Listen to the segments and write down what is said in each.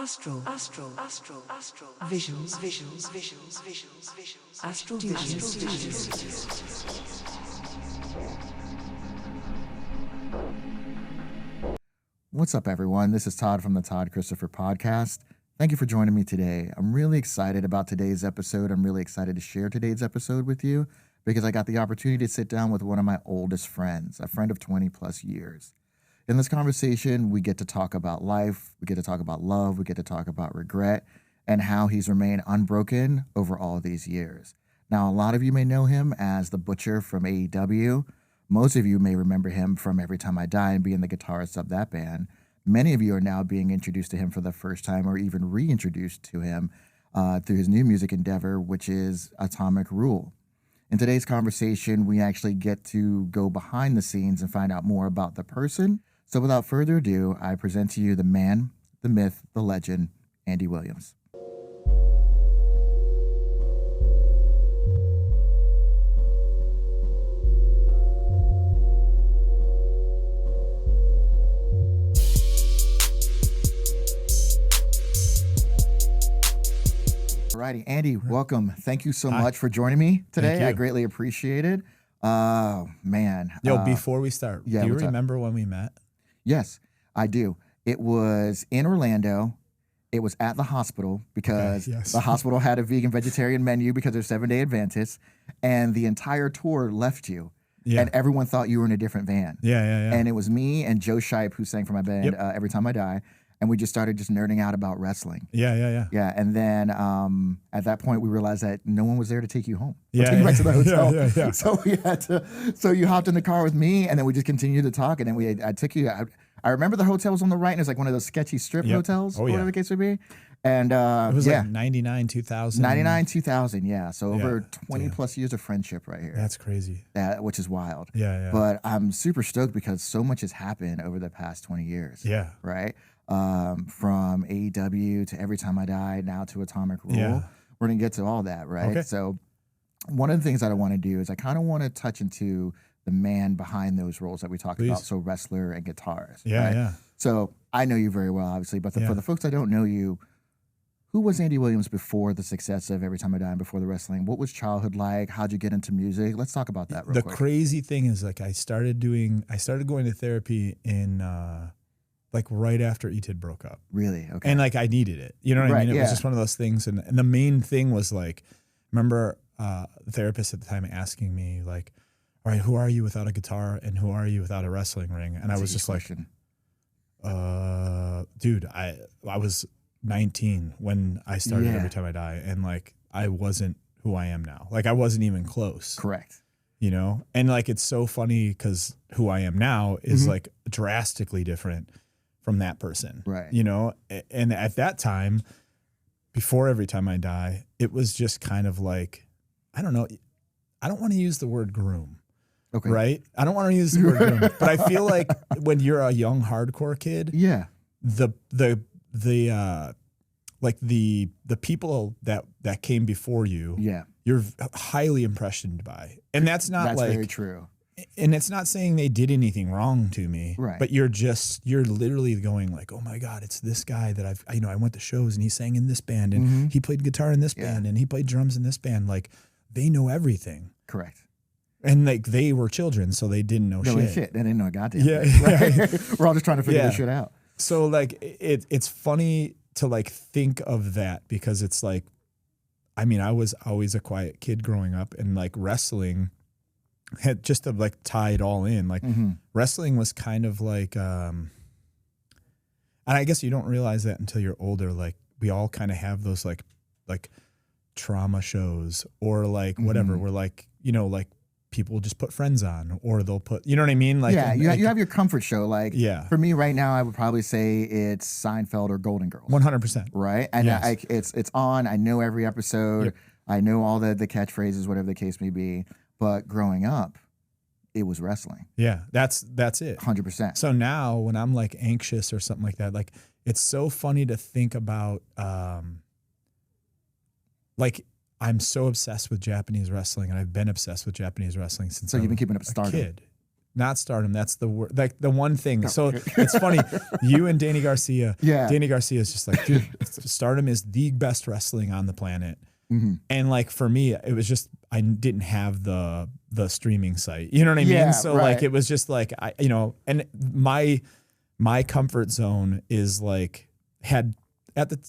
Visions. Astral Visions. What's up, everyone? This is Todd from the Todd Christopher Podcast. Thank you for joining me today. I'm really excited about today's episode. I'm really excited to share today's episode with you because I got the opportunity to sit down with one of my oldest friends, a friend of 20 plus years. In this conversation, we get to talk about life, we get to talk about love, we get to talk about regret, and how he's remained unbroken over all these years. Now, a lot of you may know him as the Butcher from AEW. Most of you may remember him from Every Time I Die and being the guitarist of that band. Many of you are now being introduced to him for the first time or even reintroduced to him through his new music endeavor, which is Atomic Rule. In today's conversation, we actually get to go behind the scenes and find out more about the person. So without further ado, I present to you the man, the myth, the legend, Andy Williams. Alrighty, Andy, welcome. Thank you so much for joining me today. I greatly appreciate it. Man. Yo, before we start, do you remember when we met? Yes, I do. It was in Orlando. It was at the hospital because the hospital had a vegan vegetarian menu because they're 7-day Adventists, and the entire tour left you. Yeah. And everyone thought you were in a different van. Yeah. And it was me and Joe Shipe, who sang for my band Every Time I Die. And we just started nerding out about wrestling. Yeah. Yeah, and then at that point we realized that no one was there to take you home. Take you back to the hotel. Yeah. So we had to. So you hopped in the car with me, and then we just continued to talk. And then I took you. I remember the hotel was on the right, and it was like one of those sketchy strip hotels, whatever the case would be. And it was like 99, 2000. 99, 2000. Yeah. So over 20 plus years of friendship right here. That's crazy. Which is wild. Yeah. But I'm super stoked because so much has happened over the past 20 years. Yeah. Right. From AEW to Every Time I Die, now to Atomic Rule. Yeah. We're going to get to all that, right? Okay. So one of the things that I want to do is I kind of want to touch into the man behind those roles that we talked about, so wrestler and guitarist. Yeah, right? yeah. So I know you very well, obviously, but for the folks that don't know you, who was Andy Williams before the success of Every Time I Die and before the wrestling? What was childhood like? How'd you get into music? Let's talk about that real quick. The crazy thing is, like, I started going to therapy in like right after E-Tid broke up. Really? Okay. And like I needed it. You know what I mean? It was just one of those things. And the main thing was like, remember the therapist at the time asking me like, all right, who are you without a guitar and who are you without a wrestling ring? And I was just like, dude, I was 19 when I started Every Time I Die. And like, I wasn't who I am now. Like I wasn't even close. Correct. You know? And like, it's so funny because who I am now is like drastically different from that person. Right. You know? And at that time, before Every Time I Die, it was just kind of like, I don't know. I don't want to use the word groom. Okay. Right? I don't want to use the word groom. But I feel like when you're a young hardcore kid, the people that came before you, you're highly impressioned by. And that's very true. And it's not saying they did anything wrong to me, right? But you're literally going like, oh my God, it's this guy that I went to shows and he sang in this band and he played guitar in this band and he played drums in this band. Like they know everything. Correct. And like they were children, so they didn't know shit. They didn't know a goddamn thing. Right? We're all just trying to figure this shit out. So like it's funny to like think of that because it's like, I mean, I was always a quiet kid growing up and like wrestling had just to like tie it all in. Like wrestling was kind of like, and I guess you don't realize that until you're older. Like we all kind of have those like trauma shows or like whatever. We're like, you know, like people will just put Friends on or they'll put, you know what I mean? Like, you have your comfort show. Like for me right now, I would probably say it's Seinfeld or Golden Girls. 100%. Right. And it's on, I know every episode. Yep. I know all the catchphrases, whatever the case may be. But growing up, it was wrestling. Yeah, that's it. 100%. So now when I'm like anxious or something like that, like it's so funny to think about, like I'm so obsessed with Japanese wrestling and I've been obsessed with Japanese wrestling since you've been keeping up Stardom. Kid. not stardom. That's the word, like the one thing. So it's funny. You and Danny Garcia. Yeah. Danny Garcia is just like, dude, stardom is the best wrestling on the planet. And like for me, it was just I didn't have the streaming site. You know what I mean? So like it was just like and my comfort zone is like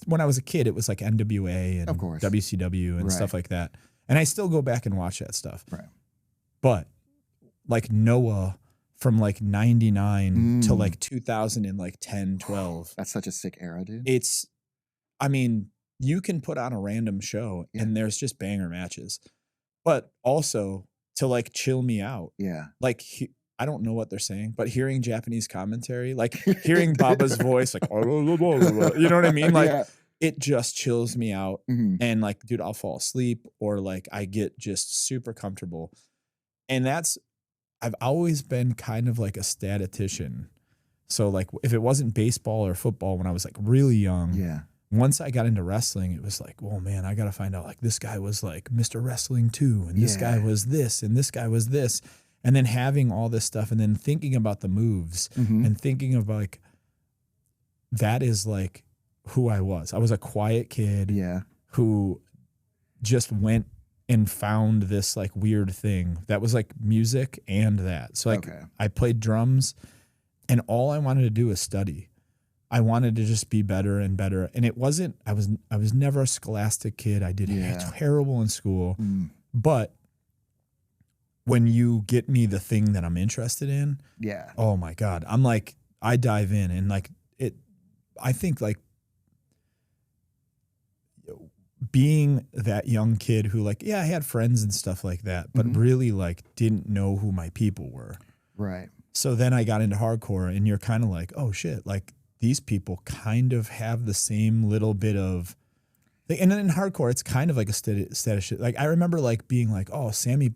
when I was a kid, it was like NWA and of course. WCW and stuff like that. And I still go back and watch that stuff. Right. But like Noah from like 99 to like 2000 and like 10, 12. That's such a sick era, dude. I mean, you can put on a random show and there's just banger matches. But also to like chill me out. Yeah. Like I don't know what they're saying, but hearing Japanese commentary, like hearing Baba's voice, like, you know what I mean? Like it just chills me out. And like, dude, I'll fall asleep or like I get just super comfortable. And I've always been kind of like a statistician. So like if it wasn't baseball or football when I was like really young, once I got into wrestling, it was like, well, man, I got to find out like this guy was like Mr. Wrestling 2 and this guy was this and this guy was this. And then having all this stuff and then thinking about the moves and thinking of like, that is like who I was. I was a quiet kid who just went and found this like weird thing that was like music and that. So like I played drums and all I wanted to do was study. I wanted to just be better and better. And it wasn't, I was never a scholastic kid. I did terrible in school, but when you get me the thing that I'm interested in, oh my God, I'm like, I dive in and like I think like being that young kid who like, I had friends and stuff like that, but really like didn't know who my people were. Right. So then I got into hardcore and you're kind of like, oh shit, like these people kind of have the same little bit of, and then in hardcore, it's kind of like a status shit. Like I remember like being like, oh, Sammy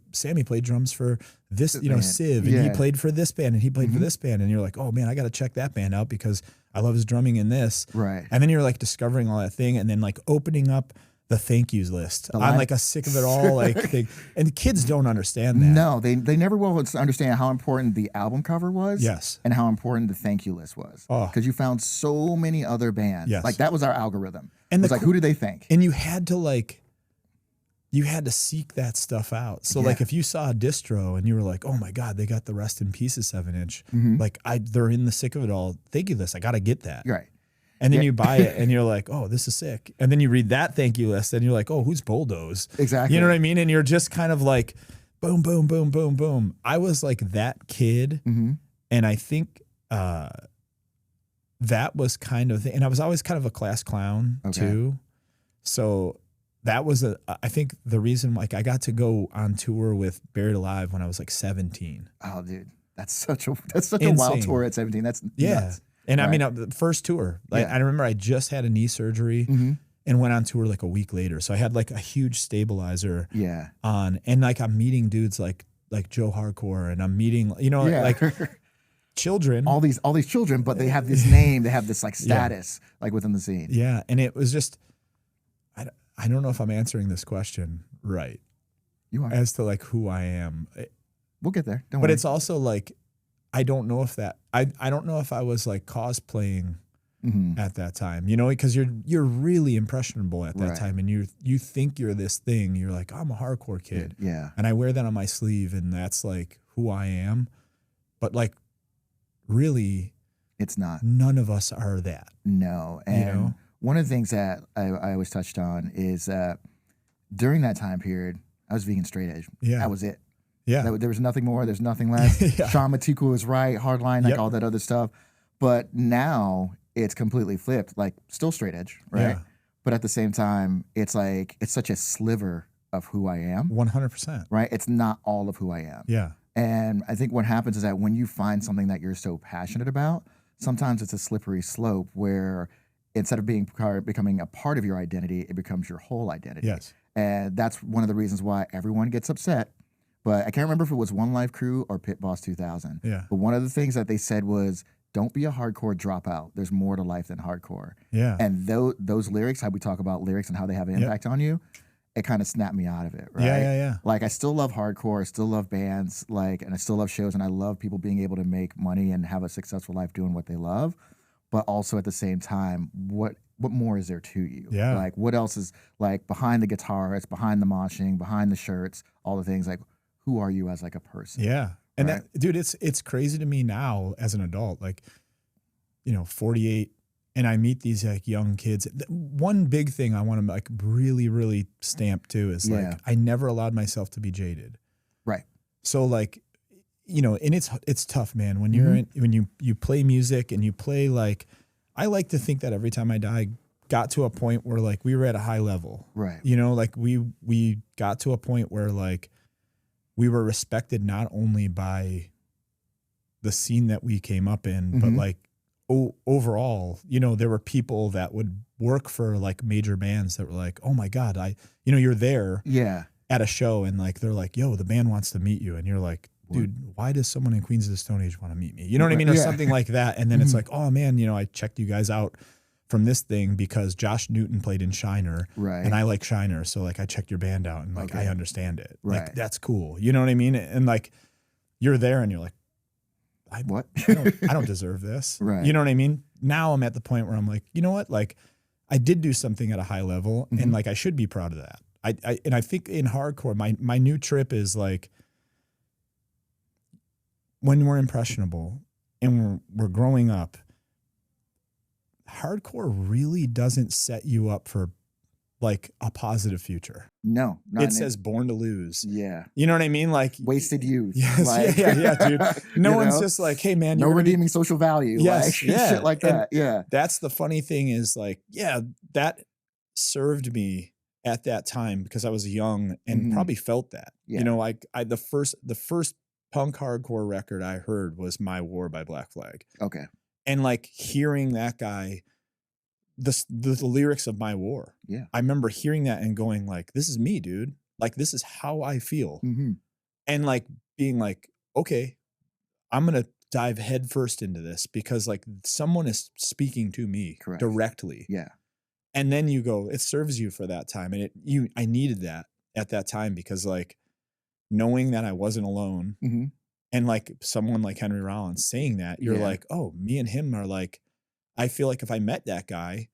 played drums for this, Civ, and he played for this band and he played for this band. And you're like, oh man, I got to check that band out because I love his drumming in this. Right. And then you're like discovering all that thing and then like opening up the thank yous list on like a sick of it all like thing. And kids don't understand that. No, they never will understand how important the album cover was. Yes. And how important the thank you list was. Because you found so many other bands. Yes. Like that was our algorithm. And it was like, who do they thank? And you had to seek that stuff out. So like if you saw a distro and you were like, oh my God, they got the Rest in Pieces 7-inch. Like they're in the sick of it all thank you list. I got to get that. Right. And then you buy it and you're like, oh, this is sick. And then you read that thank you list and you're like, oh, who's Bulldoze? Exactly. You know what I mean? And you're just kind of like, boom, boom, boom, boom, boom. I was like that kid. And I think that was kind of, and I was always kind of a class clown too. So that was I think the reason like I got to go on tour with Buried Alive when I was like 17. Oh, dude. That's such a wild tour at 17. That's nuts. And I mean, the first tour, like, I remember I just had a knee surgery and went on tour like a week later. So I had like a huge stabilizer on, and like I'm meeting dudes like Joe Hardcore, and I'm meeting, like children. All these children, but they have this name, they have this like status like within the scene. Yeah. And it was just, I don't know if I'm answering this question right. You are. As to like who I am. We'll get there. Don't worry. But it's also like, I don't know if I don't know if I was like cosplaying at that time, because you're really impressionable at that time, and you think you're this thing. You're like, I'm a hardcore kid, and I wear that on my sleeve, and that's like who I am. But like, really, it's not. None of us are that. No, and one of the things that I always touched on is during that time period, I was vegan straight edge. Yeah, that was it. Yeah. There was nothing more. There's nothing less. Sean Matiku was right. Hardline, like all that other stuff. But now it's completely flipped. Like still straight edge, right? Yeah. But at the same time, it's like it's such a sliver of who I am. 100%. Right? It's not all of who I am. Yeah. And I think what happens is that when you find something that you're so passionate about, sometimes it's a slippery slope where instead of becoming a part of your identity, it becomes your whole identity. Yes. And that's one of the reasons why everyone gets upset. But I can't remember if it was One Life Crew or Pit Boss 2000. Yeah. But one of the things that they said was, don't be a hardcore dropout. There's more to life than hardcore. Yeah. And those lyrics, how we talk about lyrics and how they have an impact on you, it kind of snapped me out of it, right? Yeah. Like I still love hardcore, I still love bands, like, and I still love shows, and I love people being able to make money and have a successful life doing what they love. But also at the same time, what more is there to you? Yeah. Like what else is like behind the guitar, it's behind the moshing, behind the shirts, all the things, like who are you as like a person? Yeah. And Right. that, dude, it's crazy to me now as an adult, like, 48, and I meet these like young kids. One big thing I want to like really, really stamp too is Yeah. like, I never allowed myself to be jaded. Right. So like, and it's tough, man. When you're when you play music and you play, like, I like to think that every time I got to a point where like we were at a high level, Right. like we got to a point where like we were respected not only by the scene that we came up in, but like overall, there were people that would work for like major bands that were like, oh my God, you're there Yeah. at a show and like, they're like, yo, the band wants to meet you. And you're like, dude, why does someone in Queens of the Stone Age want to meet me? You know what I mean? Or something like that. And then it's like, oh man, I checked you guys out from this thing because Josh Newton played in Shiner, Right. and I like Shiner. So like I checked your band out and like, I understand it. Right. Like that's cool. You know what I mean? And like, you're there and you're like, I don't deserve this. Right. You know what I mean? Now I'm at the point where I'm like, you know what? Like I did do something at a high level and like, I should be proud of that. I think in hardcore, my new trip is like, when we're impressionable and we're growing up, hardcore really doesn't set you up for like a positive future. No. It says born to lose. Yeah. You know what I mean? Like Wasted youth. Yes, Like, yeah, dude. No you one's know? just like, hey man, No you're gonna be redeeming social value. Yes, Like yeah. shit like And that. Yeah. That's the funny thing is like, yeah, that served me at that time because I was young and probably felt that. Yeah. Like the first punk hardcore record I heard was My War by Black Flag. Okay. And like hearing that guy, the lyrics of My War. Yeah. I remember hearing that and going like, this is me, dude. Like, this is how I feel. And like being like, okay, I'm going to dive headfirst into this because like someone is speaking to me directly. Yeah. And then you go, it serves you for that time. And I needed that at that time because like knowing that I wasn't alone and like someone like Henry Rollins saying that, you're like, oh, me and him are like, I feel like if I met that guy,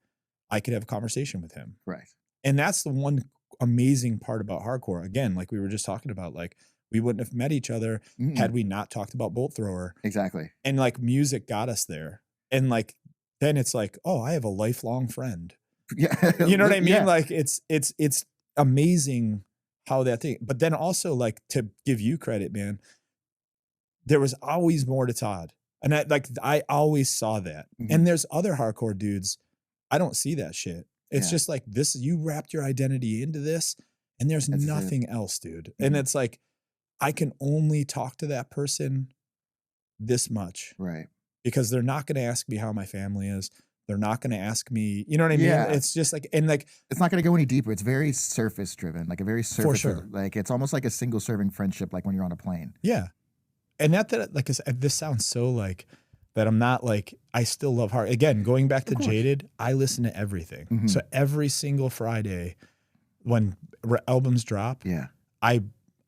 I could have a conversation with him. Right. And that's the one amazing part about hardcore. Again, like we were just talking about, like we wouldn't have met each other had we not talked about Bolt Thrower. Exactly. And like music got us there. And like, then it's like, oh, I have a lifelong friend. Yeah. You know what I mean? Yeah. Like it's amazing how that thing, but then also like to give you credit, man, there was always more to Todd. And I always saw that. And there's other hardcore dudes. I don't see that shit. It's just like this, you wrapped your identity into this and there's nothing else, dude. And it's like, I can only talk to that person this much. Right. Because they're not going to ask me how my family is. They're not going to ask me, you know what I mean? Yeah. It's just like, and like, it's not going to go any deeper. It's very surface driven, like a very surface, sure. like it's almost like a single serving friendship, like when you're on a plane. yeah. And that like, this sounds so like that I'm not like, I still love hard. Again, going back to Jaded, I listen to everything. So every single Friday when albums drop, I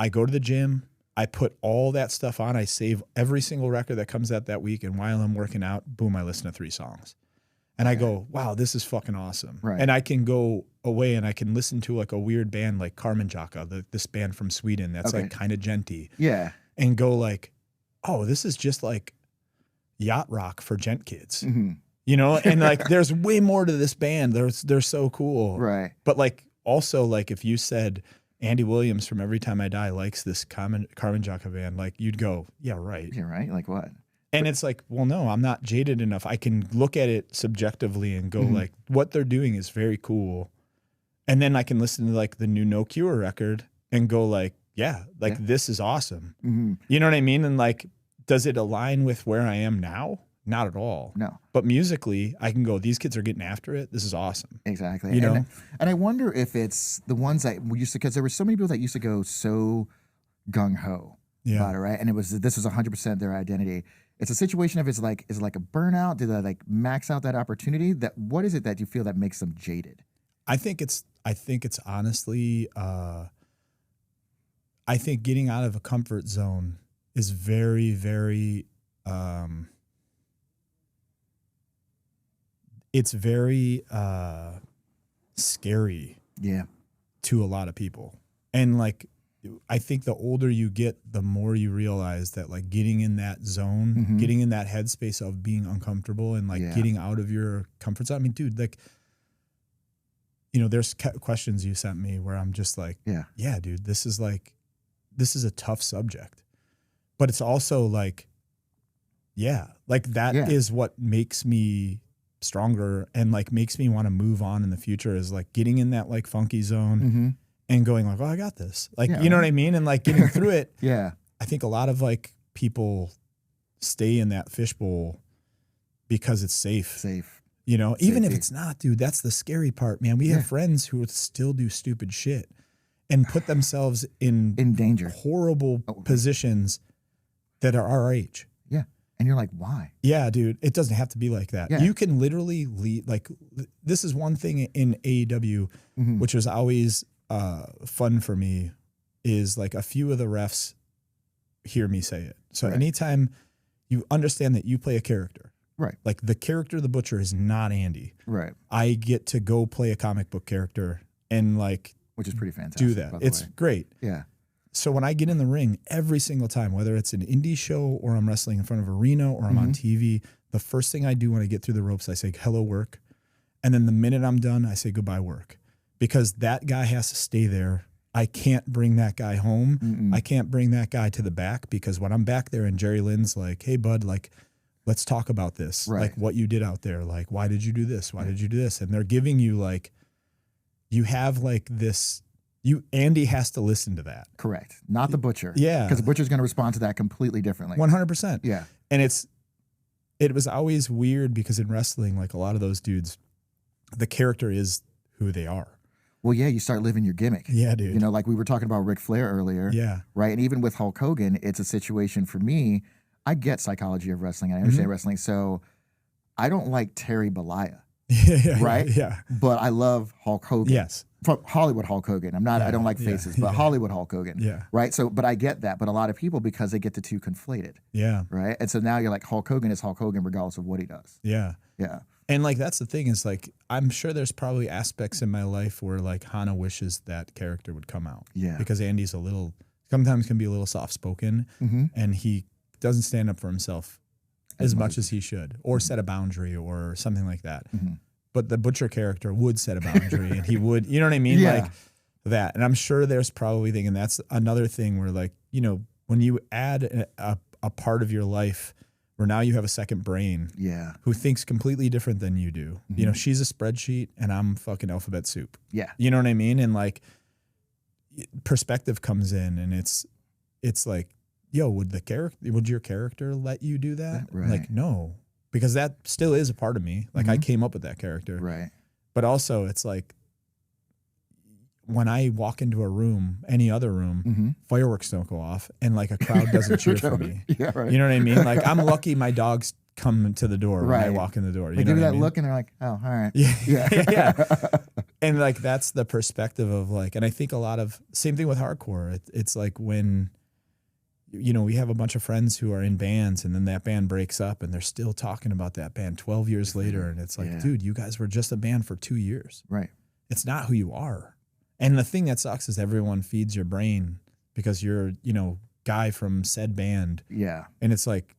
go to the gym, I put all that stuff on, I save every single record that comes out that week. And while I'm working out, boom, I listen to 3 songs. And I go, wow, this is fucking awesome. Right. And I can go away and I can listen to like a weird band like Carmen Jaka, this band from Sweden that's like kind of genty. Yeah. And go like, oh, this is just like yacht rock for gent kids. You know? And like there's way more to this band. They're so cool. Right. But like also like if you said Andy Williams from Every Time I Die likes this Carmen Jaka band, like you'd go, yeah, right. Yeah, right. Like what? And it's like, well, no, I'm not jaded enough. I can look at it subjectively and go like, what they're doing is very cool. And then I can listen to like the new No Cure record and go like, yeah, like this is awesome. You know what I mean? And like, does it align with where I am now? Not at all. No. But musically, I can go, these kids are getting after it. This is awesome. Exactly. You know? And I wonder if it's the ones that we used to, because there were so many people that used to go so gung-ho about it, right? And this was 100% their identity. It's a situation of is it like a burnout? Did they like max out that opportunity? What is it that you feel that makes them jaded? I think it's I think it's honestly, I think getting out of a comfort zone is very, very, it's very scary Yeah. to a lot of people. And like, I think the older you get, the more you realize that like getting in that zone, getting in that headspace of being uncomfortable and like getting out of your comfort zone. I mean, dude, like, you know, there's questions you sent me where I'm just like, yeah, dude, this is a tough subject, but it's also like, that is what makes me stronger and like makes me want to move on in the future is like getting in that like funky zone and going like, oh, I got this. Like, you know what I mean? And like getting through it. I think a lot of like people stay in that fishbowl because it's safe. You know, even if it's not, dude, that's the scary part, man. We have friends who still do stupid shit and put themselves in danger, horrible positions that are our age. Yeah. And you're like, why? Yeah, dude, it doesn't have to be like that. You can literally lead, like, this is one thing in AEW, which was always fun for me, is like a few of the refs hear me say it. So anytime you understand that you play a character, right? Like the character of the Butcher is not Andy. Right. I get to go play a comic book character and like, which is pretty fantastic. Do that. It's great. Yeah. So when I get in the ring every single time, whether it's an indie show or I'm wrestling in front of arena or I'm on TV, the first thing I do when I get through the ropes, I say, hello, work. And then the minute I'm done, I say, goodbye, work. Because that guy has to stay there. I can't bring that guy home. I can't bring that guy to the back because when I'm back there and Jerry Lynn's like, hey, bud, like, let's talk about this. Like what you did out there. Like, why did you do this? Why did you do this? And they're giving you like, you have like this, Andy has to listen to that. Correct. Not the Butcher. Yeah. Because the Butcher's going to respond to that completely differently. 100%. Yeah. And it was always weird because in wrestling, like a lot of those dudes, the character is who they are. Well, yeah, you start living your gimmick. Yeah, dude. You know, like we were talking about Ric Flair earlier. Yeah. Right. And even with Hulk Hogan, it's a situation for me. I get psychology of wrestling. I understand wrestling. So I don't like Terry Bollea. Right? Yeah. But I love Hulk Hogan. Yes. From Hollywood Hulk Hogan. I don't like faces, but Hollywood Hulk Hogan. Yeah. Right. So, but I get that. But a lot of people, because they get the two conflated. Yeah. Right. And so now you're like, Hulk Hogan is Hulk Hogan regardless of what he does. Yeah. Yeah. And like, that's the thing is like, I'm sure there's probably aspects in my life where like Hana wishes that character would come out. Yeah. Because Andy's sometimes can be a little soft spoken and he doesn't stand up for himself as much as he should or set a boundary or something like that. But the Butcher character would set a boundary and he would, you know what I mean? Yeah. Like that. And I'm sure there's probably and that's another thing where like, you know, when you add a part of your life where now you have a second brain who thinks completely different than you do. You know, she's a spreadsheet and I'm fucking alphabet soup. Yeah. You know what I mean? And like perspective comes in and it's like, yo, would your character let you do that? Right. Like, no, because that still is a part of me. Like I came up with that character. Right. But also it's like when I walk into a room, any other room, fireworks don't go off and like a crowd doesn't cheer for me. Yeah, right. You know what I mean? Like I'm lucky my dogs come to the door when I walk in the door. They you give know you that I mean? look and they're like, oh, all right. Yeah. And like, that's the perspective of like, and I think same thing with hardcore. It's like when, you know, we have a bunch of friends who are in bands and then that band breaks up and they're still talking about that band 12 years later. And it's like, dude, you guys were just a band for 2 years. Right. It's not who you are. And the thing that sucks is everyone feeds your brain because you're, you know, guy from said band. Yeah. And it's like,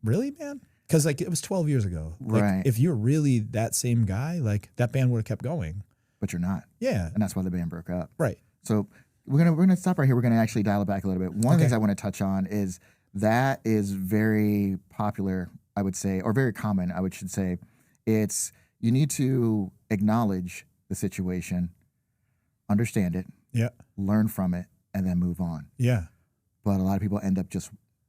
really, man? Because like it was 12 years ago. Like, right. If you're really that same guy, like that band would have kept going. But you're not. Yeah. And that's why the band broke up. Right. So we're gonna stop right here. We're gonna actually dial it back a little bit. One of the things I want to touch on is that is very popular, I would say, or very common, I should say. It's you need to acknowledge the situation, understand it, learn from it, and then move on. Yeah. But a lot of people end up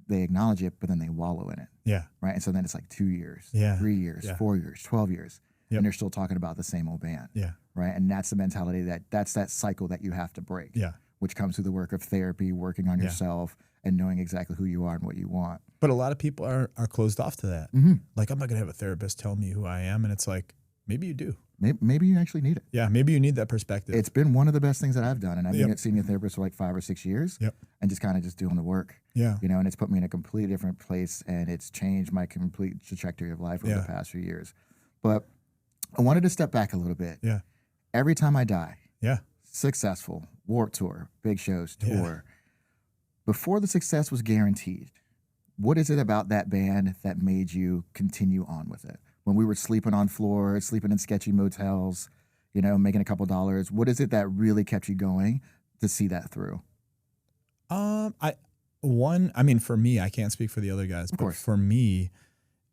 they acknowledge it, but then they wallow in it. Yeah. Right. And so then it's like 2 years, 3 years, 4 years, 12 years. Yep. And they're still talking about the same old band. Yeah. Right. And that's the mentality that's that cycle that you have to break. Yeah. Which comes through the work of therapy, working on yourself and knowing exactly who you are and what you want. But a lot of people are closed off to that. Like, I'm not going to have a therapist tell me who I am. And it's like, maybe you do. Maybe you actually need it. Yeah, maybe you need that perspective. It's been one of the best things that I've done. And I've been Yep. seeing a therapist for like 5 or 6 years and just kind of just doing the work, Yeah. you know, and it's put me in a completely different place and it's changed my complete trajectory of life over the past few years. But I wanted to step back a little bit. Yeah. Every Time I Die, Yeah. successful, Warped Tour, big shows, tour. Before the success was guaranteed, what is it about that band that made you continue on with it? When we were sleeping on floors, sleeping in sketchy motels, you know, making a couple dollars, what is it that really kept you going to see that through? I mean, for me, I can't speak for the other guys, but for me,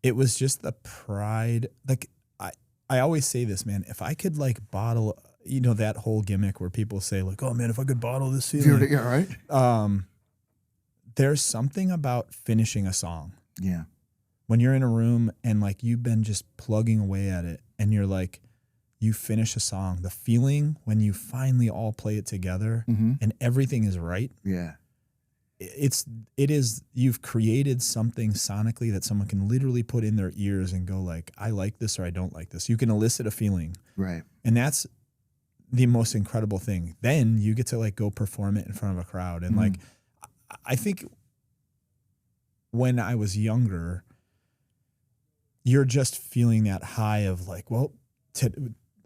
it was just the pride. Like I always say this, man, if I could like bottle, you know, that whole gimmick where people say like, oh man, if I could bottle this feeling. Yeah, right. There's something about finishing a song. Yeah. When you're in a room and like you've been just plugging away at it and you're like, you finish a song, the feeling when you finally all play it together and everything is right. Yeah. It is, you've created something sonically that someone can literally put in their ears and go like, I like this or I don't like this. You can elicit a feeling. Right. And that's the most incredible thing. Then you get to like go perform it in front of a crowd. And like, I think when I was younger, you're just feeling that high of like, well,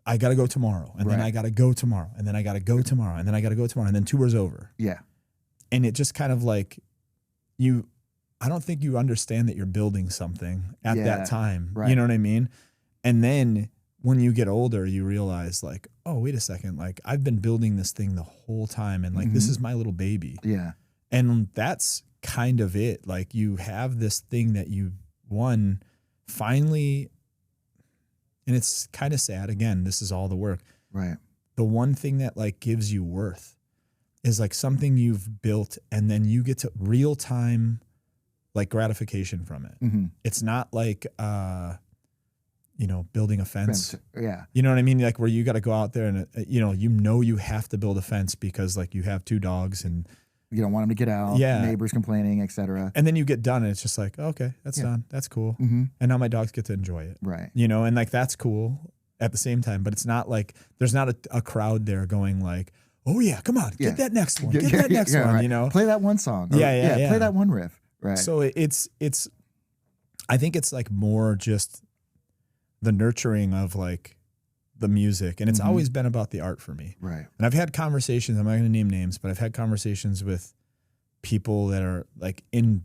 I got to go tomorrow. And then I got to go tomorrow. And then I got to go tomorrow. And then I got to go tomorrow. And then tour's over. Yeah. And it just kind of like I don't think you understand that you're building something at that time. Right. You know what I mean? And then when you get older, you realize like, oh, wait a second. Like I've been building this thing the whole time. And like, this is my little baby. Yeah. And that's kind of it. Like you have this thing that you won finally. And it's kind of sad. Again, this is all the work. Right. The one thing that like gives you worth is like something you've built and then you get to real time like gratification from it. It's not like, you know, building a fence. Yeah. You know what I mean? Like where you got to go out there and, you have to build a fence because like you have 2 dogs and you don't want them to get out. Yeah. Neighbors complaining, etc. And then you get done and it's just like, okay, that's done. That's cool. And now my dogs get to enjoy it. Right. You know, and like that's cool at the same time, but it's not like there's not a crowd there going like, oh yeah, come on, get that next one, get that next one, right. you know? Play that one song. Or, Yeah. Play that one riff. Right. So it's I think it's like more just the nurturing of like the music. And it's always been about the art for me. Right. And I've had conversations, I'm not going to name names, but I've had conversations with people that are like and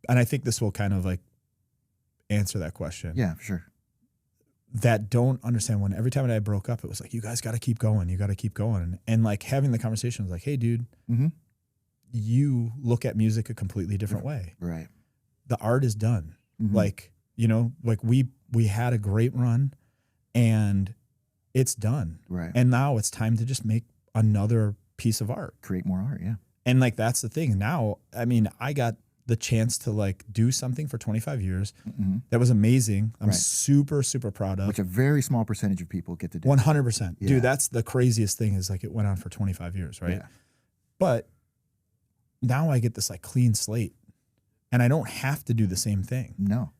I think this will kind of like answer that question. Yeah, for sure. That don't understand when every time that I broke up, it was like, you guys got to keep going. You got to keep going. And like having the conversation was like, hey dude, you look at music a completely different way. Right. The art is done. Like, you know, like we had a great run and it's done. Right. And now it's time to just make another piece of art. Create more art. Yeah. And like, that's the thing now. I mean, I got the chance to like do something for 25 years. That was amazing. I'm super, super proud of. Which a very small percentage of people get to do. 100%. Yeah. Dude, that's the craziest thing is like it went on for 25 years, right? Yeah. But now I get this like clean slate and I don't have to do the same thing. No.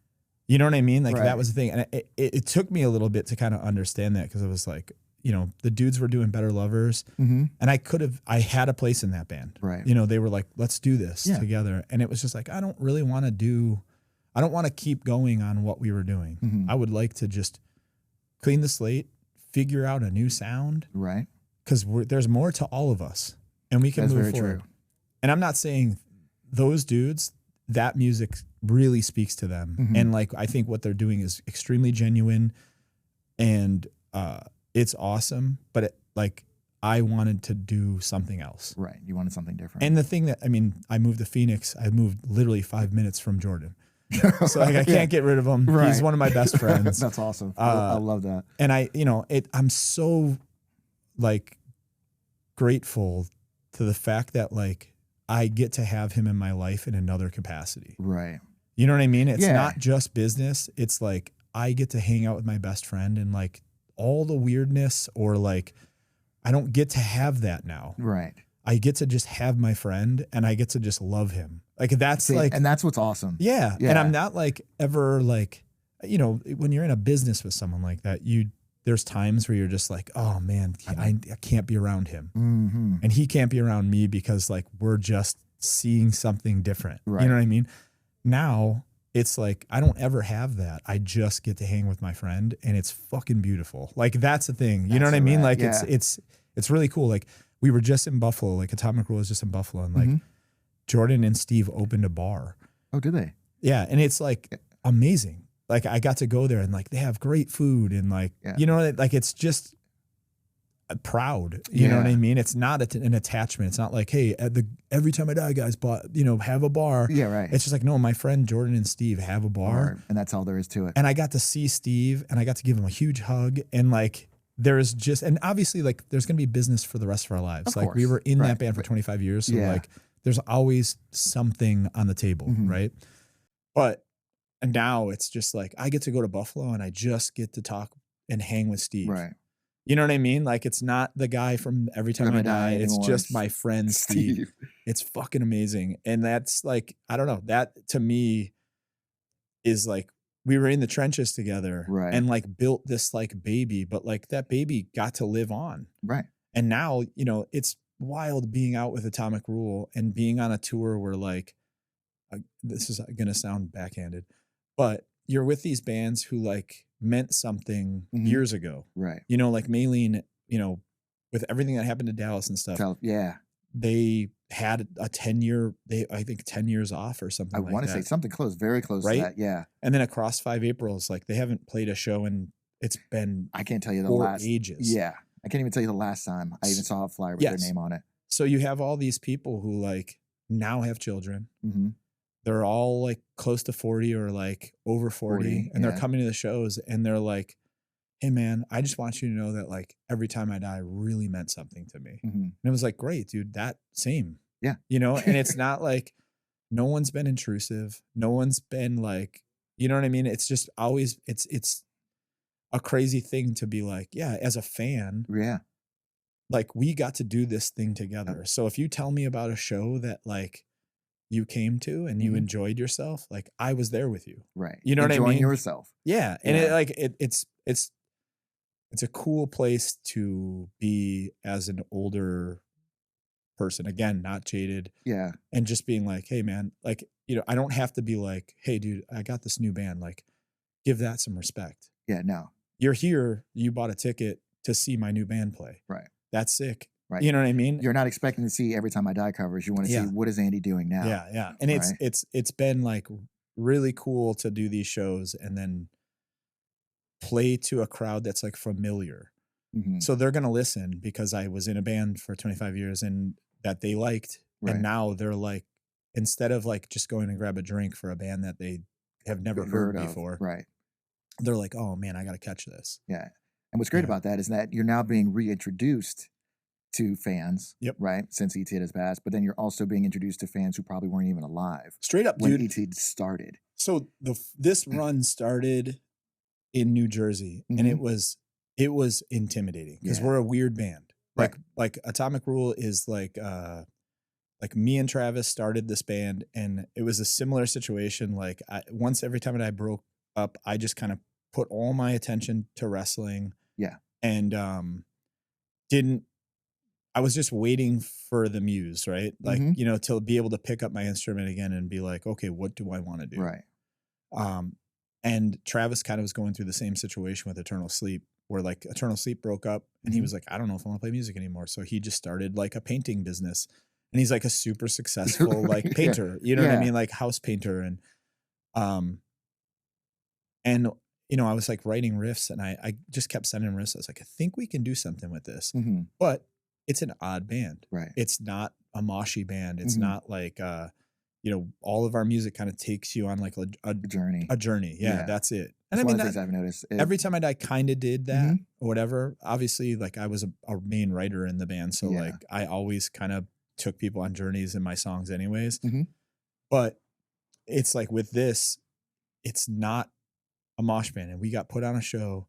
You know what I mean? Like Right. that was the thing. And it took me a little bit to kind of understand that because it was like, you know, the dudes were doing Better Lovers and I had a place in that band. Right. You know, they were like, let's do this together. And it was just like, I don't want to keep going on what we were doing. I would like to just clean the slate, figure out a new sound. Right. Because there's more to all of us and we can That's move very forward. true. And I'm not saying those dudes, that music really speaks to them. And like, I think what they're doing is extremely genuine and, it's awesome, but I wanted to do something else. Right. You wanted something different. And the thing that, I mean, I moved to Phoenix. I moved literally 5 minutes from Jordan. So like, I can't get rid of him. Right. He's one of my best friends. That's awesome. I love that. And I'm so like grateful to the fact that like I get to have him in my life in another capacity. Right. You know what I mean? It's not just business. It's like, I get to hang out with my best friend and like, all the weirdness or like, I don't get to have that now. Right. I get to just have my friend and I get to just love him. Like that's and that's what's awesome. Yeah. And I'm not like ever like you know, when you're in a business with someone like that, there's times where you're just like, oh man, I can't be around him. Mm-hmm. And he can't be around me because like we're just seeing something different. Right. You know what I mean? Now it's like I don't ever have that. I just get to hang with my friend and it's fucking beautiful. Like that's the thing. You know what I mean? Like it's really cool. Like we were just in Buffalo, like Atomic Rule is just in Buffalo, and like Jordan and Steve opened a bar. Oh, did they? Yeah. And it's like amazing. Like I got to go there and like they have great food and like, you know, like it's just proud, you know what I mean? It's not an attachment. It's not like, hey, every time I die, guys, have a bar. Yeah, right. It's just like, no, my friend Jordan and Steve have a bar. And that's all there is to it. And I got to see Steve and I got to give him a huge hug. And like, and obviously like there's going to be business for the rest of our lives. Of like course. we were in that band for 25 years. So like there's always something on the table. Right. And now it's just like, I get to go to Buffalo and I just get to talk and hang with Steve. Right. You know what I mean? Like it's not the guy from Every Time I Die. It's just my friend Steve. It's fucking amazing. And that's like, I don't know, that to me is like, we were in the trenches together and like built this like baby, but like that baby got to live on. Right. And now, you know, it's wild being out with Atomic Rule and being on a tour where like, this is going to sound backhanded, but you're with these bands who like meant something years ago. Right. You know, like Maylene, you know, with everything that happened to Dallas and stuff. They had a 10 years off or something. I want to say something close, very close to that. Yeah. And then across 5 Aprils, like they haven't played a show and it's been, I can't tell you ages. Yeah. I can't even tell you the last time I even saw a flyer with their name on it. So you have all these people who like now have children. They're all like close to 40 or like over 40 and they're coming to the shows and they're like, hey man, I just want you to know that like Every Time I Die really meant something to me. And it was like, great, dude, that same. Yeah. You know, and it's not like no one's been intrusive. No one's been like, you know what I mean? It's just always, it's a crazy thing to be like, yeah, as a fan. Yeah. Like we got to do this thing together. So if you tell me about a show that like you came to and you enjoyed yourself, like I was there with you. Right. You know what I mean? Enjoying yourself. Yeah. And it's a cool place to be as an older person. Again, not jaded. Yeah. And just being like, hey man, like, you know, I don't have to be like, hey dude, I got this new band. Like give that some respect. Yeah, no. You're here, you bought a ticket to see my new band play. Right. That's sick. Right. You know what I mean? You're not expecting to see Every Time I Die covers. You want to see what is Andy doing now. Yeah, yeah. And it's been like really cool to do these shows and then play to a crowd that's like familiar. So they're going to listen because I was in a band for 25 years and that they liked. And now they're like, instead of like just going and grab a drink for a band that they have never heard before. Right. They're like, oh man, I got to catch this. Yeah. And what's great about that is that you're now being reintroduced to fans, right? Since ET has passed, but then you're also being introduced to fans who probably weren't even alive. Straight up, when dude. ET started. So this run started in New Jersey, and it was intimidating because we're a weird band. Like Atomic Rule is like me and Travis started this band, and it was a similar situation. Like once Every Time I broke up, I just kind of put all my attention to wrestling. Yeah, and I was just waiting for the muse, right? Like, you know, to be able to pick up my instrument again and be like, okay, what do I want to do? Right. And Travis kind of was going through the same situation with Eternal Sleep, where like Eternal Sleep broke up and he was like, I don't know if I want to play music anymore. So he just started like a painting business, and he's like a super successful like painter, you know what I mean? Like house painter. And you know, I was like writing riffs and I just kept sending riffs. I was like, I think we can do something with this, but it's an odd band. Right. It's not a moshy band. It's not like, you know, all of our music kind of takes you on like a journey. A journey. Yeah, that's it. And that's I mean, one of the things I've noticed. Every Time I Die kind of did that or whatever. Obviously, like I was a main writer in the band. So like I always kind of took people on journeys in my songs anyways. But it's like with this, it's not a mosh band. And we got put on a show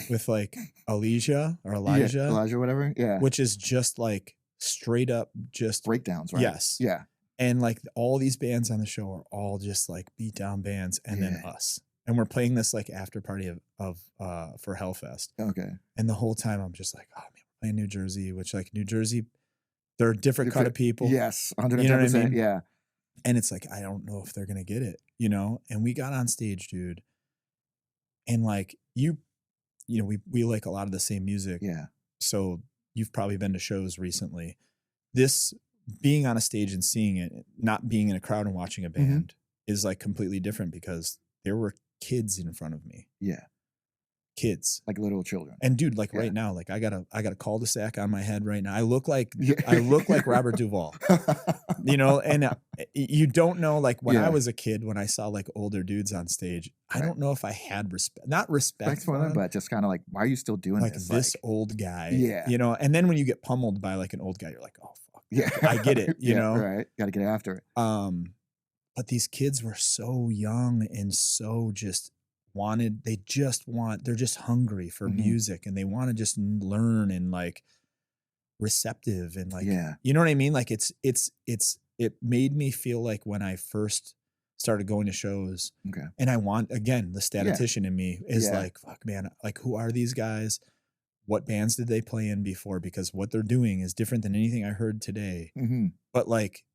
with like Elijah, whatever. Yeah. Which is just like straight up just breakdowns, right? Yes. Yeah. And like all these bands on the show are all just like beat down bands and then us. and we're playing this like after party for Hellfest. Okay. And the whole time I'm just like, oh man, we're playing New Jersey, which like New Jersey, they're a different cut of people. Yes, 110%. You know what I mean? Yeah. And it's like, I don't know if they're going to get it, you know? And we got on stage, dude. And like you know, we like a lot of the same music. Yeah. So you've probably been to shows recently. This being on a stage and seeing it, not being in a crowd and watching a band is like completely different because there were kids in front of me. Yeah. Kids. Like little children. And dude, like right now, like I got a cul-de-sac on my head right now. I look like Robert Duvall, you know, and you don't know, like when I was a kid, when I saw like older dudes on stage, I don't know if I had not respect for them, but just kind of like, why are you still doing like this? Old guy, yeah, you know. And then when you get pummeled by like an old guy, you're like, oh fuck, yeah, I get it, you know, right? Got to get after it. But these kids were so young and so just they're just hungry for music, and they want to just learn and like receptive and like, you know what I mean? Like it made me feel like when I first started going to shows, and I want, again, the statistician in me is like, fuck man, like who are these guys? What bands did they play in before? Because what they're doing is different than anything I heard today. But like,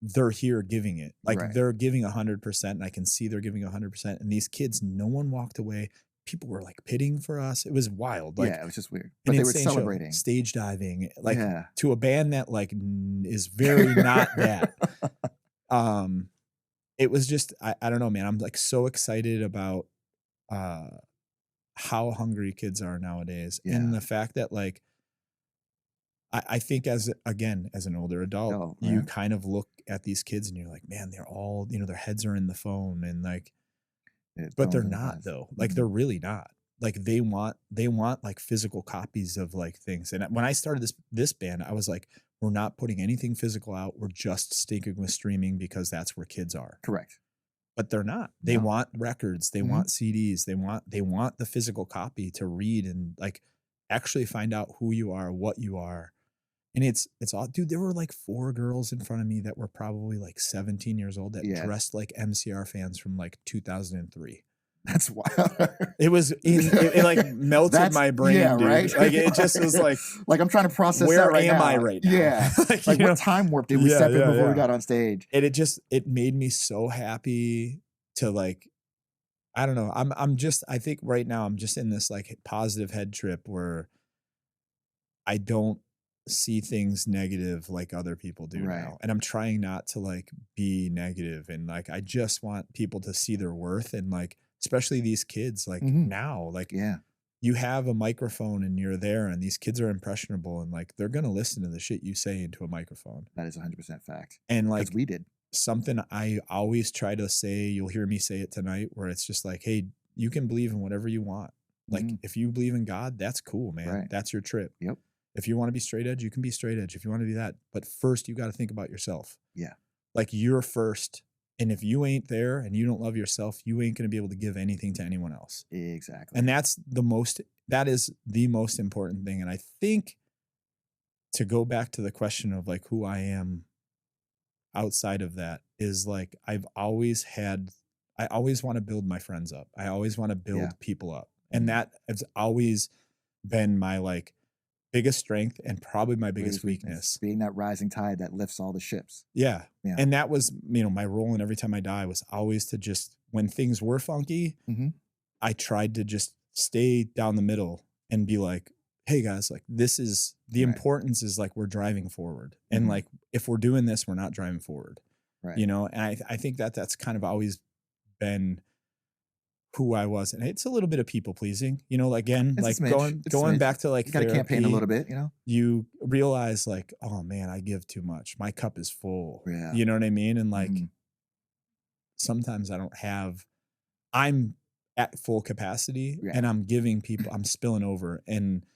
they're here giving it, like they're giving 100%, and I can see they're giving 100%. And these kids, no one walked away. People were like pitting for us. It was wild. Like, it was just weird. But they were celebrating, stage diving, like to a band that like is very not that. It was just, I don't know, man. I'm like so excited about how hungry kids are nowadays, and the fact that like, I think as an older adult, you kind of look at these kids and you're like, man, they're all, you know, their heads are in the phone, and like, but they're not though. Like they're really not. Like they want like physical copies of like things. And when I started this band, I was like, we're not putting anything physical out. We're just sticking with streaming because that's where kids are. Correct. But they're not. They want records. They want CDs. They want the physical copy to read and like actually find out who you are, what you are. And it's all, dude, there were like 4 girls in front of me that were probably like 17 years old that dressed like MCR fans from like 2003. That's wild. It like melted my brain, dude. Right? Like it just was like I'm trying to process where that right am now. I right now? Yeah. like what time warp did we step in before we got on stage? And it made me so happy to like, I don't know. I think right now I'm just in this like positive head trip where I don't see things negative like other people do now. And I'm trying not to like be negative, and like I just want people to see their worth, and like especially these kids like now, like you have a microphone and you're there, and these kids are impressionable, and like they're gonna listen to the shit you say into a microphone. That is 100% fact. And like we did something I always try to say, you'll hear me say it tonight, where it's just like, hey, you can believe in whatever you want. Like if you believe in God, that's cool, man. That's your trip. Yep. If you want to be straight edge, you can be straight edge. If you want to be that, but first you got to think about yourself. Yeah. Like you're first. And if you ain't there and you don't love yourself, you ain't going to be able to give anything to anyone else. Exactly. And that is the most important thing. And I think, to go back to the question of like who I am outside of that, is like, I always want to build my friends up. I always want to build people up. And that has always been my like biggest strength and probably my biggest weakness. Being that rising tide that lifts all the ships. Yeah. And that was, you know, my role in Every Time I Die was always to just, when things were funky, I tried to just stay down the middle and be like, hey guys, like this is, the importance is like we're driving forward. And like, if we're doing this, we're not driving forward. You know, and I think that's kind of always been who I was. And it's a little bit of people pleasing, you know, again, it's like going back to like, you got to campaign a little bit, you know, you realize like, oh man, I give too much. My cup is full. You know what I mean? And like, sometimes I'm at full capacity and I'm giving people, I'm spilling over, and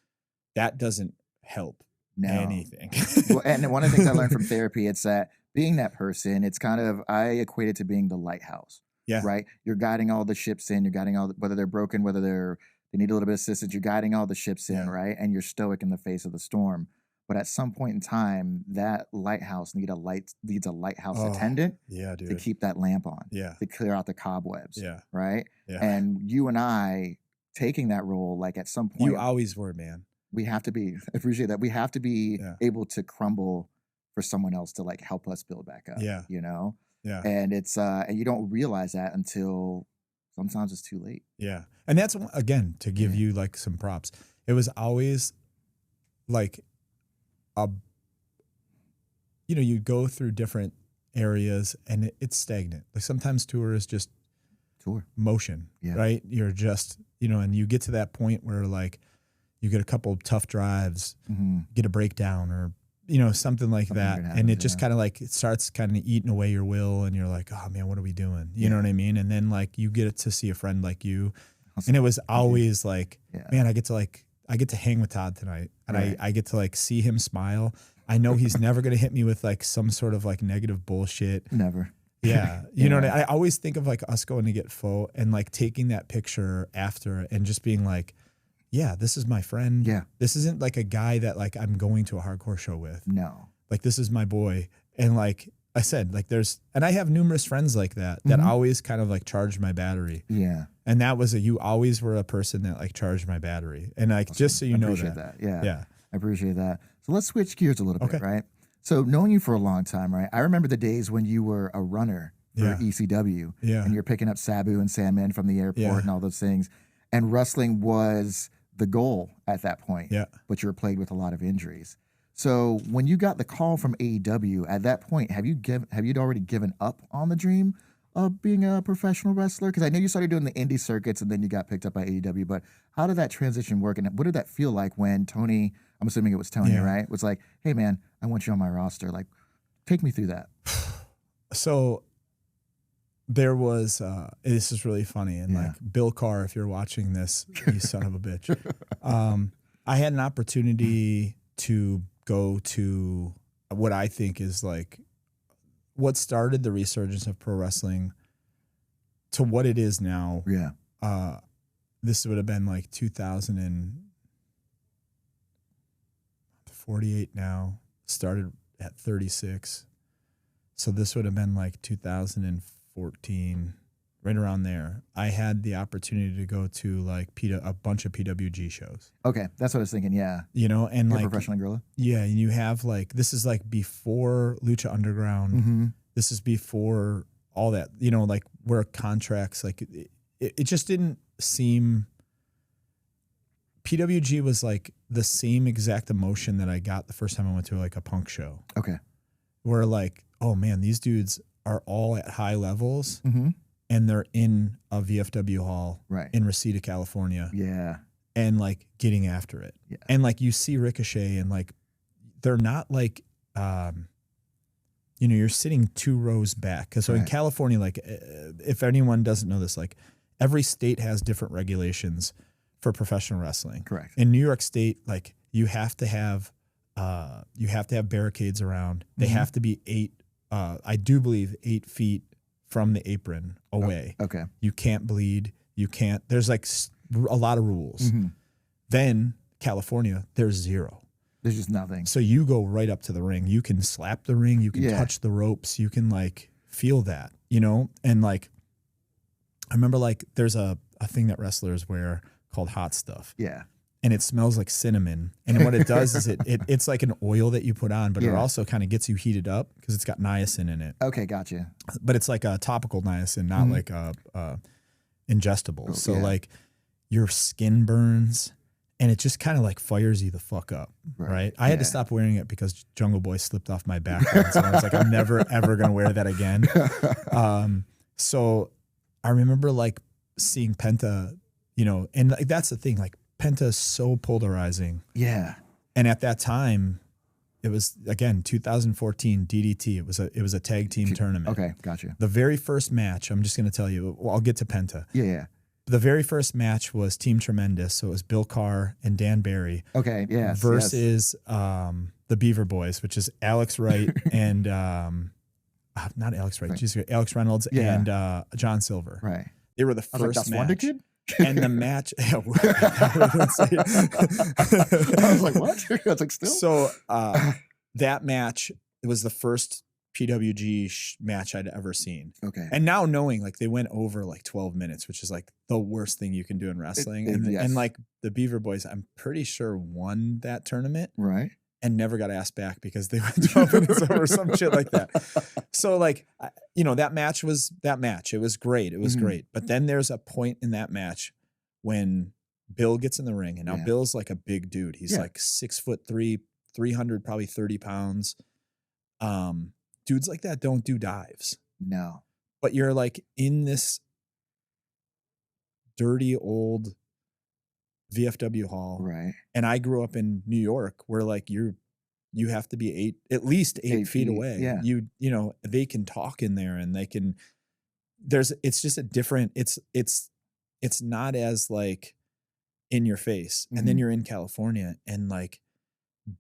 that doesn't help anything. Well, and one of the things I learned from therapy, it's that being that person, it's kind of, I equate it to being the lighthouse. Right. You're guiding all the ships in. You're guiding whether they're broken, whether they need a little bit of assistance. You're guiding all the ships in, right? And you're stoic in the face of the storm. But at some point in time, that lighthouse needs a lighthouse attendant Yeah, to dude. keep that lamp on, Yeah. to clear out the cobwebs. Yeah. Right. Yeah. And you and I taking that role, like at some point, You always were, man. we have to be, appreciate that. We have to be Yeah. able to crumble for someone else to like help us build back up. Yeah. You know? Yeah. And it's, and you don't realize that until sometimes it's too late. Yeah. And that's, again, to give you like some props. It was always like you go through different areas and it's stagnant. Like sometimes tour is just motion, right? You're just, and you get to that point where like you get a couple of tough drives, get a breakdown or, something like that. And it just kind of like, it starts kind of eating away your will and you're like, oh man, what are we doing? You know what I mean? And then like you get to see a friend like you. And it was always like, man, I get to hang with Todd tonight and I get to like see him smile. I know he's never going to hit me with like some sort of like negative bullshit. Never. Yeah. You know what I always think of like us going to get pho and like taking that picture after and just being like, yeah, this is my friend. Yeah. This isn't like a guy that like I'm going to a hardcore show with. No. Like this is my boy. And like I said, like and I have numerous friends like that always kind of like charge my battery. Yeah. And that was you always were a person that like charged my battery. And like, awesome. Just so you know that. Yeah. Yeah. I appreciate that. So let's switch gears a little bit, right? So knowing you for a long time, right? I remember the days when you were a runner for ECW and you're picking up Sabu and Sandman from the airport and all those things. And wrestling was the goal at that point, but you were plagued with a lot of injuries. So when you got the call from AEW at that point, have you already given up on the dream of being a professional wrestler? Because I know you started doing the indie circuits and then you got picked up by AEW, but how did that transition work? And what did that feel like when Tony, I'm assuming it was Tony, right? Was like, hey man, I want you on my roster. Like, take me through that. So there was, this is really funny. And like Bill Carr, if you're watching this, you son of a bitch. I had an opportunity to go to what I think is like what started the resurgence of pro wrestling to what it is now. Yeah. This would have been like 2048 now, started at 36. So this would have been like 2014, right around there. I had the opportunity to go to like a bunch of PWG shows. Okay. That's what I was thinking. Yeah. And like Professional Gorilla. Yeah. And you have like, this is like before Lucha Underground. This is before all that, like where contracts, like it just didn't seem, PWG was like the same exact emotion that I got the first time I went to like a punk show. Okay. Where like, oh man, these dudes are all at high levels and they're in a VFW hall in Reseda, California. Yeah. And like getting after it. Yeah. And like you see Ricochet and like, they're not like, you're sitting 2 rows back. Cause so in California, like if anyone doesn't know this, like every state has different regulations for professional wrestling. Correct. In New York State, like you have to have barricades around. They have to be 8 feet from the apron away. Okay. You can't bleed. You can't, there's like a lot of rules. Then California, there's 0. There's just nothing. So you go right up to the ring. You can slap the ring. You can touch the ropes. You can like feel that, and like, I remember like there's a thing that wrestlers wear called hot stuff. Yeah. And it smells like cinnamon. And what it does is it's like an oil that you put on, but it also kind of gets you heated up because it's got niacin in it. Okay, gotcha. But it's like a topical niacin, not like ingestible. So like your skin burns and it just kind of like fires you the fuck up, right? I had to stop wearing it because Jungle Boy slipped off my back once, and I was like, I'm never ever gonna wear that again. So I remember like seeing Penta, and like that's the thing, like Penta is so polarizing. Yeah. And at that time, it was again 2014 DDT. It was a tag team tournament. Okay, gotcha. The very first match, I'm just gonna tell you. Well, I'll get to Penta. Yeah. The very first match was Team Tremendous, so it was Bill Carr and Dan Barry. Okay, yes. Versus the Beaver Boys, which is Alex Wright and not Alex Wright, Alex Reynolds and John Silver. Right. They were the first that's match. Wonder Kid? And the match, I was like, what? I was like, still? So that match, it was the first PWG match I'd ever seen. Okay. And now knowing like they went over like 12 minutes, which is like the worst thing you can do in wrestling. Yes. And like the Beaver Boys, I'm pretty sure won that tournament. Right. And never got asked back because they went 12 minutes over, some shit like that. So like, that match was that match. It was great. It was great. But then there's a point in that match when Bill gets in the ring, and now Bill's like a big dude. He's like 6'3", 300, probably 30 pounds. Dudes like that don't do dives. No. But you're like in this dirty old VFW hall. Right. And I grew up in New York where like you have to be at least eight feet away. Yeah. They can talk in there, and they can, it's just a different, it's not as like in your face. And then you're in California, and like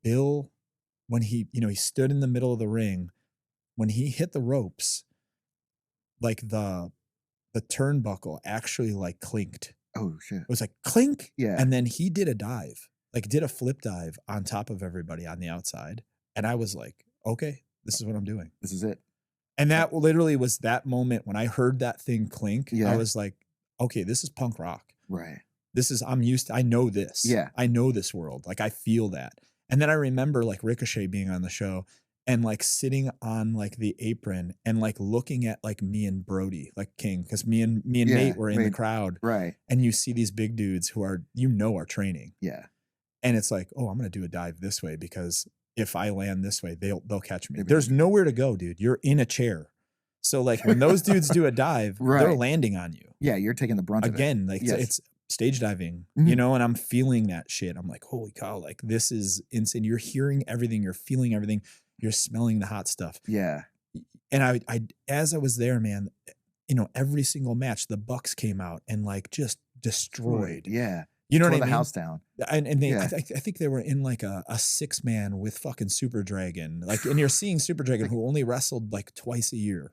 Bill, when he stood in the middle of the ring, when he hit the ropes, like the turnbuckle actually like clinked. Oh shit. It was like clink. Yeah. And then he did a dive, like did a flip dive on top of everybody on the outside. And I was like, okay, this is what I'm doing. This is it. And that literally was that moment when I heard that thing clink. Yeah. I was like, okay, this is punk rock. Right. I know this. Yeah. I know this world. Like I feel that. And then I remember like Ricochet being on the show and like sitting on like the apron and like looking at like me and Brody, like King, because me and Nate were in the crowd. Right. And you see these big dudes who are, are training. Yeah. And it's like, oh, I'm going to do a dive this way because if I land this way, they'll catch me. There's nowhere to go, dude. You're in a chair. So like when those dudes do a dive, they're landing on you. Yeah. You're taking the brunt of it. Again, like it's stage diving, and I'm feeling that shit. I'm like, holy cow, like this is insane. You're hearing everything. You're feeling everything. You're smelling the hot stuff. Yeah. And I as I was there, man, every single match, the Bucks came out and like just destroyed. Yeah. You know what I the mean? house down. And they, I think they were in like a 6-man with fucking Super Dragon. Like, and you're seeing Super Dragon who only wrestled like twice a year.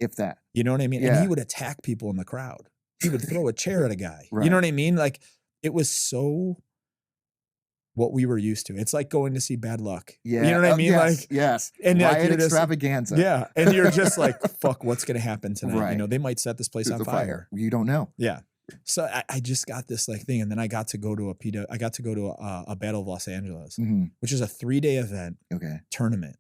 If that. You know what I mean? Yeah. And he would attack people in the crowd. He would throw a chair at a guy. Right. You know what I mean? Like it was so what we were used to. It's like going to see Bad Luck. Yeah. You know what I mean? Yes, like, yes. and Riot like, extravaganza. Yeah. And you're just like, fuck, what's going to happen tonight? Right. They might set this place on fire. You don't know. Yeah. So I just got this like thing. And then I got to go to a Battle of Los Angeles, which is a 3-day event tournament.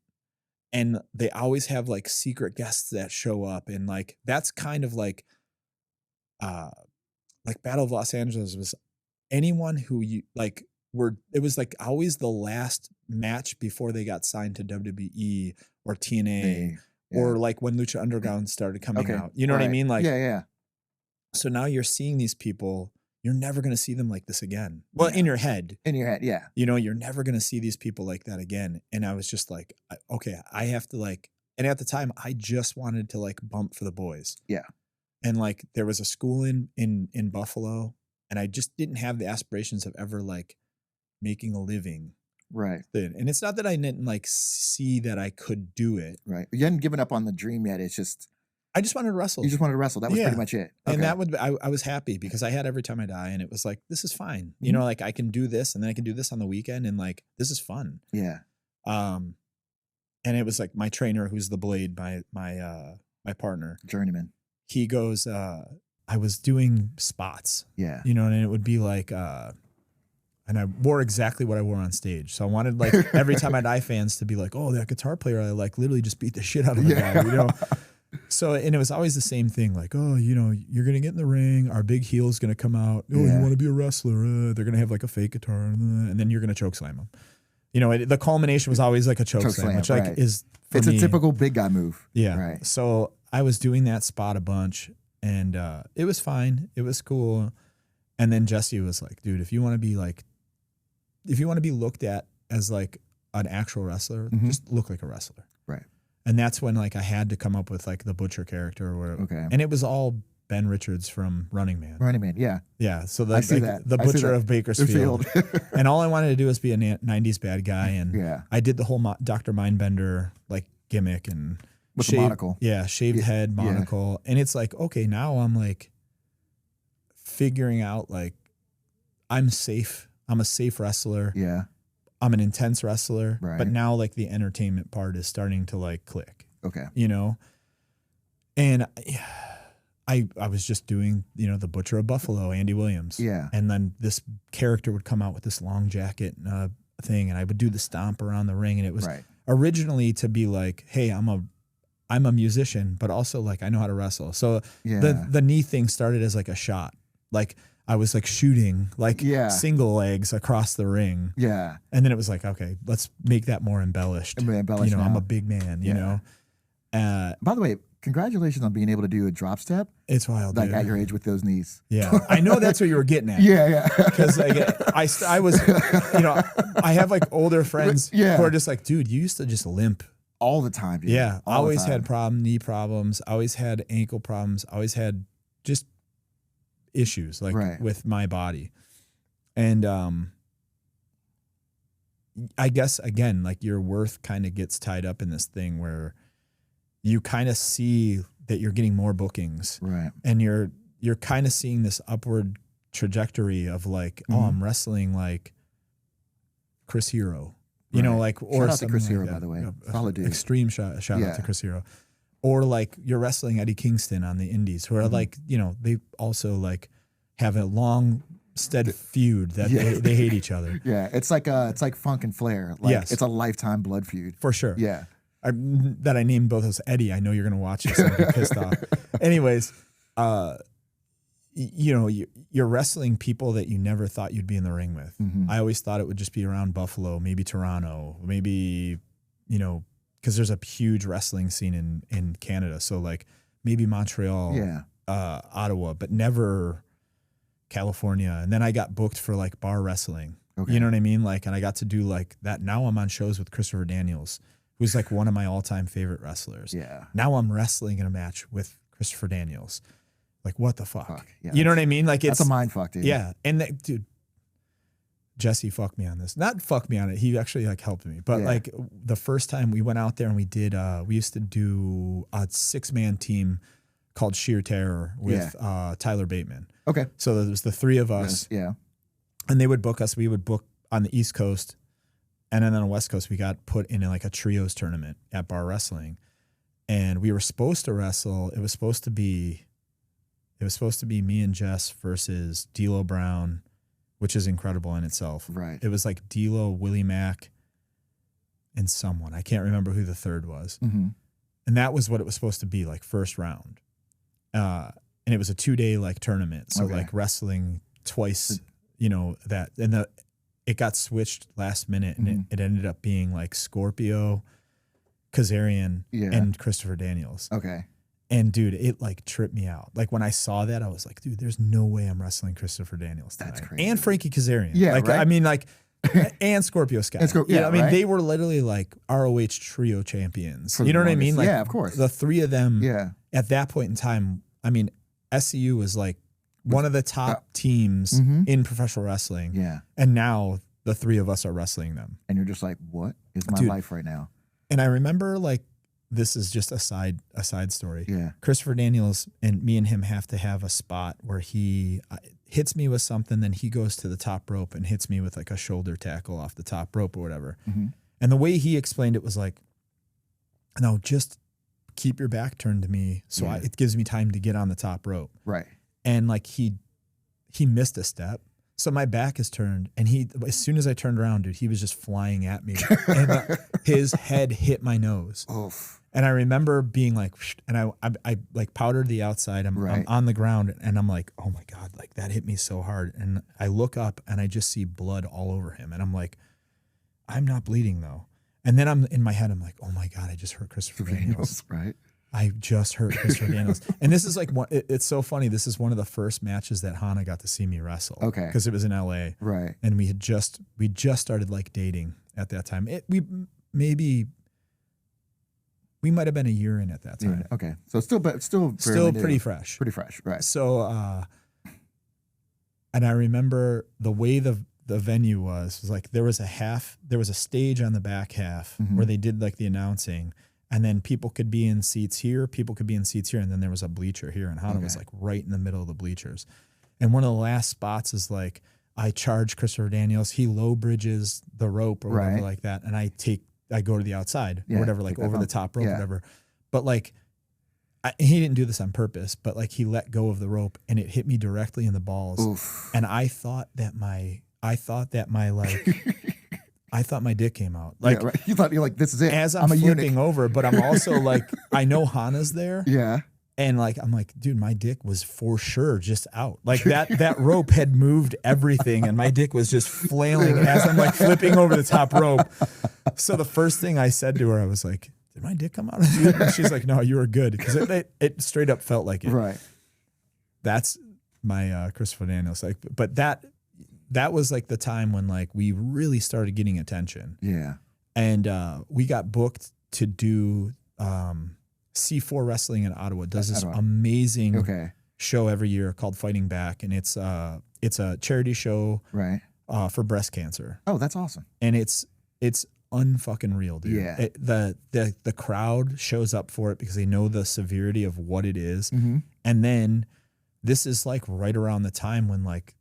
And they always have like secret guests that show up. And like, that's kind of like Battle of Los Angeles was anyone who it was like always the last match before they got signed to WWE or TNA or like when Lucha Underground started coming out. You know what I mean? Like, yeah. So now you're seeing these people, you're never going to see them like this again. Well, in your head. In your head, yeah. You're never going to see these people like that again. And I was just like, okay, I have to like, and at the time I just wanted to like bump for the boys. Yeah. And like there was a school in Buffalo, and I just didn't have the aspirations of ever like making a living. Right. And it's not that I didn't like see that I could do it. Right. You hadn't given up on the dream yet. It's just, I just wanted to wrestle. You just wanted to wrestle. That was pretty much it. Okay. And I was happy because I had Every Time I Die, and it was like, this is fine. Like I can do this, and then I can do this on the weekend, and like, this is fun. Yeah. And it was like my trainer, who's the Blade, my partner. Journeyman. He goes, I was doing spots. Yeah. And it would be like, and I wore exactly what I wore on stage. So I wanted like Every Time I Die fans to be like, oh, that guitar player, I like literally just beat the shit out of the guy, So, and it was always the same thing, like, oh, you're going to get in the ring. Our big heel's going to come out. Oh, you want to be a wrestler. They're going to have like a fake guitar. And then you're going to choke slam them. The culmination was always like a choke slam, which like is, it's a typical big guy move. Yeah. Right. So I was doing that spot a bunch, and it was fine. It was cool. And then Jesse was like, dude, if you want to be looked at as like an actual wrestler, just look like a wrestler. Right. And that's when like I had to come up with like the Butcher character, and it was all Ben Richards from Running Man. Running Man, yeah. Yeah. So the Butcher of Bakersfield. And all I wanted to do was be a 90s bad guy. And I did the whole Dr. Mindbender like gimmick and with the monocle. Yeah. Shaved head, monocle. And it's like, okay, now I'm like figuring out like I'm safe. I'm a safe wrestler. Yeah. I'm an intense wrestler. Right. But now like the entertainment part is starting to like click. Okay. You know? And I was just doing, the Butcher of Buffalo, Andy Williams. Yeah. And then this character would come out with this long jacket thing, and I would do the stomp around the ring, and it was originally to be like, hey, I'm a musician, but also like I know how to wrestle. So the knee thing started as like a shot. Like I was like shooting like single legs across the ring. Yeah. And then it was like, okay, let's make that more embellished. I'm a big man, you know? By the way, congratulations on being able to do a drop step. It's wild, like dude. At your age with those knees. Yeah, I know that's what you were getting at. Yeah. Because like, I was, I have like older friends who are just like, dude, you used to just limp all the time. Dude. Yeah, I always had knee problems. I always had ankle problems. I always had just issues like with my body, and I guess again, like your worth kind of gets tied up in this thing where you kind of see that you're getting more bookings, right? And you're kind of seeing this upward trajectory of like, oh, I'm wrestling like Chris Hero, you know, like or shout out to Chris like Hero, that. by the way, solid dude. Extreme shout out to Chris Hero, or like you're wrestling Eddie Kingston on the Indies, who are like, they also like have a long stead feud that they hate each other. Yeah, it's like Funk and Flair. Like it's a lifetime blood feud for sure. Yeah. That I named both as Eddie. I know you're going to watch this and be pissed off. Anyways, you're wrestling people that you never thought you'd be in the ring with. I always thought it would just be around Buffalo, maybe Toronto, maybe, because there's a huge wrestling scene in Canada. So like maybe Montreal, Ottawa, but never California. And then I got booked for like bar wrestling. Okay. You know what I mean? Like, and I got to do like that. Now I'm on shows with Christopher Daniels, who's like one of my all-time favorite wrestlers. Yeah. Now I'm wrestling in a match with Christopher Daniels. Like, what the fuck? Yeah, you know what I mean? Like, that's a mind fuck, dude. Yeah. And dude, Jesse fucked me on this. Not fucked me on it. He actually like helped me. But like the first time we went out there and we did, we used to do a 6-man team called Sheer Terror with Tyler Bateman. Okay. So there was the 3 of us. Yeah. And they would book us. We would book on the East Coast. And then on the West Coast, we got put in like a trios tournament at bar wrestling. And we were supposed to wrestle. It was supposed to be me and Jess versus D'Lo Brown, which is incredible in itself. Right. It was like D'Lo, Willie Mack, and someone. I can't remember who the third was. And that was what it was supposed to be, like first round. And it was a 2-day like tournament. So like wrestling twice, that. And it got switched last minute, and it ended up being like Scorpio, Kazarian, and Christopher Daniels. Okay. And dude, it like tripped me out. Like when I saw that, I was like, dude, there's no way I'm wrestling Christopher Daniels tonight. That's crazy. And Frankie Kazarian. Yeah, like, I mean, like, and Scorpio Sky. I mean, they were literally like ROH trio champions. You know what I mean? Like, yeah, of course. The 3 of them at that point in time, I mean, SCU was like one of the top teams in professional wrestling. Yeah. And now the 3 of us are wrestling them. And you're just like, what is my life right now? And I remember like, this is just a side story. Yeah. Christopher Daniels and me and him have to have a spot where he hits me with something, then he goes to the top rope and hits me with like a shoulder tackle off the top rope or whatever. And the way he explained it was like, no, just keep your back turned to me so it gives me time to get on the top rope. Right. And like he missed a step. So my back is turned, and as soon as I turned around, dude, he was just flying at me, and his head hit my nose. Oof. And I remember being like, and I like powdered the outside. I'm on the ground, and I'm like, oh my God, like that hit me so hard. And I look up, and I just see blood all over him, and I'm like, I'm not bleeding though. And then I'm in my head, I'm like, oh my God, I just hurt Christopher Daniels. Right. I just hurt Christopher Daniels. And this is like, it's so funny. This is one of the first matches that Hannah got to see me wrestle. Okay. Because it was in LA. Right. And we just started like dating at that time. We might have been a year in at that time. Yeah, okay. So still pretty fresh. Pretty fresh. Right. So, and I remember the way the venue was like, there was a stage on the back half where they did like the announcing. And then people could be in seats here, people could be in seats here, and then there was a bleacher here, and Hannah was like right in the middle of the bleachers. And one of the last spots is like, I charge Christopher Daniels. He low bridges the rope or whatever like that. And I go to the outside or whatever, like over the top rope, whatever. But like, he didn't do this on purpose, but like he let go of the rope and it hit me directly in the balls. Oof. And I thought my dick came out. Like, You thought, you're like, this is it. As I'm flipping over, but I'm also like, I know Hana's there. Yeah. And like, I'm like, dude, my dick was for sure just out. Like that rope had moved everything and my dick was just flailing as I'm like flipping over the top rope. So the first thing I said to her, I was like, did my dick come out? And she's like, no, you were good. Because it straight up felt like it. Right. That's my Christopher Daniels. Like, but that was like the time when like we really started getting attention. Yeah. And we got booked to do C4 Wrestling in Ottawa. Does this amazing show every year called Fighting Back, and it's a charity show for breast cancer. Oh, that's awesome. And it's unfucking real, dude. Yeah. The crowd shows up for it because they know the severity of what it is. Mm-hmm. And then this is like right around the time when like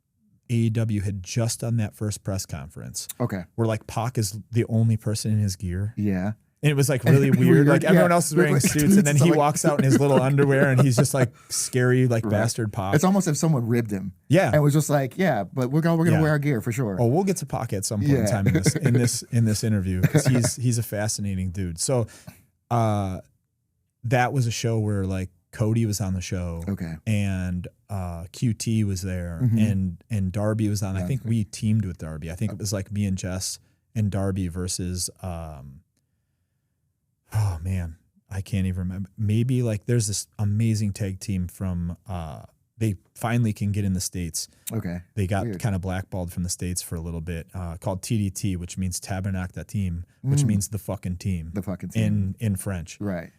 AEW had just done that first press conference. Okay. Where like Pac is the only person in his gear. Yeah. And it was like really weird. Like everyone else is wearing suits and then he walks out in his little underwear and he's just like scary, like bastard Pac. It's almost as if someone ribbed him. Yeah. And it was just like, but we're gonna wear our gear for sure. Oh, we'll get to Pac at some point in time in this interview because he's a fascinating dude. So that was a show where like Cody was on the show. Okay. And QT was there and Darby was on. I think we teamed with Darby. I think it was like me and Jess and Darby versus oh man, I can't even remember. Maybe like there's this amazing tag team from they finally can get in the States. Okay. They got kind of blackballed from the States for a little bit, called TDT, which means Tabernacle Team, which means the fucking team. The fucking team. In French. Right.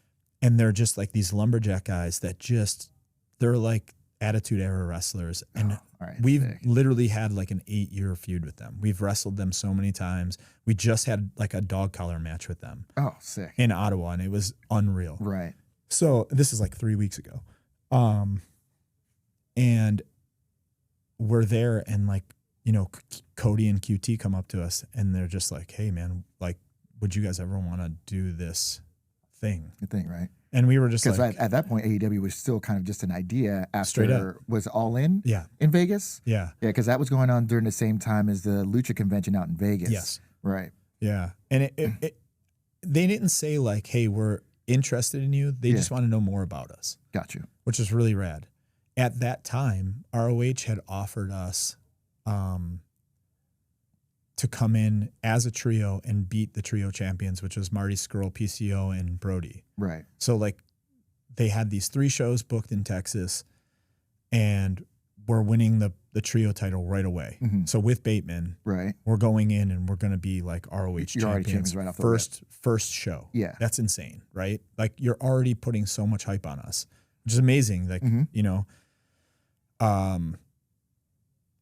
And they're just like these lumberjack guys that they're like Attitude Era wrestlers. And we've literally had like an 8-year feud with them. We've wrestled them so many times. We just had like a dog collar match with them. Oh, sick. In Ottawa, and it was unreal. Right. So this is like 3 weeks ago. And we're there and like, you know, Cody and QT come up to us and they're just like, hey man, like, would you guys ever want to do this thing? The thing, right? And we were just like, because at that point, AEW was still kind of just an idea after was All In in Vegas. Yeah. Yeah, because that was going on during the same time as the Lucha convention out in Vegas. Yes. Right. Yeah. And they didn't say like, hey, we're interested in you. They just want to know more about us. Got you. Which is really rad. At that time, ROH had offered us to come in as a trio and beat the trio champions, which was Marty Scurll, PCO, and Brody. Right. So like they had these 3 shows booked in Texas and we're winning the trio title right away. Mm-hmm. So with Bateman, we're going in and we're going to be like ROH champions right off the first show. Yeah. That's insane, right? Like you're already putting so much hype on us, which is amazing. Like, you know, and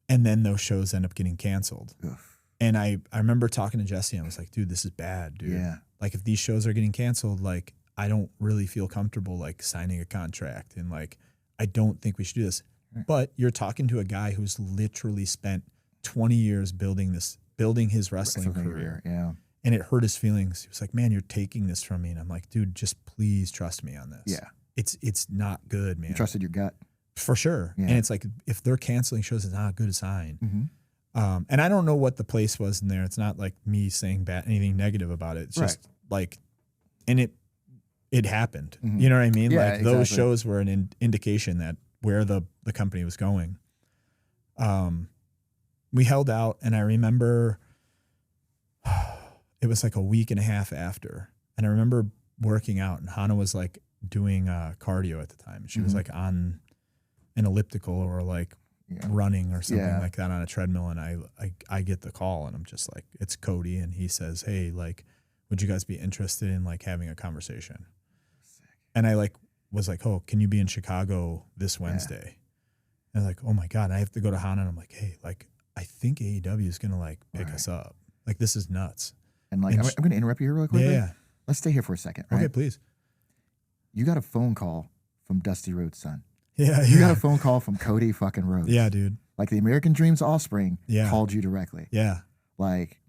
then those shows end up getting canceled. Ugh. And I remember talking to Jesse and I was like, dude, this is bad, dude. Yeah. Like if these shows are getting canceled, like I don't really feel comfortable like signing a contract and like I don't think we should do this. Right. But you're talking to a guy who's literally spent 20 years building his wrestling career. Yeah. And it hurt his feelings. He was like, man, you're taking this from me. And I'm like, dude, just please trust me on this. Yeah. It's not good, man. You trusted your gut. For sure. Yeah. And it's like, if they're canceling shows, it's not a good sign. Mm-hmm. And I don't know what the place was in there. It's not like me saying anything negative about it. It's just like, and it happened. Mm-hmm. You know what I mean? Yeah, like those shows were an indication that where the company was going. We held out, and I remember it was like a week and a half after, and I remember working out, and Hannah was like doing cardio at the time. She was like on an elliptical or like running or something like that on a treadmill, and I get the call, and I'm just like, it's Cody, and he says, hey, like, would you guys be interested in like having a conversation? Sick. And I like was like, oh, can you be in Chicago this Wednesday? And I'm like, oh my God, I have to go to Hana. And I'm like, hey, like, I think AEW is going to like pick us up. Like, this is nuts. And like, I'm going to interrupt you here real quickly. Yeah. Let's stay here for a second. Right? Okay, please. You got a phone call from Dusty Rhodes' son. Yeah. You got a phone call from Cody fucking Rhodes. Yeah, dude. Like the American Dream's offspring Yeah. called you directly. Yeah. Like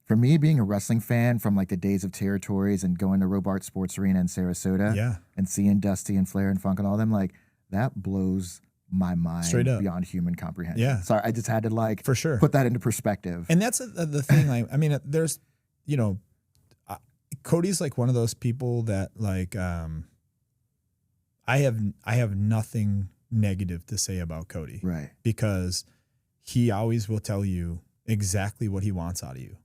for me, being a wrestling fan from like the days of territories and going to Robart Sports Arena in Sarasota Yeah. and seeing Dusty and Flair and Funk and all them, like that blows my mind Straight up. beyond human comprehension. Yeah. So I just had to like For sure. put that into perspective. And that's the thing. I mean, there's, you know, Cody's like one of those people that like, I have nothing negative to say about Cody. Right. Because he always will tell you exactly what he wants out of you.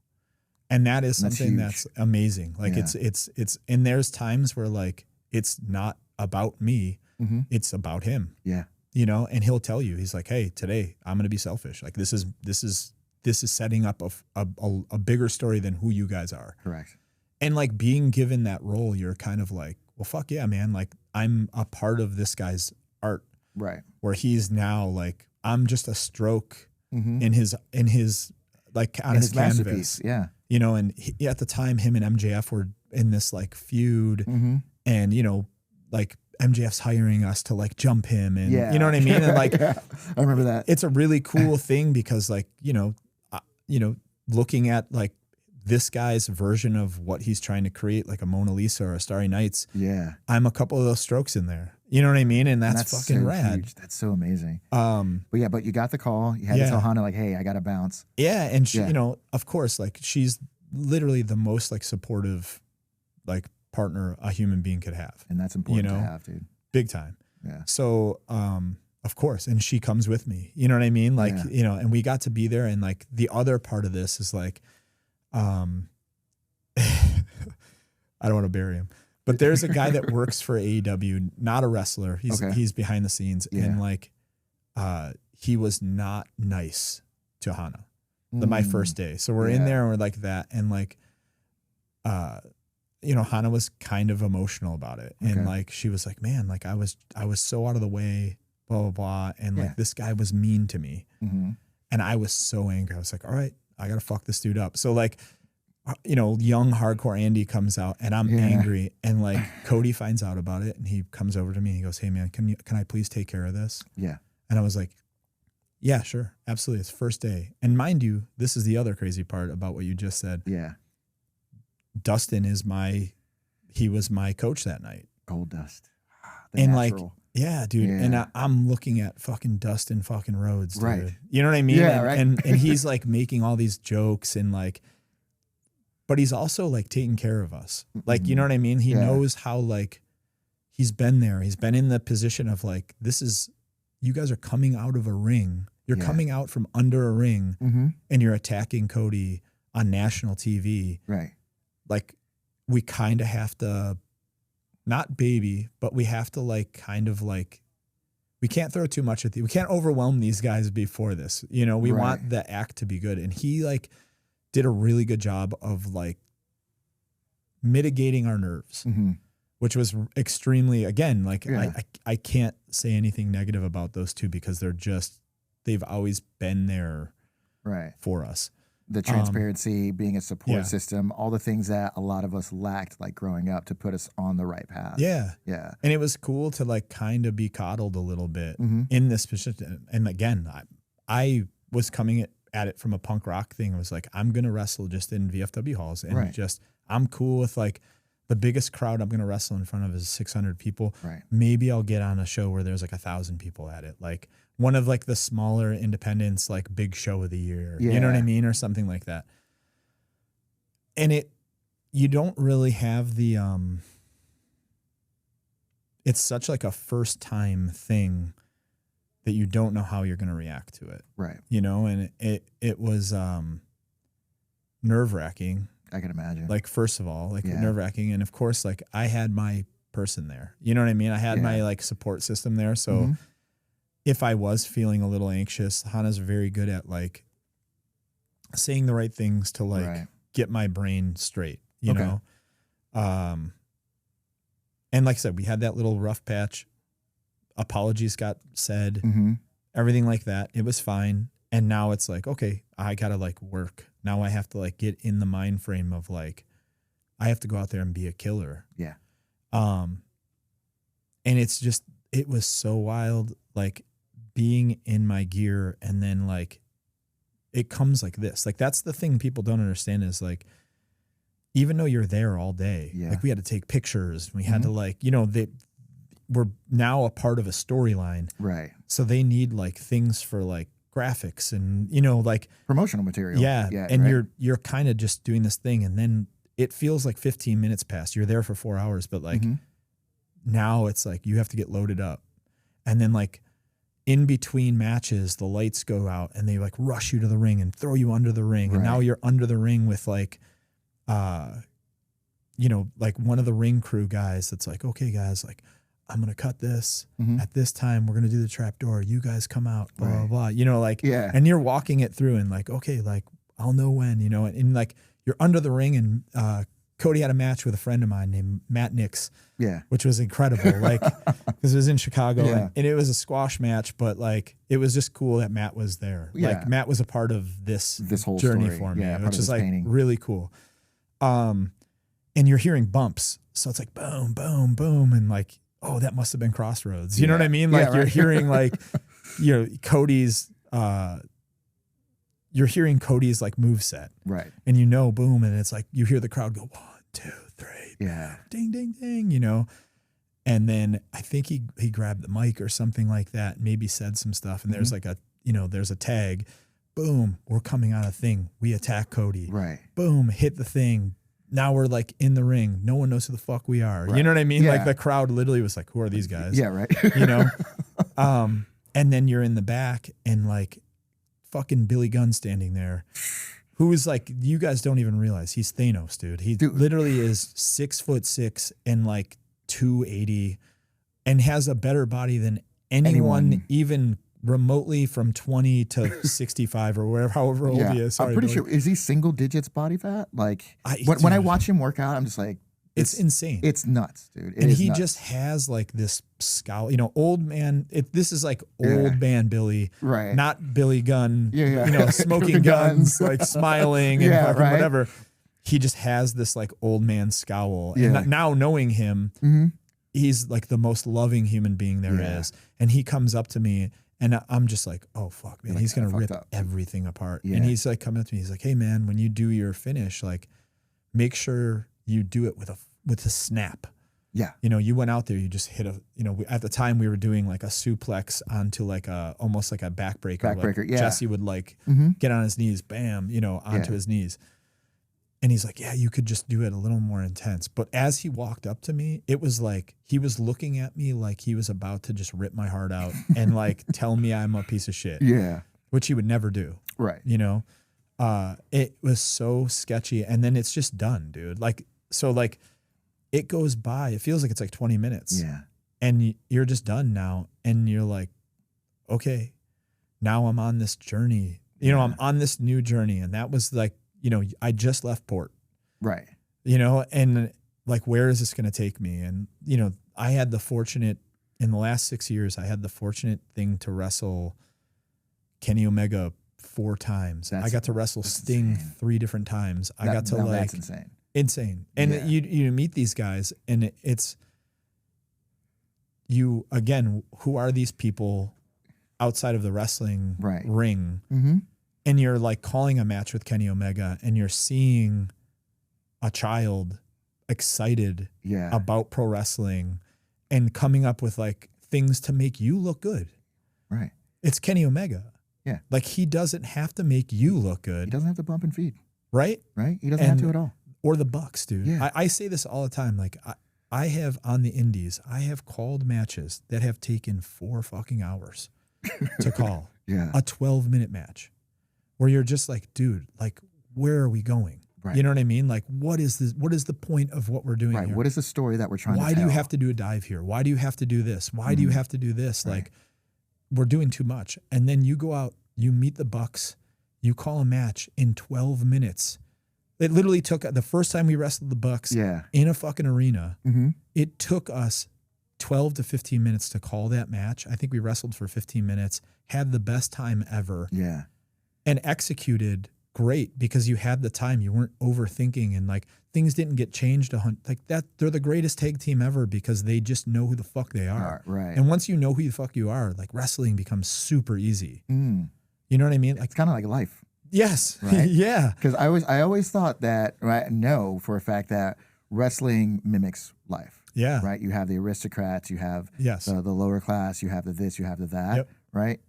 And that is something that's amazing. Like Yeah. it's, and there's times where like, it's not about me. Mm-hmm. It's about him. Yeah. You know, and he'll tell you, he's like, hey, today I'm going to be selfish. Like this is setting up a bigger story than who you guys are. Correct. And like being given that role, you're kind of like, well, fuck yeah, man. Like I'm a part of this guy's art. Right. Where he's now like, I'm just a stroke Mm-hmm. in his like on his canvas. masterpiece. Yeah. You know, and at the time him and MJF were in this like feud Mm-hmm. and, you know, like MJF's hiring us to like jump him and Yeah. you know what I mean? And like, Yeah. I remember that. it's a really cool thing because like, you know, looking at like this guy's version of what he's trying to create, like a Mona Lisa or a Starry Nights, Yeah. I'm a couple of those strokes in there. You know what I mean? And that's fucking so rad. huge. That's so amazing. But But you got the call. You had to tell Hannah like, hey, I got to bounce. yeah. And she, Yeah. you know, of course, like she's literally the most like supportive, like partner a human being could have. And that's important You know? to have, dude. Big time. Yeah. So, of course, and she comes with me, you know what I mean? Like, Yeah. you know, and we got to be there. And like the other part of this is like, I don't want to bury him, but there's a guy that works for AEW, not a wrestler. He's behind the scenes. Yeah. And like, he was not nice to Hana my first day. So we're in Yeah. there and we're like that. And like, you know, Hana was kind of emotional about it. And Okay. like, she was like, man, like I was so out of the way, blah, blah, blah. And Yeah. like, this guy was mean to me. Mm-hmm. And I was so angry. I was like, all right, I got to fuck this dude up. So like, you know, young hardcore Andy comes out and I'm Yeah. angry. And like Cody finds out about it and he comes over to me and he goes, hey man, can I please take care of this? Yeah. And I was like, yeah, sure. Absolutely. It's first day. And mind you, this is the other crazy part about what you just said. Yeah. Dustin he was my coach that night. Gold Dust. The And natural. like, yeah, dude. Yeah. And I'm looking at fucking Dustin fucking Rhodes, dude. Right. You know what I mean? Yeah, and, right. and he's like making all these jokes and like, but he's also like taking care of us. Like, you know what I mean? He Yeah. knows how like he's been there. He's been in the position of like, you guys are coming out of a ring. You're Yeah. coming out from under a ring Mm-hmm. and you're attacking Cody on national TV. Right. Like we kind of have to not baby, but we have to like kind of like, we can't throw too much we can't overwhelm these guys before this. You know, we Right. want the act to be good. And he like did a really good job of like mitigating our nerves, Mm-hmm. which was extremely, again, like Yeah. I can't say anything negative about those two because they've always been there Right. for us. The transparency, being a support yeah. system, all the things that a lot of us lacked like growing up to put us on the right path. Yeah. Yeah. And it was cool to like kind of be coddled a little bit Mm-hmm. in this position. And again, I was coming at it from a punk rock thing. I was like, I'm going to wrestle just in VFW halls and Right. just, I'm cool with like the biggest crowd I'm going to wrestle in front of is 600 people. Right. Maybe I'll get on a show where there's like 1,000 people at it. Like one of like the smaller independents, like big show of the year, you know what I Yeah. mean? Or something like that. And you don't really have the, it's such like a first time thing that you don't know how you're going to react to it, Right. you know? And it was, nerve wracking. I can imagine. Like, first of all, like Yeah. nerve wracking. And of course, like I had my person there, you know what I mean? I had Yeah. my like support system there. So Mhm. if I was feeling a little anxious, Hannah's very good at like saying the right things to like Right. get my brain straight, you Okay. know? And like I said, we had that little rough patch. Apologies got said, Mm-hmm. everything like that. It was fine. And now it's like, okay, I got to like work. Now I have to like get in the mind frame of like, I have to go out there and be a killer. Yeah. And it's just, it was so wild, like being in my gear, and then like it comes like this. Like that's the thing people don't understand is like, even though you're there all day, like we had to take pictures, we had to like, we're now a part of a storyline. Right. So they need like things for like graphics and, like promotional material. Yeah. And you're kind of just doing this thing. And then it feels like 15 minutes passed. You're there for 4 hours, but like now it's like you have to get loaded up. And then like in between matches, the lights go out and they like rush you to the ring and throw you under the ring. Right. And now you're under the ring with like, like one of the ring crew guys that's like, okay, guys, like I'm going to cut this at this time. We're going to do the trap door. You guys come out, blah, blah, blah, like, and you're walking it through and like, okay, like I'll know when, and like you're under the ring. And, Cody had a match with a friend of mine named Matt Nix, which was incredible. Like, cause it was in Chicago and it was a squash match, but like, it was just cool that Matt was there. Like Matt was a part of this whole journey story for me, which is like painting. Really cool. And you're hearing bumps. So it's like, boom, boom, boom. And like, oh, that must've been Crossroads. You know what I mean? Like you're hearing like, Cody's, you're hearing Cody's like move set. Right. And boom. And it's like, you hear the crowd go 1, 2, 3, boom, ding, ding, ding, And then I think he grabbed the mic or something like that, maybe said some stuff. And there's like there's a tag, boom, we're coming on a thing. We attack Cody. Right. Boom, hit the thing. Now we're like in the ring. No one knows who the fuck we are. Right. You know what I mean? Like the crowd literally was like, who are these guys? Yeah. Right. And then you're in the back and like fucking Billy Gunn standing there, who is like, you guys don't even realize he's Thanos, dude. He literally is 6'6" and like 280 and has a better body than anyone even remotely from 20 to 65 or wherever, however old he is. Sorry, I'm pretty sure, is he single digits body fat? Like when I watch him work out, I'm just like, it's insane. It's nuts, dude. And he just has like this scowl, old man. This is like old man Billy, right? Not Billy Gunn, smoking guns, like smiling and fucking whatever. He just has this like old man scowl. And now knowing him, he's like the most loving human being there is. And he comes up to me and I'm just like, oh fuck, man, he's going to rip everything apart. And he's like coming up to me. He's like, hey man, when you do your finish, like make sure you do it with a snap. Yeah. You went out there, you just hit at the time we were doing like a suplex onto like almost like a backbreaker. Backbreaker, like Jesse would like get on his knees, bam, onto his knees. And he's like, yeah, you could just do it a little more intense. But as he walked up to me, it was like, he was looking at me like he was about to just rip my heart out and like tell me I'm a piece of shit. Yeah. Which he would never do. Right. It was so sketchy. And then it's just done, dude. Like, so like, it goes by, it feels like it's like 20 minutes. Yeah. And you're just done now. And you're like, okay, now I'm on this journey. I'm on this new journey. And that was like, I just left port. Right. And like, where is this going to take me? And, I had the fortunate, in the last 6 years, I had the fortunate thing to wrestle Kenny Omega 4 times. I got to wrestle Sting insane. 3 different times. I got to that's insane. Insane. And you meet these guys and it's you again, who are these people outside of the wrestling ring? Mm-hmm. And you're like calling a match with Kenny Omega and you're seeing a child excited about pro wrestling and coming up with like things to make you look good. Right. It's Kenny Omega. Yeah. Like he doesn't have to make you look good. He doesn't have to bump and feed. Right? Right? He doesn't have to at all. Or the Bucks, dude. Yeah. I say this all the time. Like I have on the indies, I have called matches that have taken 4 fucking hours to call. A 12-minute match where you're just like, dude, like, where are we going? Right. You know what I mean? Like, what is this? What is the point of what we're doing here? What is the story that we're trying to tell? Why do you have to do a dive here? Why do you have to do this? Why do you have to do this? Like, we're doing too much. And then you go out, you meet the Bucks, you call a match in 12 minutes. It literally took, the first time we wrestled the Bucks in a fucking arena, it took us 12 to 15 minutes to call that match. I think we wrestled for 15 minutes, had the best time ever. Yeah. And executed great because you had the time. You weren't overthinking and like things didn't get changed like that. They're the greatest tag team ever because they just know who the fuck they are. Right. And once you know who the fuck you are, like wrestling becomes super easy. You know what I mean? Like, It's kind of like life. yes. Right? Yeah. Because I always thought that, right? Know for a fact that wrestling mimics life. Yeah. Right. You have the aristocrats, you have Yes. the lower class, you have the this, you have the that. Yep. Right.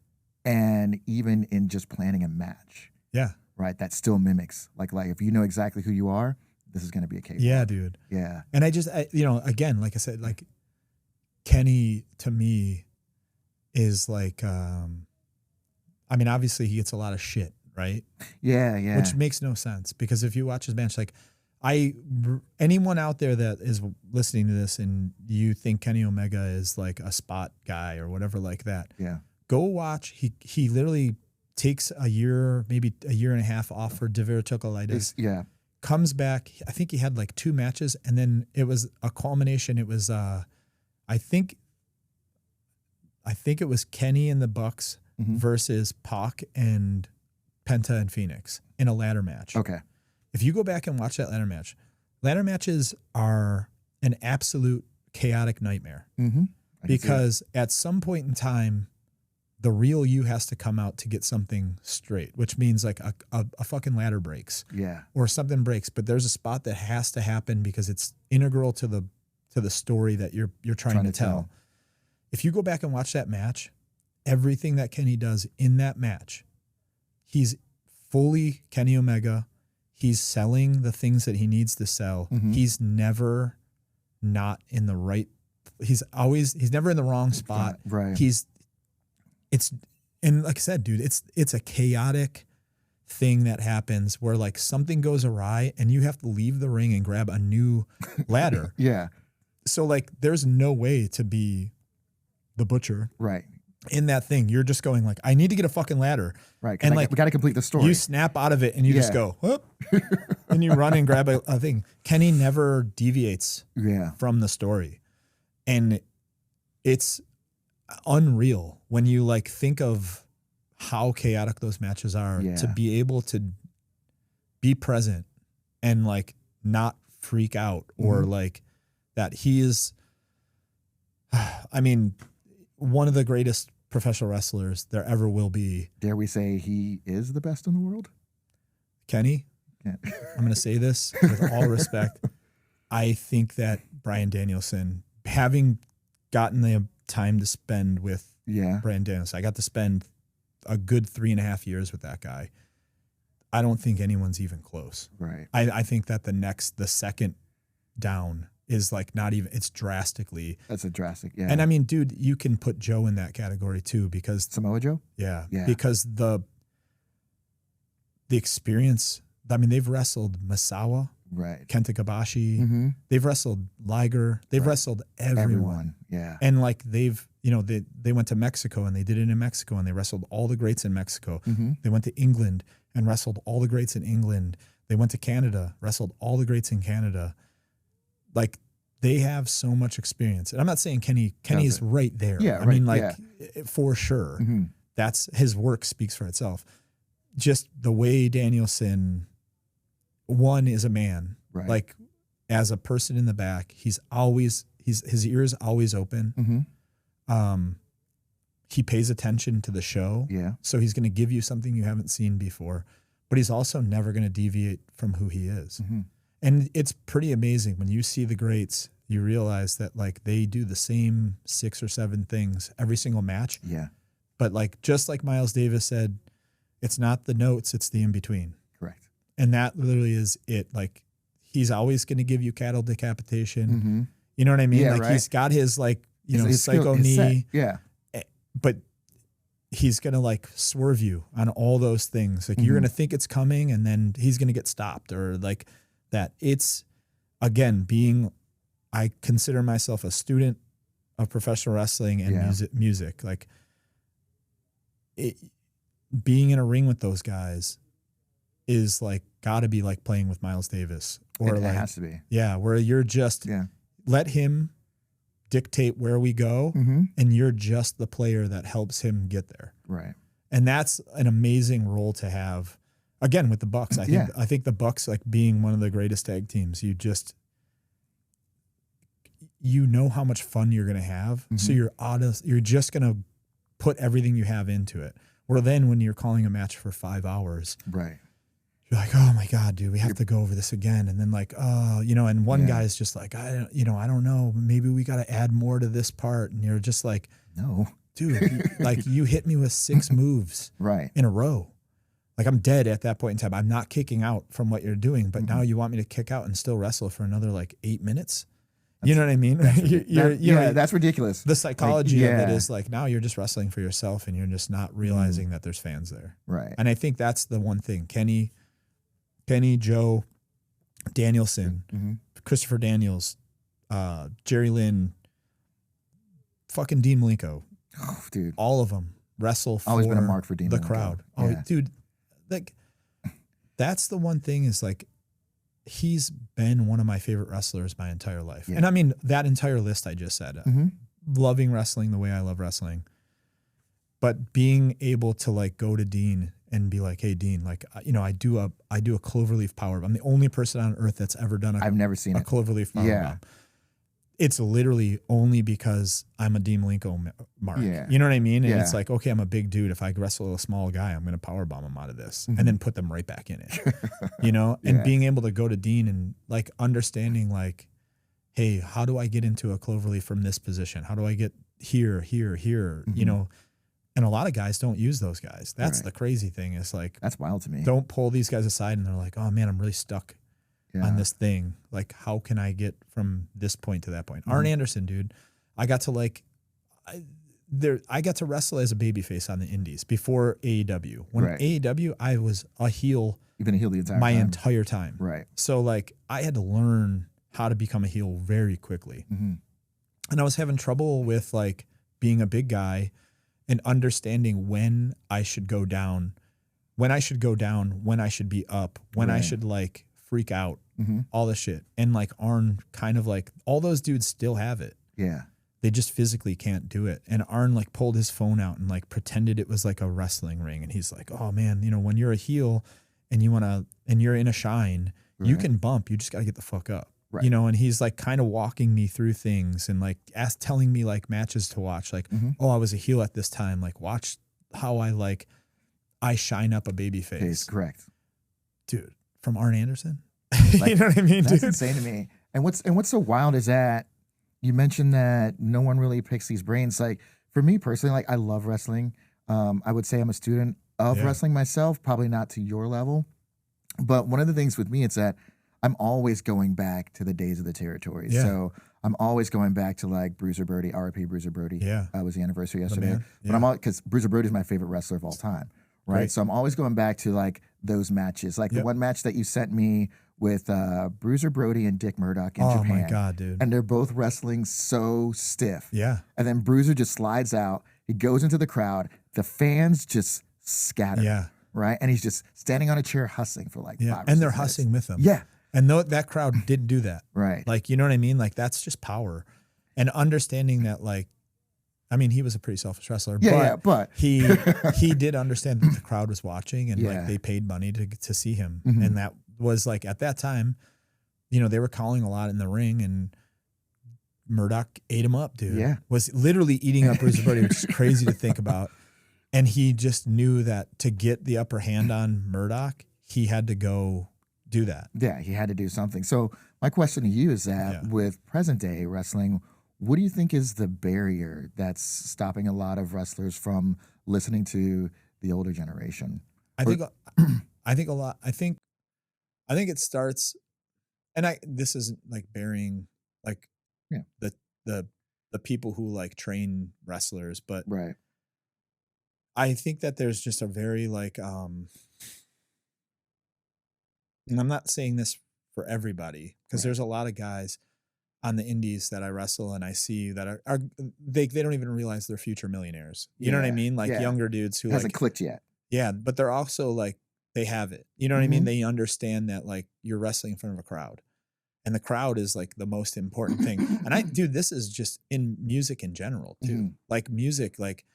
And even in just planning a match, Yeah. right, that still mimics like if you know exactly who you are, this is going to be a case. Yeah, dude. Yeah. And again, like I said, like Kenny to me is like, I mean, obviously he gets a lot of shit, right? Yeah. Yeah. Which makes no sense because if you watch his match, like anyone out there that is listening to this and you think Kenny Omega is like a spot guy or whatever like that, yeah. go watch. He literally takes a year, maybe a year and a half off for diverticulitis. Yeah. Comes back. I think he had like 2 matches, and then it was a culmination. It was I think it was Kenny and the Bucks versus Pac and Penta and Phoenix in a ladder match. Okay. If you go back and watch that ladder matches are an absolute chaotic nightmare because at some point in time, the real you has to come out to get something straight, which means like a fucking ladder breaks. Yeah. Or something breaks, but there's a spot that has to happen because it's integral to the story that you're trying to tell. If you go back and watch that match, everything that Kenny does in that match, he's fully Kenny Omega. He's selling the things that he needs to sell. He's never not in the right. He's never in the wrong spot. Right. And like I said, dude, it's a chaotic thing that happens where like something goes awry and you have to leave the ring and grab a new ladder. Yeah. So like there's no way to be the butcher. Right. In that thing. You're just going like, I need to get a fucking ladder. Right. And we got to complete the story. You snap out of it and you just go, whoop, and you run and grab a thing. Kenny never deviates from the story. And it's unreal when you like think of how chaotic those matches are to be able to be present and like not freak out or like that he is, I mean, one of the greatest professional wrestlers there ever will be. Dare we say he is the best in the world? Kenny, Yeah. I'm going to say this with all respect. I think that Bryan Danielson, having gotten the time to spend with Bryan Danielson, I got to spend a good 3.5 years with that guy. I don't think anyone's even close. Right. I think that the second down is like not even, it's drastically. That's a drastic, yeah. And I mean, dude, you can put Joe in that category too because Samoa Joe? Yeah. Yeah. Because the experience, I mean, they've wrestled Misawa, right? Kenta Kobashi, they've wrestled Liger, they've wrestled everyone. Yeah. And like they went to Mexico and they did it in Mexico and they wrestled all the greats in Mexico. They went to England and wrestled all the greats in England. They went to Canada, wrestled all the greats in Canada. Like they have so much experience. And I'm not saying Kenny is right there. Yeah, I mean, like for sure, that's his work speaks for itself. Just the way Danielson, one is a man, right? Like as a person in the back, his ears always open. He pays attention to the show. Yeah. So he's going to give you something you haven't seen before, but he's also never going to deviate from who he is. And it's pretty amazing when you see the greats, you realize that like they do the same 6 or 7 things every single match. Yeah. But like, just like Miles Davis said, it's not the notes, it's the in-between. Correct. And that literally is it. Like he's always going to give you cattle decapitation. You know what I mean? Yeah, like right. he's got his like, his psycho his knee. set. Yeah. But he's going to like swerve you on all those things. Like you're going to think it's coming and then he's going to get stopped or like that. It's again, I consider myself a student of professional wrestling and music. Like being in a ring with those guys is like, gotta be like playing with Miles Davis or it like, has to be. Yeah. Where you're just let him dictate where we go and you're just the player that helps him get there. Right. And that's an amazing role to have. Again, with the Bucks, Yeah. I think the Bucks, like being one of the greatest tag teams, you know how much fun you're going to have. So you're just going to put everything you have into it. Where then when you're calling a match for 5 hours, Right. you're like, oh my God, dude, we have to go over this again. And then like, oh, you know, and one guy's just like, I don't know, maybe we got to add more to this part. And you're just like, No. dude, like you hit me with 6 moves Right. in a row. Like I'm dead at that point in time. I'm not kicking out from what you're doing, but now you want me to kick out and still wrestle for another like 8 minutes. You know what I mean? That's ridiculous. The psychology of it is like now you're just wrestling for yourself and you're just not realizing that there's fans there. Right. And I think that's the one thing. Kenny, Joe, Danielson, Christopher Daniels, Jerry Lynn, fucking Dean Malenko. Oh, dude. All of them wrestle for Always been a mark for Dean the Malenko. crowd. Yeah. Oh, dude, like that's the one thing is like he's been one of my favorite wrestlers my entire life. Yeah. And I mean, that entire list I just said, loving wrestling the way I love wrestling, but being able to like go to Dean and be like, hey, Dean, like, you know, I do a cloverleaf power. I'm the only person on earth that's ever done I've never seen a it. cloverleaf power bomb. It's literally only because I'm a Dean Malenko mark. Yeah. You know what I mean? And Yeah. it's like, okay, I'm a big dude. If I wrestle a small guy, I'm going to power bomb him out of this and then put them right back in it, you know? And being able to go to Dean and like understanding like, hey, how do I get into a cloverleaf from this position? How do I get here, you know? And a lot of guys don't use those guys. That's the crazy thing is like, That's wild to me. don't pull these guys aside and they're like, oh man, I'm really stuck on this thing. Like, how can I get from this point to that point? Arn Anderson, dude, I got to like, I got to wrestle as a babyface on the indies before AEW. When AEW, I was a heel. You've been a heel the entire my time. entire time. Right. So like, I had to learn how to become a heel very quickly. And I was having trouble with like being a big guy and understanding when I should go down, when I should be up, when I should like freak out, all this shit. And like Arn kind of like, all those dudes still have it. Yeah. They just physically can't do it. And Arn like pulled his phone out and like pretended it was like a wrestling ring. And he's like, oh man, you know, when you're a heel and you're in a shine, you can bump, you just got to get the fuck up. Right. You know, and he's like kind of walking me through things and like telling me like matches to watch. Like, oh, I was a heel at this time. Like, watch how I shine up a baby face. Correct. Dude, from Arn Anderson. Like, you know what I mean, that's dude? insane to me. And what's so wild is that you mentioned that no one really picks these brains. Like for me personally, like I love wrestling. I would say I'm a student of wrestling myself, probably not to your level. But one of the things with me, it's that I'm always going back to the days of the territories. Yeah. So I'm always going back to like Bruiser Brody, RIP Bruiser Brody. Yeah. Was the anniversary yesterday. man. But I'm all, because Bruiser Brody is my favorite wrestler of all time. Right. So I'm always going back to like those matches. Like the one match that you sent me with Bruiser Brody and Dick Murdoch in Japan. Oh my God, dude. And they're both wrestling so stiff. Yeah. And then Bruiser just slides out. He goes into the crowd. The fans just scatter. Yeah. Right. And he's just standing on a chair hustling for like 5 or 6 And they're minutes. hustling with him. Yeah. And that crowd did do that. Right. Like, you know what I mean? Like, that's just power. And understanding that, like, I mean, he was a pretty selfish wrestler, but he did understand that the crowd was watching and like they paid money to see him. And that was like, at that time, you know, they were calling a lot in the ring and Murdoch ate him up, dude. Yeah. Was literally eating up Bruiser Brody, which is crazy to think about. And he just knew that to get the upper hand on Murdoch, he had to go do that. Yeah, he had to do something. So my question to you is that with present day wrestling, what do you think is the barrier that's stopping a lot of wrestlers from listening to the older generation? I think it starts, and this isn't like burying like the people who like train wrestlers, but right. I think that there's just a very like and I'm not saying this for everybody because there's a lot of guys on the indies that I wrestle and I see that are they don't even realize they're future millionaires. You know what I mean? Like younger dudes who hasn't clicked yet. Yeah, but they're also like they have it. You know what I mean? They understand that like you're wrestling in front of a crowd. And the crowd is like the most important thing. And dude, this is just in music in general too. Like music, like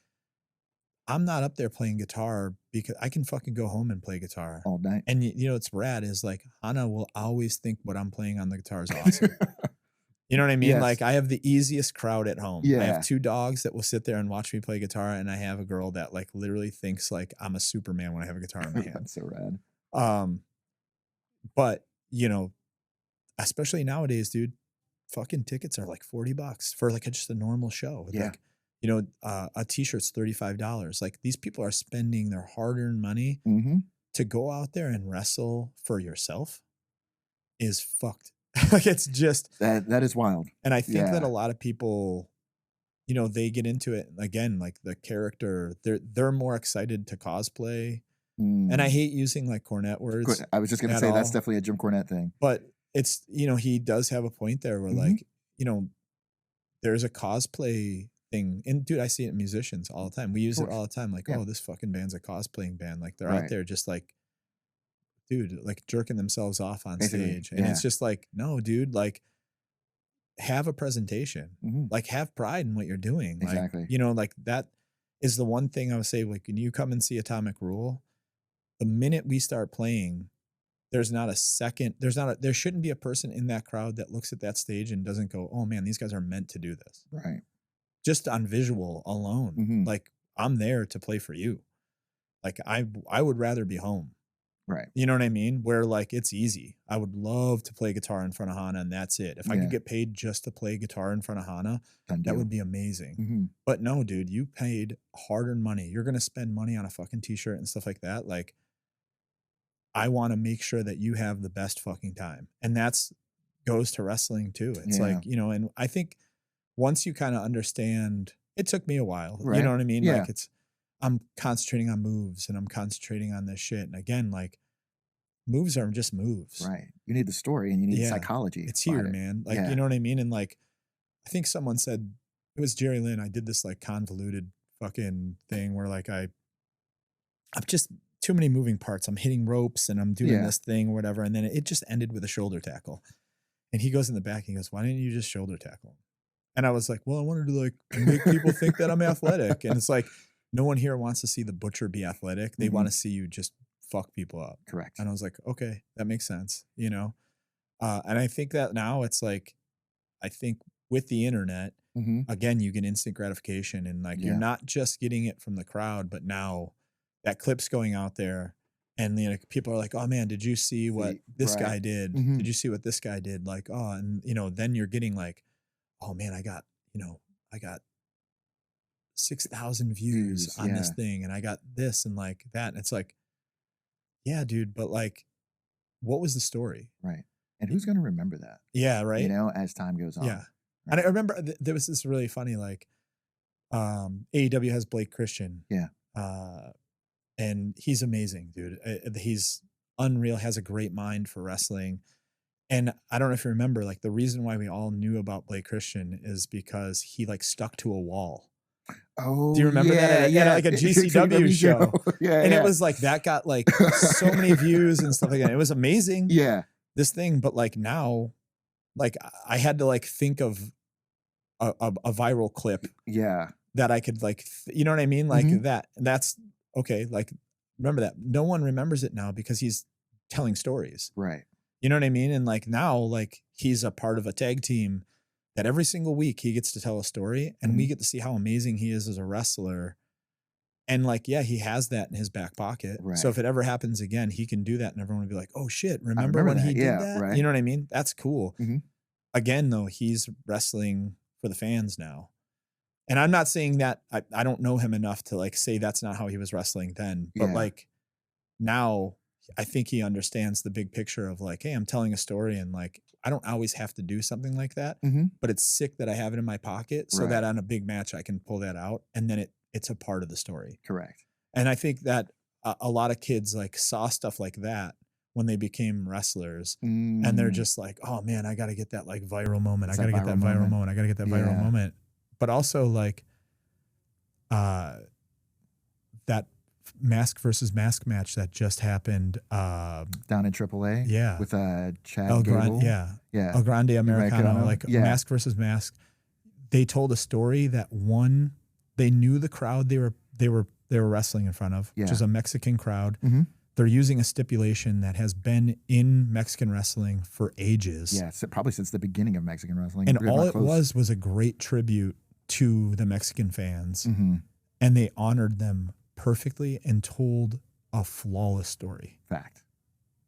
I'm not up there playing guitar because I can fucking go home and play guitar all night. And you know, it's rad is like Hannah will always think what I'm playing on the guitar is awesome. You know what I mean? Yes. Like I have the easiest crowd at home. I Yeah. have 2 dogs that will sit there and watch me play guitar. And I have a girl that like literally thinks like I'm a Superman when I have a guitar in my hand. That's so rad. But you know, especially nowadays, dude, fucking tickets are like $40 for like just a normal show. Yeah. Like, you know, a t-shirt's $35. Like these people are spending their hard-earned money Mm-hmm. to go out there and wrestle for yourself is fucked. Like it's just That is wild. and I think that Yeah. a lot of people, you know, they get into it again, like the character, they're more excited to cosplay. And I hate using like cornet words, I was just gonna at say that's all. definitely a Jim Cornette thing. But it's, you know, he does have a point there where Mhm. like, you know, there's a cosplay thing. And dude, I see it in musicians all the time. We use it course. all the time. Like, Yeah. oh, this fucking band's a cosplaying band. Like they're Right. out there just like, dude, like jerking themselves off on Basically, stage. And yeah. it's just like, no, dude, like have a presentation. Mhm. Like have pride in what you're doing. Like, Exactly. you know, like that is the one thing I would say, like when you come and see Atomic Rule, the minute we start playing, there shouldn't be a person in that crowd that looks at that stage and doesn't go, oh man, these guys are meant to do this. Right. Just on visual alone. Mhm. Like I'm there to play for you. Like I would rather be home. Right. You know what I mean? Where like it's easy. I would love to play guitar in front of Hannah and that's it. If I Yeah. could get paid just to play guitar in front of Hannah, Done that deal. would be amazing. Mhm. But no, dude, you paid hard-earned money. You're gonna spend money on a fucking t-shirt and stuff like that. Like I want to make sure that you have the best fucking time. And that's goes to wrestling too. It's Yeah. like, you know, and I think once you kind of understand, it took me a while. You Right. know what I mean? Yeah. Like I'm concentrating on moves and I'm concentrating on this shit. And again, like moves are just moves. Right. You need the story and you need Yeah. psychology. It's behind here, it. man. Like, Yeah. you know what I mean? And like, I think someone said it was Jerry Lynn. I did this like convoluted fucking thing where like I'm just too many moving parts. I'm hitting ropes and I'm doing Yeah. this thing or whatever. And then it just ended with a shoulder tackle. And he goes in the back and he goes, why didn't you just shoulder tackle? And I was like, well, I wanted to like make people think that I'm athletic. And it's like, no one here wants to see the butcher be athletic. They Mhm. want to see you just fuck people up. Correct. And I was like, okay, that makes sense, you know? And I think that now it's like, I think with the internet, Mm-hmm. again, you get instant gratification and like, Yeah. you're not just getting it from the crowd, but now that clip's going out there and you know, people are like, oh man, did you see what this guy right. did? Mhm. Did you see what this guy did? Like, oh, and you know, then you're getting like, oh man, I got 6,000 views on this yeah. thing and I got this and like that. And it's like, yeah, dude, but like, what was the story? Right. And who's going to remember that? Yeah, right. You know, as time goes on. Yeah. And I remember there was this really funny, like, AEW has Blake Christian. Yeah. And he's amazing, dude. He's unreal, has a great mind for wrestling. And I don't know if you remember, like the reason why we all knew about Blake Christian is because he like stuck to a wall. Oh, Do you remember that at like a GCW show? Yeah. And yeah. it was like, that got like so many views and stuff like that. It was amazing. Yeah. This thing, but like now, like I had to like think of a viral clip Yeah. that I could like, you know what I mean? Like Mhm. that's okay. Like, remember that no one remembers it now because he's telling stories. Right. You know what I mean? And like now, like he's a part of a tag team that every single week he gets to tell a story and we get to see how amazing he is as a wrestler. And like, yeah, he has that in his back pocket. Right. So if it ever happens again, he can do that and everyone will be like, oh shit, remember remember when he that. did Yeah, that? right. You know what I mean? That's cool. Mhm. Again, though, he's wrestling for the fans now. And I'm not saying that I don't know him enough to like say that's not how he was wrestling then. But Yeah. like now I think he understands the big picture of like, hey, I'm telling a story and like I don't always have to do something like that. Mhm. But it's sick that I have it in my pocket so Right. that on a big match I can pull that out and then it's a part of the story. Correct. And I think that a lot of kids like saw stuff like that when they became wrestlers and they're just like, oh man, I got to get that like viral moment. It's I got to that get that viral viral moment. moment. I got to get that viral Yeah. moment. But also like that mask versus mask match that just happened. Down in AAA. Yeah. With Chad El Gable. Grande, yeah. Yeah. El Grande Americano, Americano, like yeah. mask versus mask. They told a story that one, they knew the crowd they were they were wrestling in front of, which Yeah. is a Mexican crowd. Mm-hmm. They're using a stipulation that has been in Mexican wrestling for ages. Yeah, so probably since the beginning of Mexican wrestling. And Pretty all much it close. was a great tribute to the Mexican fans. Mm-hmm. And they honored them perfectly and told a flawless story. Fact.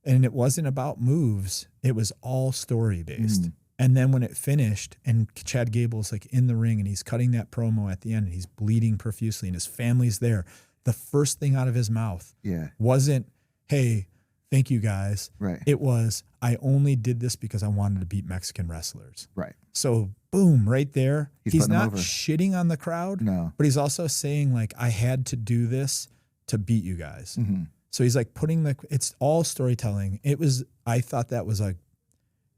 And it wasn't about moves. It was all story based. Mm. And then when it finished and Chad Gable's like in the ring and he's cutting that promo at the end and he's bleeding profusely and his family's there, the first thing out of his mouth Yeah. wasn't, hey, thank you guys. Right. It was, I only did this because I wanted to beat Mexican wrestlers. Right. So boom, right there. He's He's putting them not over. shitting on the crowd, No. but he's also saying like, I had to do this to beat you guys. Mm-hmm. So he's like putting it's all storytelling. I thought that was like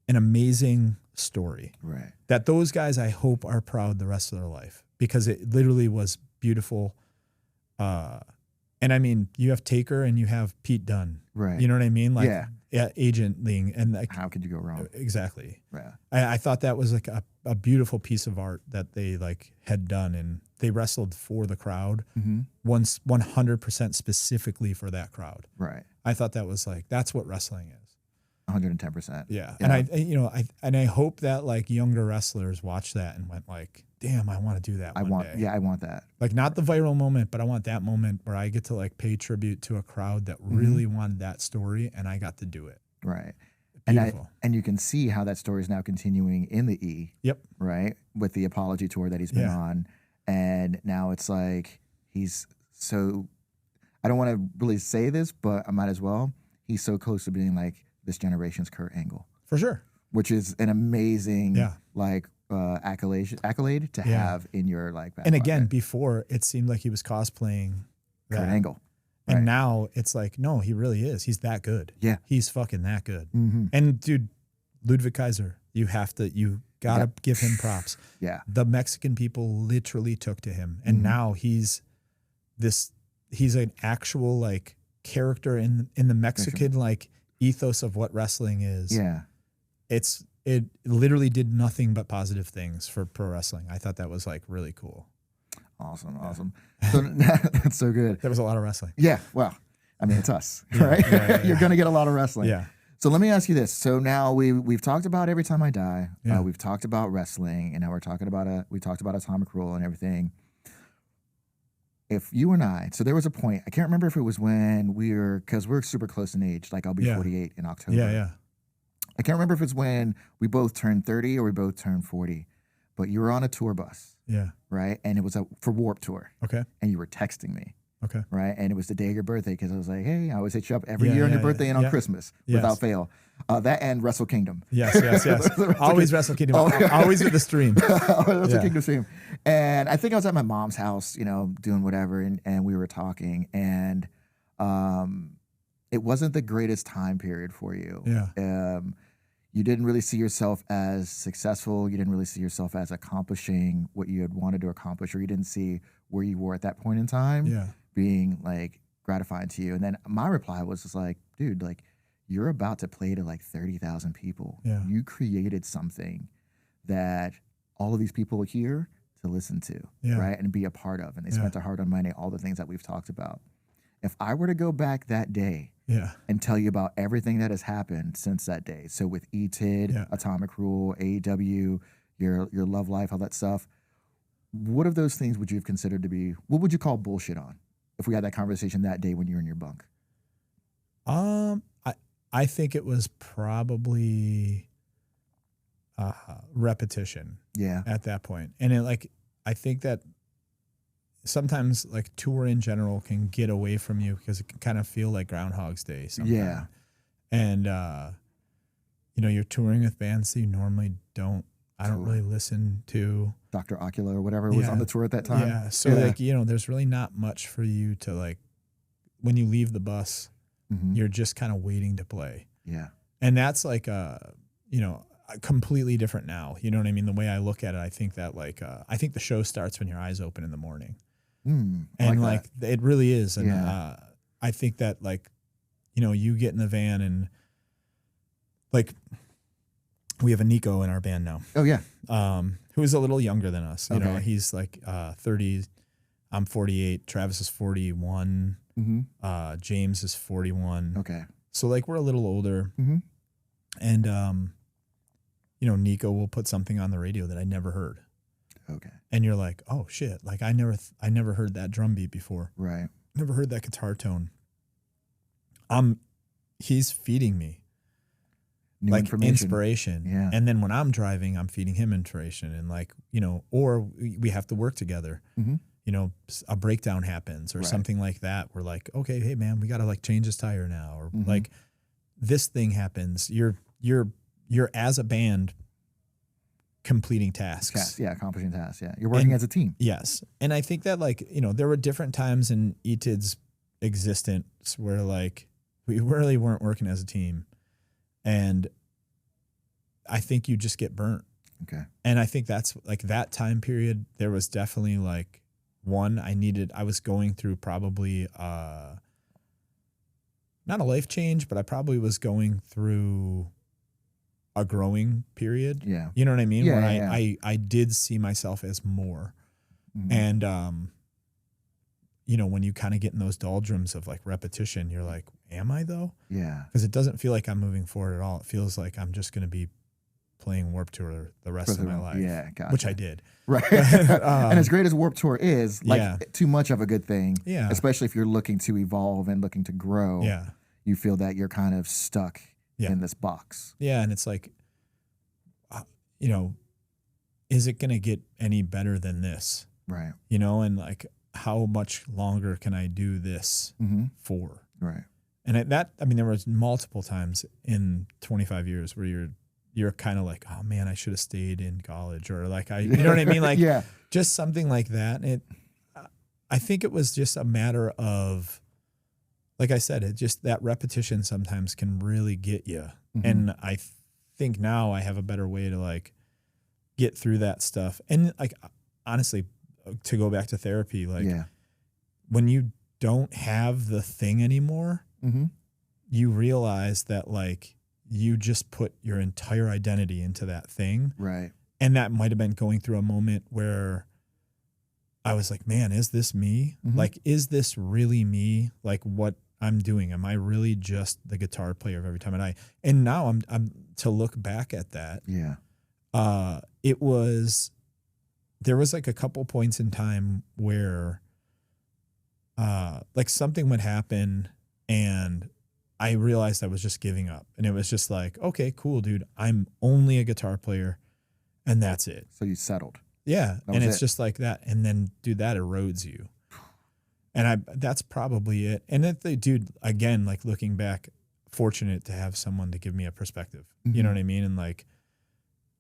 an amazing story Right. that those guys, I hope, are proud the rest of their life because it literally was beautiful. And I mean, you have Taker and you have Pete Dunne. Right. You know what I mean? Like, Yeah. Agent Ling. And like, How could you go wrong? exactly. Yeah. I thought that was like a beautiful piece of art that they like had done. And they wrestled for the crowd Mm-hmm. once 100% specifically for that crowd. Right. I thought that was like, that's what wrestling is. 110%. Yeah. Yeah. And I hope that like younger wrestlers watched that and went like, damn, I want to do that I one want. day. Yeah, I want that. Like not the viral moment, but I want that moment where I get to like pay tribute to a crowd that really wanted that story and I got to do it. Right. Beautiful. And you can see how that story is now continuing in the E. Yep. Right. With the apology tour that he's been Yeah. on, and now it's like he's so. I don't want to really say this, but I might as well. He's so close to being like this generation's Kurt Angle, For sure. which is an amazing Yeah. like accolade to Yeah. have in your like back And again, pocket. before it seemed like he was cosplaying Kurt that. Angle. And Right. now it's like, no, he really is. He's that good. Yeah. He's fucking that good. Mm-hmm. And dude, Ludwig Kaiser, you gotta Yep. give him props. Yeah. The Mexican people literally took to him. And Mhm. now he's an actual like character in the Mexican like ethos of what wrestling is. Yeah. It literally did nothing but positive things for pro wrestling. I thought that was like really cool. Awesome. So that's so good. There was a lot of wrestling. Yeah. Well, I mean, it's us, right? yeah. You're gonna get a lot of wrestling. Yeah. So let me ask you this. So now we've talked about Every Time I Die. Yeah. We've talked about wrestling, and now we talked about Atomic Rule and everything. If you and I, so there was a point, I can't remember if it was when because we're super close in age. Like I'll be Yeah. 48 in October. Yeah. I can't remember if it's when we both turned 30 or we both turned 40, but you were on a tour bus, Yeah. right? And it was for Warped Tour, Okay. and you were texting me. Okay. Right. And it was the day of your birthday because I was like, hey, I always hit you up every Yeah, year on your yeah, birthday yeah, and on yeah. Christmas Yes. without fail. That and Wrestle Kingdom. Yes. Always Wrestle Kingdom. Oh, yeah. Always at the stream. Wrestle Yeah. Kingdom stream. And I think I was at my mom's house, doing whatever. And we were talking. And it wasn't the greatest time period for you. Yeah. You didn't really see yourself as successful. You didn't really see yourself as accomplishing what you had wanted to accomplish, or you didn't see where you were at that point in time Yeah. being like gratifying to you. And then my reply was just like, dude, like you're about to play to like 30,000 people. Yeah. You created something that all of these people are here to listen to, Yeah. right? And be a part of. And they Yeah. spent their hard-earned money, all the things that we've talked about. If I were to go back that day Yeah. and tell you about everything that has happened since that day, so with ETID, Yeah. Atomic Rule, AEW, your love life, all that stuff, what of those things would you have considered to be, what would you call bullshit on if we had that conversation that day when you were in your bunk? I think it was probably repetition Yeah. at that point. And I think that sometimes like tour in general can get away from you because it can kind of feel like Groundhog's Day sometimes. Yeah. And, you're touring with bands that you normally don't really listen to. Dr. Ocula or whatever was Yeah. on the tour at that time. Yeah. So there's really not much for you to like, when you leave the bus, Mhm. you're just kind of waiting to play. Yeah. And that's like, completely different now. You know what I mean? The way I look at it, I think that I think the show starts when your eyes open in the morning. I And like it really is. And Yeah. I think that you get in the van and like we have a Nico in our band now, that. Oh, yeah. who is a little younger than us. You know, Okay. he's like 30, I'm 48. Travis is 41. Mm-hmm. James is 41. Okay. So like we're a little older. Mm-hmm. And, you know, Nico will put something on the radio that I never heard. Okay. And you're like, oh shit. Like I never heard that drum beat before. Right. Never heard that guitar tone. He's feeding me New like information. inspiration. Yeah. And then when I'm driving, I'm feeding him inspiration. And like, you know, or we have to work together. Mm-hmm. You know, a breakdown happens or Right. something like that. We're like, okay, hey man, we got to like change this tire now. Or Mm-hmm. like this thing happens. You're as a band completing tasks. Yeah, accomplishing tasks. Yeah. You're working as a team. Yes. And I think that like, you know, there were different times in ETID's existence where like we really weren't working as a team. And I think you just get burnt. Okay. And I think that's like that time period, there was definitely like I was going through probably not a life change, but I probably was going through a growing period. Yeah. You know what I mean? Yeah, Where yeah. I did see myself as more. Mm-hmm. And you know, when you kind of get in those doldrums of like repetition, you're like, am I though? Yeah. Because it doesn't feel like I'm moving forward at all. It feels like I'm just going to be playing Warped Tour the rest of my life. Yeah, gotcha. Which I did. Right. And as great as Warped Tour is, like Yeah. too much of a good thing. Yeah. Especially if you're looking to evolve and looking to grow. Yeah. You feel that you're kind of stuck Yeah. in this box. Yeah. And it's like, you know, is it going to get any better than this? Right. You know, and like, how much longer can I do this Mm-hmm. for? Right. And I mean, there was multiple times in 25 years where you're kind of like, oh man, I should have stayed in college, or like you know what I mean? Like, yeah. just something like that. And I think it was just a matter of, like I said, it just that repetition sometimes can really get you. Mm-hmm. And I think now I have a better way to like get through that stuff. And like, honestly, to go back to therapy, like yeah. when you don't have the thing anymore, Mm-hmm. you realize that like you just put your entire identity into that thing. Right. And that might have been going through a moment where I was like, man, is this me? Mhm. Like, is this really me? Like what I'm doing? Am I really just the guitar player of every time? And now I'm to look back at that. Yeah. There was like a couple points in time where like something would happen and I realized I was just giving up. And it was just like, okay, cool, dude. I'm only a guitar player and that's it. So you settled. Yeah. That And was it's it. just like that. And then, dude, that erodes you. And that's probably it. And dude, again, like looking back, fortunate to have someone to give me a perspective. Mm-hmm. You know what I mean? And like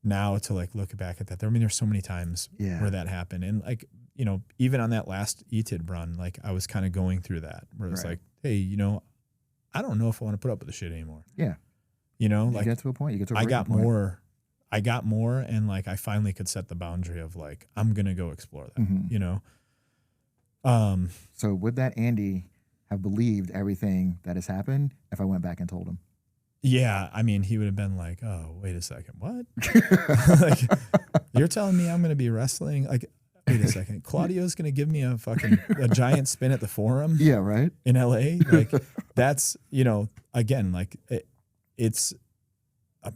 now to like look back at that, I mean, there's so many times Yeah. where that happened. And like, you know, even on that last ETID run, like I was kind of going through that where it's Right. like, hey, you know, I don't know if I want to put up with this shit anymore. Yeah. You know, You like get to a point. You get to a I breaking got point. more and like I finally could set the boundary of like, I'm going to go explore that, Mhm. you know? So would that Andy have believed everything that has happened if I went back and told him? Yeah. I mean, he would have been like, oh, wait a second. What? Like, you're telling me I'm going to be wrestling? Like, wait a second. Claudio's going to give me a giant spin at the Forum Yeah, right? in LA? Like, that's, you know, again, like it's,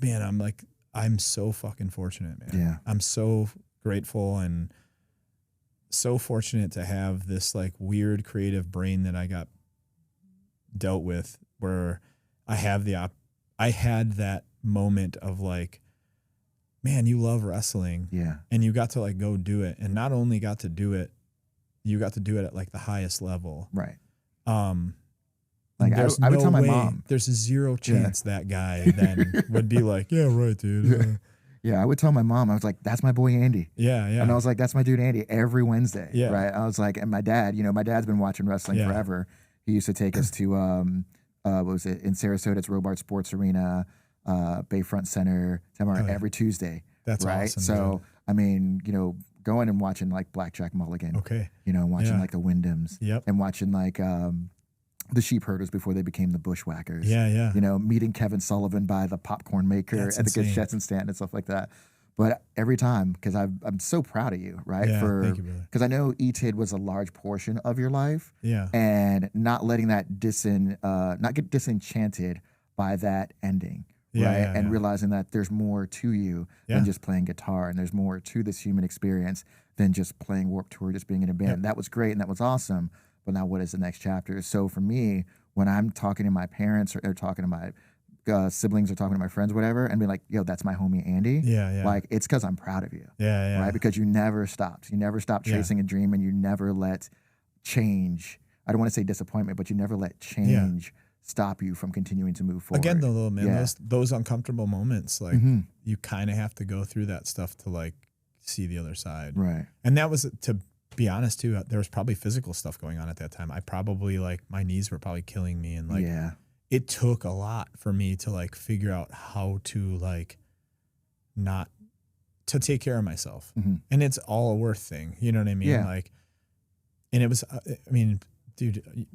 man, I'm so fucking fortunate, man. Yeah. I'm so grateful and so fortunate to have this like weird creative brain that I got dealt with where I had that moment of like, man, you love wrestling Yeah. and you got to like go do it. And not only got to do it, you got to do it at like the highest level. Right. Like I would tell my mom. There's zero chance that guy then would be like, yeah, right, dude. Yeah, I would tell my mom, I was like, that's my boy Andy. Yeah, yeah. And I was like, that's my dude Andy every Wednesday. Yeah. Right. I was like, and my dad, you know, my dad's been watching wrestling Yeah. forever. He used to take us to what was it, in Sarasota, it's Robart Sports Arena, Bayfront Center, Tamara, Oh, yeah. every Tuesday. That's right. awesome. So dude. I mean, you know, going and watching like Blackjack Mulligan. Okay. You know, watching Yeah. like the Wyndhams. Yep. And watching like the Sheep Herders before they became the Bushwhackers. Yeah, yeah. You know, meeting Kevin Sullivan by the popcorn maker That's at the Good insane. Stetson stand and stuff like that. But every time, because I'm so proud of you, right? Yeah, thank you, brother. Because I know E-TID was a large portion of your life, Yeah. and not letting that not get disenchanted by that ending, Yeah, right? yeah, And yeah. realizing that there's more to you Yeah. than just playing guitar, and there's more to this human experience than just playing Warped Tour, just being in a band. Yep. That was great and that was awesome. But now, what is the next chapter? So for me, when I'm talking to my parents or talking to my siblings or talking to my friends, whatever, and be like, yo, that's my homie Andy. Yeah, yeah. Like, it's because I'm proud of you. Yeah, yeah. Right? Because you never stopped. You never stopped Yeah. chasing a dream, and you never let change, I don't want to say disappointment, but you never let change stop you from continuing to move forward. Again, though, man, Yeah. those uncomfortable moments, like Mhm. you kind of have to go through that stuff to like see the other side. Right. And that was, to be honest, too, there was probably physical stuff going on at that time. I probably like my knees were probably killing me, and like yeah. it took a lot for me to like figure out how to like not to take care of myself. Mhm. And it's all a worth thing. You know what I mean? Yeah. Like, and it was, I mean, dude,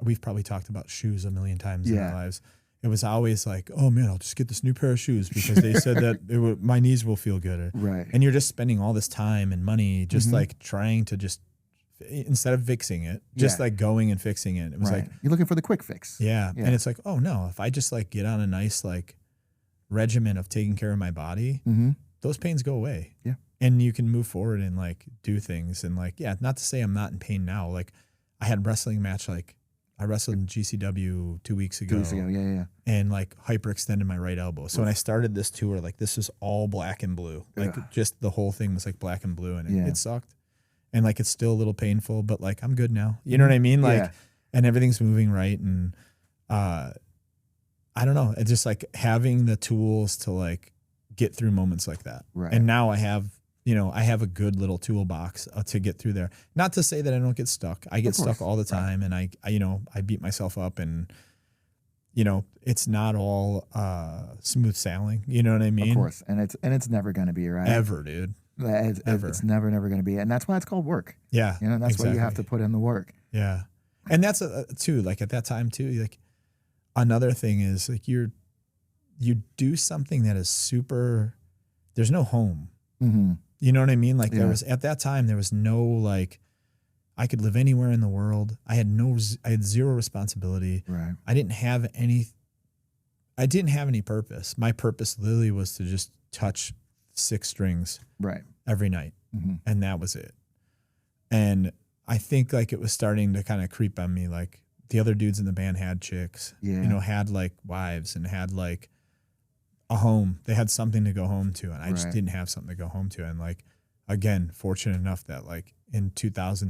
we've probably talked about shoes a million times in our Yeah. lives. It was always like, oh man, I'll just get this new pair of shoes because they said that my knees will feel good. Right. And you're just spending all this time and money just Mhm. like trying to just, instead of fixing it, just Yeah. like going and fixing it. It was right. like, You're looking for the quick fix. yeah. Yeah. And it's like, oh no, if I just like get on a nice like regimen of taking care of my body, Mm-hmm. those pains go away. Yeah. And you can move forward and like do things. And like, yeah, not to say I'm not in pain now. Like I had a wrestling match, like I wrestled in GCW 2 weeks ago. 2 weeks ago. Yeah. And like hyperextended my right elbow. So when I started this tour, like this was all black and blue. Like Ugh. just the whole thing was like black and blue, and Yeah. it sucked. And like it's still a little painful, but like I'm good now. You know what I mean? Like, Yeah. and everything's moving right. And I don't know. It's just like having the tools to like get through moments like that. Right. And now I have, I have a good little toolbox to get through there. Not to say that I don't get stuck. I get Of course. stuck all the time, and I beat myself up, and it's not all smooth sailing. You know what I mean? Of course. And it's never going to be, right? Ever, dude. Ever. It's never going to be. And that's why it's called work. Yeah. You know, that's why you have to exactly. put in the work. Yeah. And that's too, like at that time too, like another thing is like you do something that is super, there's no home. Mm-hmm. You know what I mean? Like Yeah. at that time, there was no like, I could live anywhere in the world. I had zero responsibility. Right. I didn't have any purpose. My purpose literally was to just touch 6 strings Right. every night. Mm-hmm. And that was it. And I think like it was starting to kind of creep on me. Like the other dudes in the band had chicks, Yeah. had like wives and had like a home. They had something to go home to. And I just Right. didn't have something to go home to. And like, again, fortunate enough that like in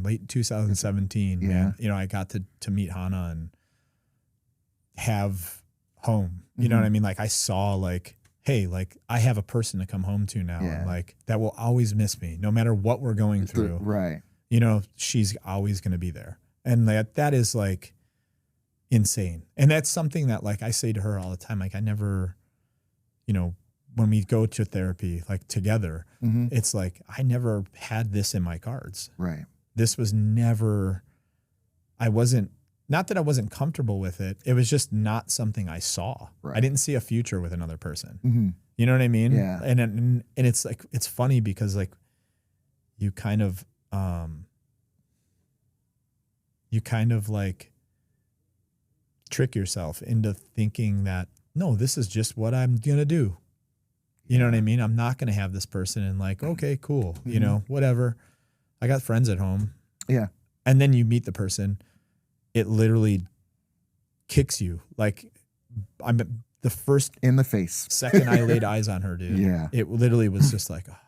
late 2017, Yeah. man, I got to meet Hannah and have home. You know what I mean? Like I saw like, hey, like I have a person to come home to now. Yeah. And like that will always miss me no matter what we're going through. Right. She's always going to be there. And that is like insane. And that's something that like I say to her all the time. Like I never, when we go to therapy, like together, Mm-hmm. it's like, I never had this in my cards. Right. This was never, not that I wasn't comfortable with it. It was just not something I saw. Right. I didn't see a future with another person. Mm-hmm. You know what I mean? Yeah. And it's like, it's funny because like you kind of like trick yourself into thinking that, no, this is just what I'm going to do. You know what I mean? I'm not going to have this person and like, okay, cool. Whatever. I got friends at home. Yeah. And then you meet the person. It literally kicks you. Like I'm the first In the face. second I laid eyes on her, dude. Yeah. It literally was just like, oh man,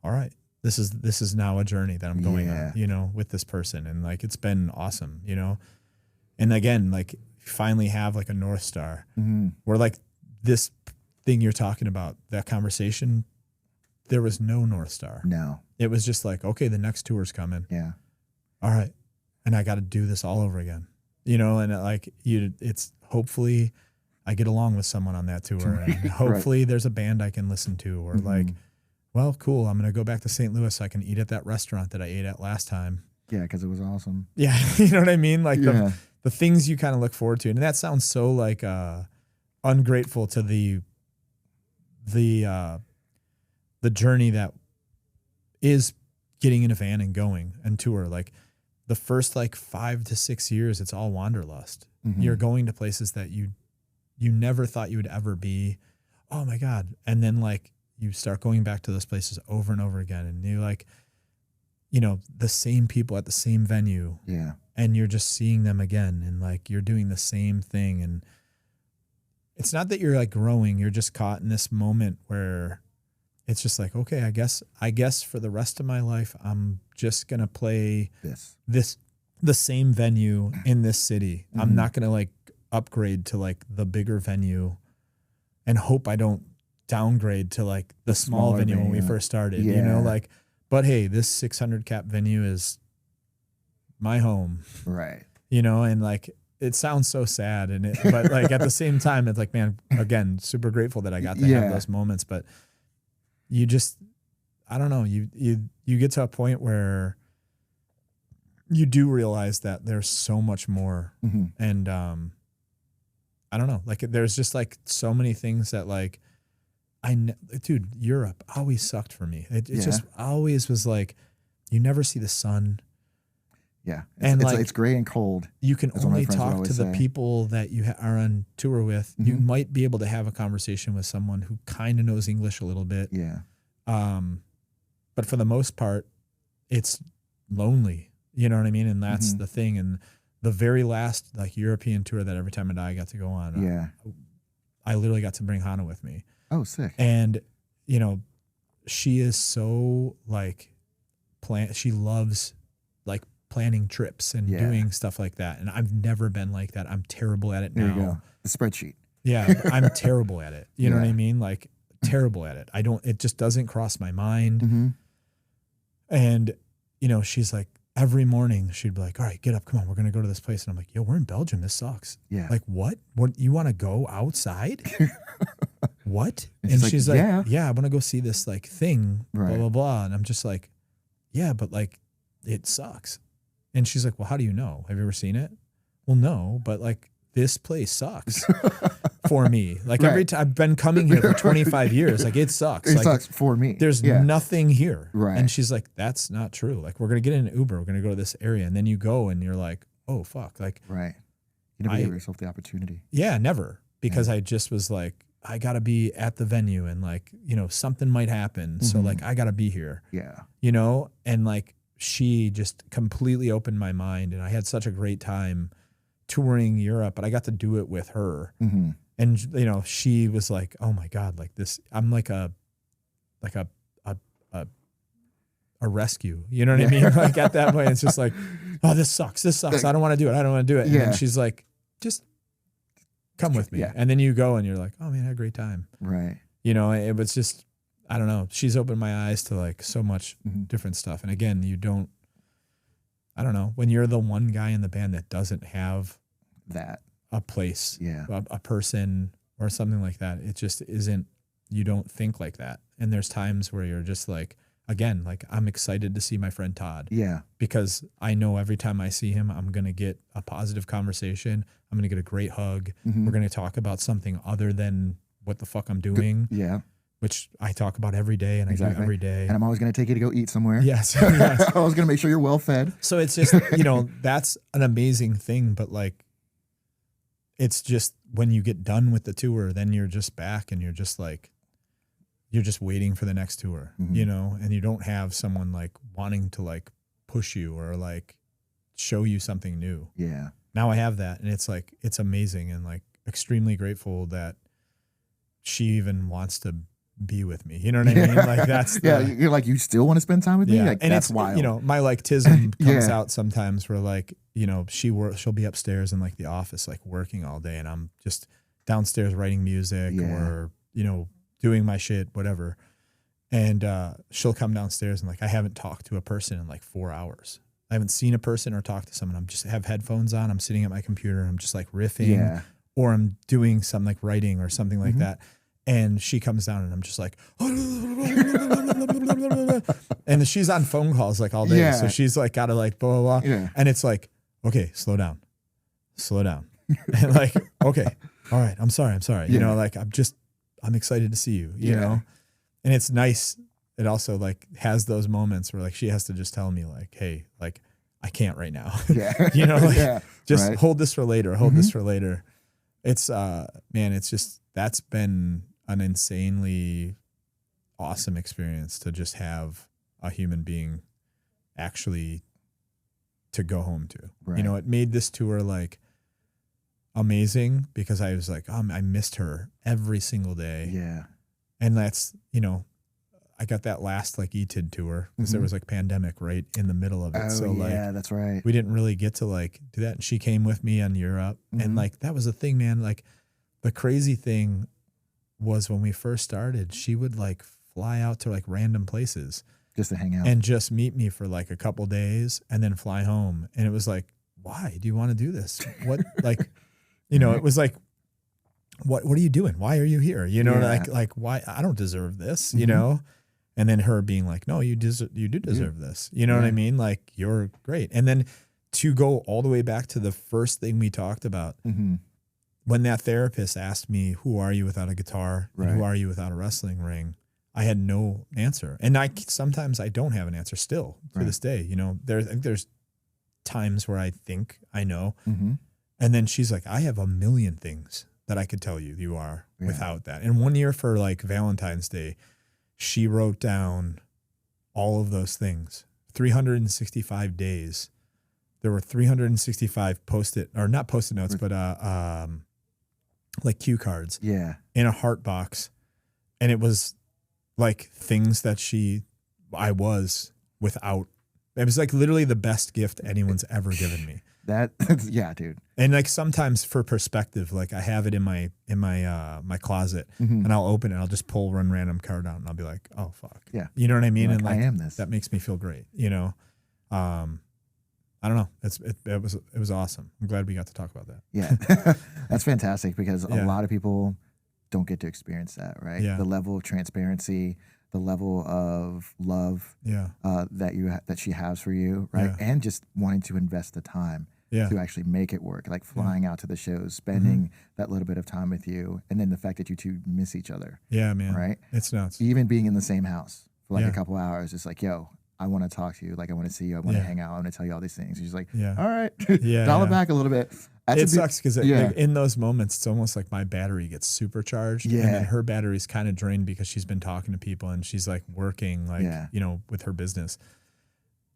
all right. This is now a journey that I'm going on, with this person. And like, it's been awesome, and again, like finally have like a North Star where like this thing you're talking about, that conversation, there was no North Star. No. It was just like, okay, the next tour's coming. Yeah. All right. And I got to do this all over again, and like it's hopefully I get along with someone on that tour, and hopefully there's a band I can listen to, or like, well, cool, I'm going to go back to St. Louis so I can eat at that restaurant that I ate at last time. Yeah, because it was awesome. Yeah. You know what I mean? Like Yeah. the things you kind of look forward to. And that sounds so like ungrateful to the the journey that is getting in a van and going and tour. Like the first like 5 to 6 years, it's all wanderlust. Mhm. You're going to places that you never thought you would ever be. Oh my God. And then like you start going back to those places over and over again. And you like, you know, the same people at the same venue. Yeah. And you're just seeing them again. And like, you're doing the same thing. And it's not that you're like growing. You're just caught in this moment where it's just like, okay, I guess for the rest of my life, I'm just going to play the same venue in this city. Mm-hmm. I'm not going to like upgrade to like the bigger venue and hope I don't downgrade to like the small venue when we first started, you know, like, but hey, this 600 cap venue is my home. Right. You know, and like, it sounds so sad but like at the same time, it's like, man, again, super grateful that I got to have those moments, but you just, I don't know, you get to a point where you do realize that there's so much more. Mm-hmm. And, I don't know, like there's just like so many things that like, dude, Europe always sucked for me. It just always was like, you never see the sun. Yeah. And it's gray and cold. You can only talk to the people that you are on tour with. Mm-hmm. You might be able to have a conversation with someone who kind of knows English a little bit. Yeah. But for the most part, it's lonely. You know what I mean? And that's the thing. And the very last like European tour that Every Time I Die I got to go on, I literally got to bring Hannah with me. Oh, sick. And, you know, she is so like, she loves like planning trips and doing stuff like that. And I've never been like that. I'm terrible at it now. There you go. The spreadsheet. Yeah. I'm terrible at it. You know what I mean? Like terrible at it. It just doesn't cross my mind. Mm-hmm. And, you know, she's like, every morning she'd be like, all right, get up. Come on. We're going to go to this place. And I'm like, yo, we're in Belgium. This sucks. Yeah. Like what? What, you want to go outside? What? And she's like, yeah, I want to go see this like thing, blah, blah, blah. And I'm just like, yeah, but like it sucks. And she's like, well, how do you know? Have you ever seen it? Well, no, but like this place sucks for me. Like every time I've been coming here for 25 years, like it sucks. It sucks for me. There's nothing here. Right. And she's like, that's not true. Like we're going to get in an Uber. We're going to go to this area. And then you go and you're like, oh, fuck. Like, right. You never give yourself the opportunity. Yeah, never. Because I just was like, I got to be at the venue and like, you know, something might happen. So like, I got to be here. Yeah. You know, and like, she just completely opened my mind and I had such a great time touring Europe, but I got to do it with her. Mm-hmm. And, you know, she was like, oh my God, like this, I'm like a rescue. You know what I mean? Like at that point, it's just like, oh, this sucks. I don't want to do it. I don't want to do it. And then she's like, just come with me. Yeah. And then you go and you're like, oh man, I had a great time. Right. You know, it was just, I don't know. She's opened my eyes to like so much different stuff. And again, I don't know, when you're the one guy in the band that doesn't have a place, a person or something like that, it just isn't, you don't think like that. And there's times where you're just like, again, like I'm excited to see my friend Todd. Yeah. Because I know every time I see him, I'm going to get a positive conversation. I'm going to get a great hug. Mm-hmm. We're going to talk about something other than what the fuck I'm doing. Yeah. Which I talk about every day and I do every day. And I'm always going to take you to go eat somewhere. Yes. Yes. I was going to make sure you're well fed. So it's just, you know, that's an amazing thing. But like, it's just when you get done with the tour, then you're just back and you're just like, you're just waiting for the next tour, you know, and you don't have someone like wanting to like push you or like show you something new. Yeah. Now I have that and it's like, it's amazing and like extremely grateful that she even wants to be with me. You know what I mean? Like that's you're like, you still want to spend time with me? Like, and that's it's wild. You know, my like tism comes out sometimes where like, you know, she'll be upstairs in like the office, like working all day and I'm just downstairs writing music or, you know, doing my shit, whatever. And she'll come downstairs and like, I haven't talked to a person in like 4 hours. I haven't seen a person or talked to someone. I'm just have headphones on. I'm sitting at my computer. I'm just like riffing or I'm doing something like writing or something like that. And she comes down and I'm just like, and she's on phone calls like all day. Yeah. So she's like, got to like, blah, blah, blah. Yeah. And it's like, okay, slow down. And like, okay, all right. I'm sorry. You know, like, I'm excited to see you, you know? And it's nice it also like has those moments where like she has to just tell me like, hey, like I can't right now. Yeah. You know, like, Yeah. just Right. hold this for later. Hold this for later. It's man, it's just that's been an insanely awesome experience to just have a human being actually to go home to. Right. You know, it made this tour like amazing because I was like, I missed her every single day. Yeah. And that's, you know, I got that last like ETID tour because there was like pandemic right in the middle of it. Oh, So yeah, like that's right. we didn't really get to like do that. And she came with me on Europe. And like that was the thing, man. Like the crazy thing was when we first started, she would like fly out to like random places Just to hang out. and just meet me for like a couple days and then fly home. And it was like, why do you want to do this? What like, you know, it was like, what are you doing? Why are you here? You know, Yeah. like why I don't deserve this, you know? And then her being like, no, you do deserve this. You know what I mean? Like you're great. And then to go all the way back to the first thing we talked about, when that therapist asked me, who are you without a guitar? And who Right. are you without a wrestling ring? I had no answer. And sometimes I don't have an answer still to this day. You know, there's times where I think I know. And then she's like, I have a million things that I could tell you are without that. And one year for like Valentine's Day, she wrote down all of those things. 365 days. There were 365 not post-it notes, but like cue cards Yeah. in a heart box. And it was like things that I was without. It was like literally the best gift anyone's ever given me. Yeah, dude. And like sometimes for perspective, like I have it in my closet and I'll open it and I'll just pull one random card out and I'll be like, oh fuck. Yeah. You know what I mean? You're And like, like I am this. that makes me feel great, you know? I don't know. It was awesome. I'm glad we got to talk about that. Yeah. That's fantastic because a Yeah. lot of people don't get to experience that, right? Yeah. The level of transparency, the level of love Yeah. that she has for you, right? Yeah. And just wanting to invest the time Yeah. to actually make it work, like flying out to the shows, spending that little bit of time with you, and then the fact that you two miss each other, Yeah, man. right? It's nuts. Even being in the same house for like Yeah. a couple hours, it's like, yo, I want to talk to you. Like, I want to see you. I want to Yeah. hang out. I want to tell you all these things. She's like, Yeah. all right, Yeah, dial it yeah. back a little bit. That's It a bit- sucks because yeah. like, in those moments, it's almost like my battery gets supercharged. Yeah. And then her battery's kind of drained because she's been talking to people and she's like working like, Yeah. you know, with her business.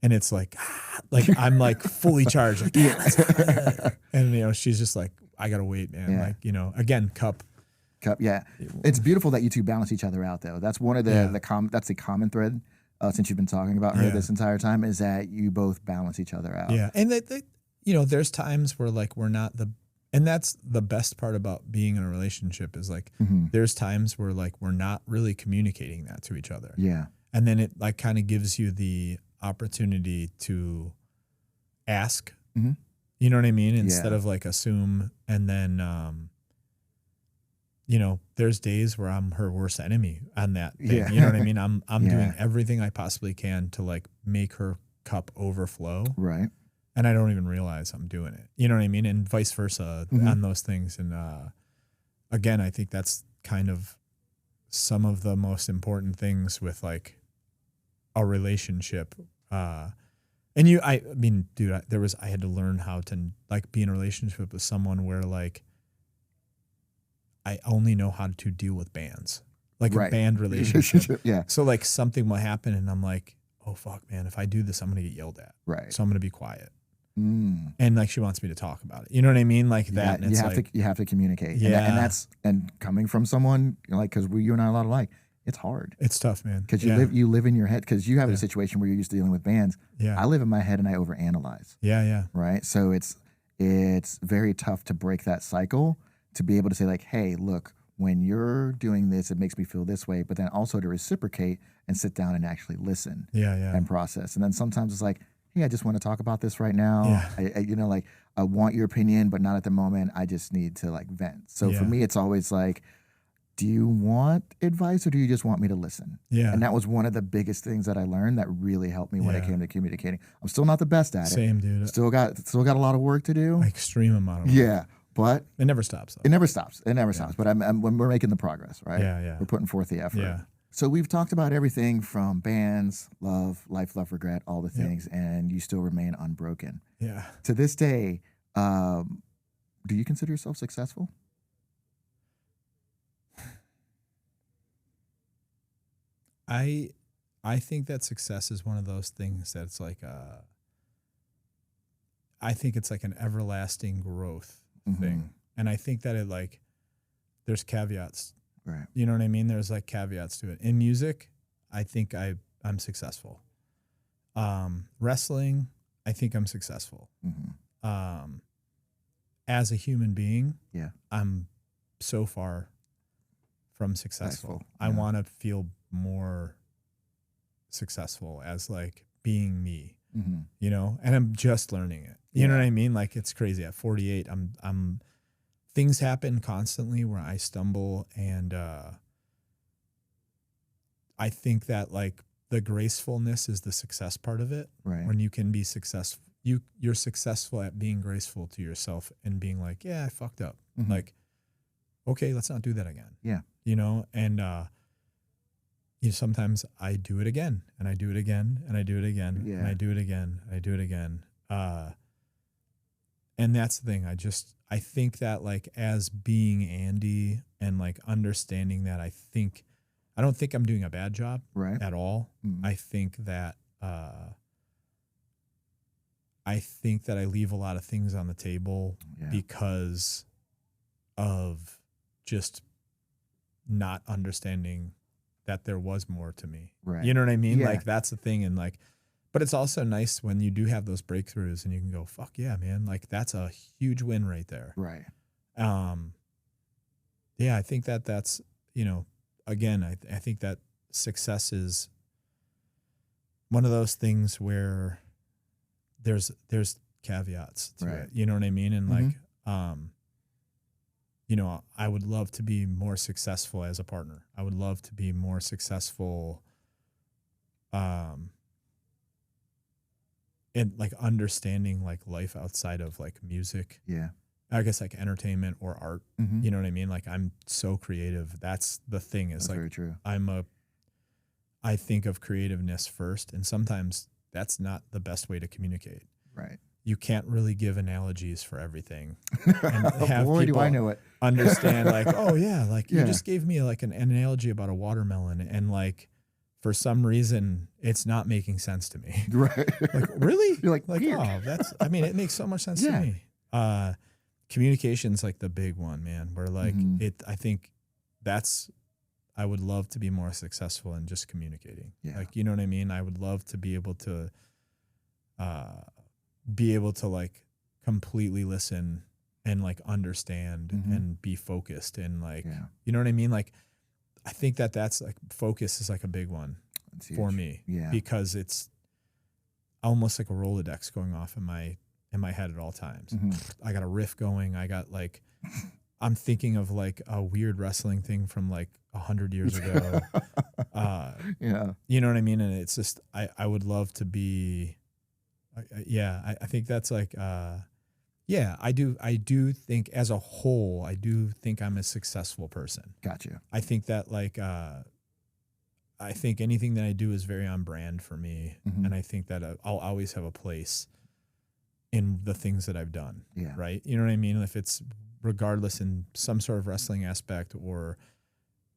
And it's like I'm like fully charged. Like, yeah, let's go. And, you know, she's just like, I got to wait, man. Yeah. Like, you know, again, cup. Yeah. It's beautiful that you two balance each other out, though. That's one of Yeah. that's the common thread since you've been talking about her Yeah. this entire time is that you both balance each other out. Yeah. And you know, there's times where like we're not and that's the best part about being in a relationship is like there's times where like we're not really communicating that to each other. Yeah. And then it like kind of gives you the opportunity to ask, you know what I mean? Instead of like assume. And then, you know, there's days where I'm her worst enemy on that thing. Yeah. You know what I mean? I'm Yeah. doing everything I possibly can to like make her cup overflow. Right. And I don't even realize I'm doing it. You know what I mean? And vice versa on those things. And again, I think that's kind of some of the most important things with like a relationship. And I mean, dude, I had to learn how to like be in a relationship with someone where like I only know how to deal with bands, like Right. a band relationship. Yeah. So like something will happen and I'm like, oh fuck, man, if I do this, I'm going to get yelled at. Right. So I'm going to be quiet. Mm. And like she wants me to talk about it. You know what I mean? Like that. Yeah, And it's you have to communicate. Yeah. And coming from someone like, because you and I are a lot alike, it's hard it's tough, man. because Yeah. you live in your head because you have a situation where you're used to dealing with bands. Yeah. I live in my head and I overanalyze. Yeah. Right. So it's very tough to break that cycle to be able to say like, hey, look, when you're doing this, it makes me feel this way, but then also to reciprocate and sit down and actually listen Yeah. and process. And then sometimes it's like, hey, I just want to talk about this right now. Yeah. I want your opinion, but not at the moment. I just need to like vent. So for Yeah. me, it's always like, do you want advice or do you just want me to listen? Yeah. And that was one of the biggest things that I learned that really helped me when it Yeah. came to communicating. I'm still not the best at it. Same, dude. Still got a lot of work to do. Extreme amount of work. Yeah, but It never stops though. it never stops. It never stops. But when we're making the progress, right? Yeah. We're putting forth the effort. Yeah. So we've talked about everything from bands, love, life, love, regret, all the Yep. things, and you still remain unbroken. Yeah. To this day, do you consider yourself successful? I think that success is one of those things that's like I think it's like an everlasting growth thing. And I think that it like there's caveats. Right. You know what I mean? There's like caveats to it. In music, I think I'm successful. Wrestling, I think I'm successful. As a human being, Yeah. I'm so far from successful. Successful, I yeah. want to feel more successful as like being me, you know, and I'm just learning it. You know Yeah. what I mean? Like it's crazy. At 48, I'm things happen constantly where I stumble, and I think that like the gracefulness is the success part of it. Right. When you can be successful, you're successful at being graceful to yourself and being like, yeah, I fucked up. Like, okay, let's not do that again. Yeah. You know, and you know, sometimes I do it again, and I do it again, and I do it again, Yeah. and I do it again, and I do it again. And that's the thing. I think that like as being Andy and like understanding that, I don't think I'm doing a bad job Right. at all. I think that I leave a lot of things on the table Yeah. because of just not understanding that there was more to me. Right. You know what I mean? Yeah. Like that's the thing. And like, but it's also nice when you do have those breakthroughs and you can go, fuck yeah, man. Like that's a huge win right there. Right. Yeah, I think that's, you know, again, I think that success is one of those things where there's caveats to Right. it. You know what I mean? And like, you know, I would love to be more successful as a partner. I would love to be more successful in like understanding like life outside of like music. Yeah. I guess like entertainment or art. You know what I mean? Like I'm so creative. That's the thing is That's like very true. I think of creativeness first, and sometimes that's not the best way to communicate. Right. You can't really give analogies for everything. And have Boy, do people I know it. understand like, oh yeah, like Yeah. you just gave me like an analogy about a watermelon, and like for some reason it's not making sense to me. Right. Like really? You're like, Like, weird. oh, I mean, it makes so much sense Yeah. to me. Communication's like the big one, man, where like I think I would love to be more successful in just communicating. Yeah. Like, you know what I mean? I would love to be able to like completely listen and like understand and be focused and like, Yeah. you know what I mean? Like, I think that's like focus is like a big one That's for huge. me Yeah. because it's almost like a Rolodex going off in my head at all times. I got a riff going. I got like, I'm thinking of like a weird wrestling thing from like 100 years ago. Yeah. You know what I mean? And it's just, I would love to be, I think that's like, yeah, I do think as a whole, I do think I'm a successful person. Gotcha. I think that like, I think anything that I do is very on brand for me. And I think that I'll always have a place in the things that I've done. Yeah. Right. You know what I mean? If it's regardless in some sort of wrestling aspect or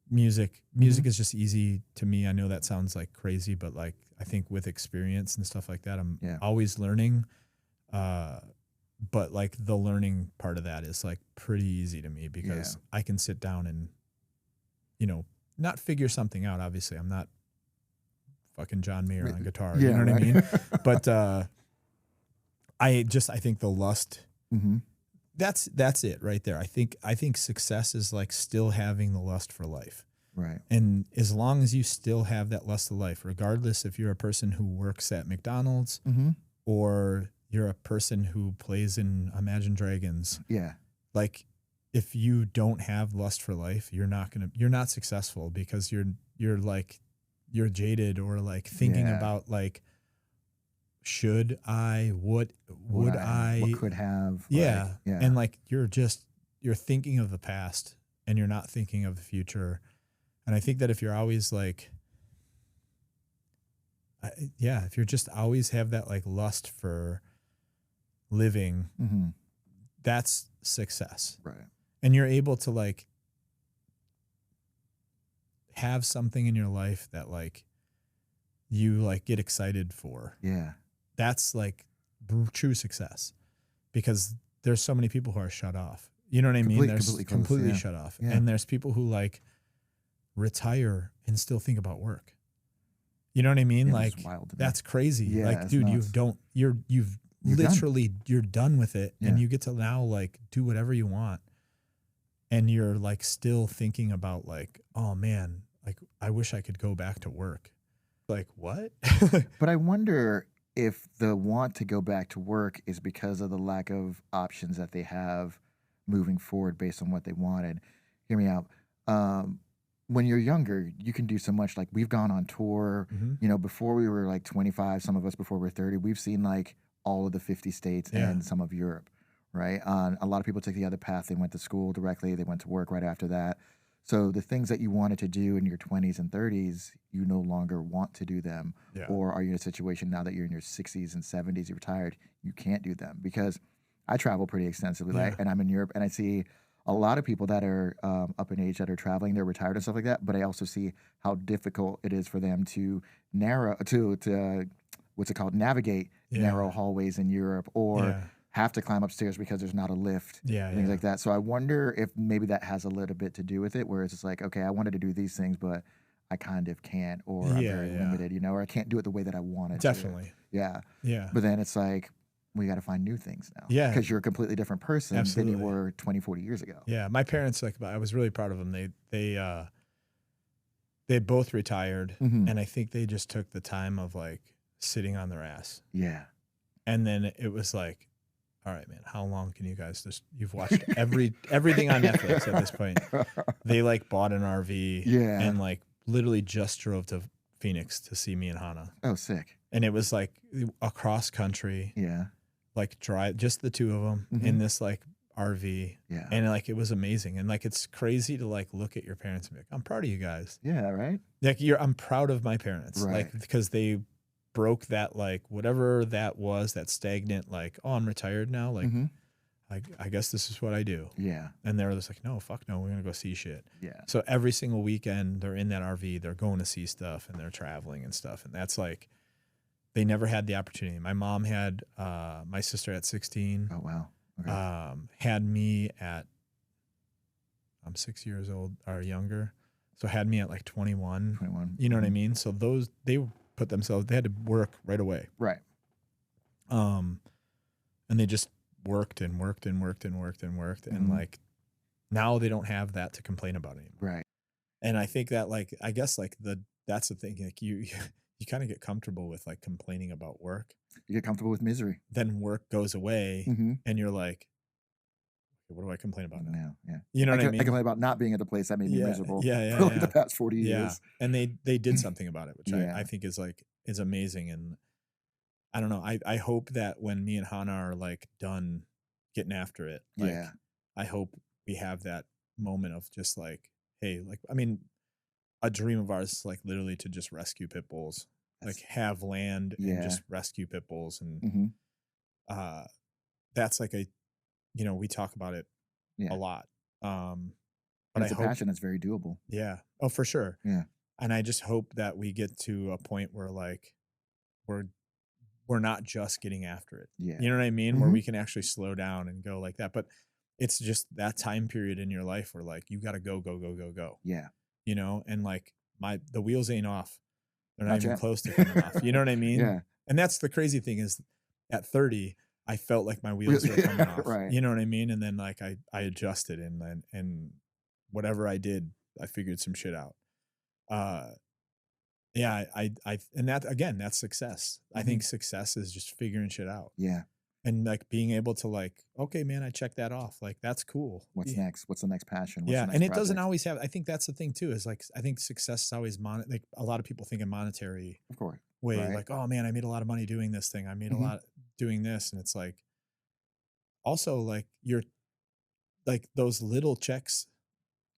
music is just easy to me. I know that sounds like crazy, but like, I think with experience and stuff like that, I'm always learning. But like the learning part of that is like pretty easy to me because I can sit down and, you know, not figure something out. Obviously I'm not fucking John Mayer on guitar. You know what I mean? But, I think the lust, that's it right there. I think success is like still having the lust for life. Right. And as long as you still have that lust of life, regardless if you're a person who works at McDonald's or you're a person who plays in Imagine Dragons. Yeah. Like if you don't have lust for life, you're not successful because you're jaded or like thinking about like, should I, would I, what could have, yeah. Like, yeah. And like, you're thinking of the past and you're not thinking of the future. And I think that if you're always like, if you're just always have that like lust for living, Mm-hmm. that's success. Right. And you're able to like have something in your life that like you like get excited for. Yeah. That's like true success, because there's so many people who are shut off. You know what I mean? There's Completely closed, completely yeah. shut off. Yeah. And there's people who like retire and still think about work. You know what I mean? Yeah, Like it's wild to me. that's crazy. Yeah, like, it's dude, nuts. you've You're done. literally, you're done with it. Yeah. And you get to now like do whatever you want. And you're like still thinking about like, oh man, like I wish I could go back to work. Like what? But I wonder if the want to go back to work is because of the lack of options that they have moving forward based on what they wanted. Hear me out. When you're younger, you can do so much. Like we've gone on tour, Mhm. you know, before we were like 25, some of us before we're 30, we've seen like all of the 50 states Yeah. and some of Europe, right? A lot of people took the other path. They went to school directly. They went to work right after that. So the things that you wanted to do in your 20s and 30s, you no longer want to do them. Yeah. Or are you in a situation now that you're in your 60s and 70s, you're retired, you can't do them? Because I travel pretty extensively, right? Yeah. And I'm in Europe, and I see a lot of people that are up in age that are traveling, they're retired and stuff like that. But I also see how difficult it is for them to what's it called, navigate Yeah. narrow hallways in Europe, or Yeah. have to climb upstairs because there's not a lift, Yeah. things Yeah. like that. So I wonder if maybe that has a little bit to do with it, where it's just like, okay, I wanted to do these things, but I kind of can't, or I'm Yeah, very yeah. limited, you know, or I can't do it the way that I wanted to. Definitely. Yeah. Yeah. But then it's like, we got to find new things now. Yeah. Because you're a completely different person than Absolutely. you were 20, 40 years ago. Yeah. My parents, like, I was really proud of them. They both retired, Mhm. and I think they just took the time of like sitting on their ass. Yeah. And then it was like, all right, man, how long can you guys you've watched everything on Netflix at this point. They like bought an RV Yeah. and like literally just drove to Phoenix to see me and Hannah. Oh, sick. And it was like across country, Yeah. like drive, just the two of them in Mhm. this like RV. Yeah. And like, it was amazing. And like, it's crazy to like look at your parents and be like, I'm proud of you guys. Yeah, right? Like I'm proud of my parents. Right. Like, because they broke that, like whatever that was, that stagnant, like, oh, I'm retired now. Like, Mhm. I guess this is what I do. Yeah. And they're just like, no, fuck no, we're going to go see shit. Yeah. So every single weekend they're in that RV, they're going to see stuff and they're traveling and stuff. And that's like, they never had the opportunity. My mom had, my sister at 16, Oh, wow. Okay. had me at, I'm 6 years old or younger. So had me at like 21, 21. you know what I Mhm. mean? So they put themselves, they had to work right away. Right. And they just worked and worked and worked and worked and worked. And Mhm. like, now they don't have that to complain about anymore. Right. And I think that like, I guess like that's the thing, like you kind of get comfortable with like complaining about work, You get comfortable with misery. then work goes away Mm-hmm. and you're like, what do I complain about now? Now, yeah. You know what I mean? I complain about not being at the place that made me Yeah, miserable yeah, for like yeah. the past 40 Yeah. years. And they did something about it, which Yeah. I think is like, is amazing. And I don't know. I hope that when me and Hannah are like done getting after it, like Yeah. I hope we have that moment of just like, hey, like, I mean, a dream of ours is like literally to just rescue pit bulls, like have land and Yeah. just rescue pit bulls. And Mm-hmm. that's like we talk about it Yeah. a lot. And But it's I a hope, passion that's very doable. yeah. Oh, for sure. Yeah. And I just hope that we get to a point where like we're not just getting after it. Yeah. You know what I mean? Where Mhm. we can actually slow down and go like that. But it's just that time period in your life where like you got to go, go, go, go, go. Yeah. You know, and like the wheels ain't off. They're not Not even yet. close to coming off. You know what I mean? Yeah. And that's the crazy thing is at 30, I felt like my wheels were coming off. Right. You know what I mean? And then like I adjusted and whatever I did, I figured some shit out. Yeah, I and that again, that's success. I think success is just figuring shit out Yeah. and like being able to like, okay, man, I checked that off. Like that's cool. What's Yeah. next? What's the next passion? What's Yeah, the next and it doesn't project? always have. I think that's the thing too. Is like I think success is always like a lot of people think in monetary Of course. way. Right. Like, oh man, I made a lot of money doing this thing. I made a Mhm. lot doing this, and it's like also like you're like those little checks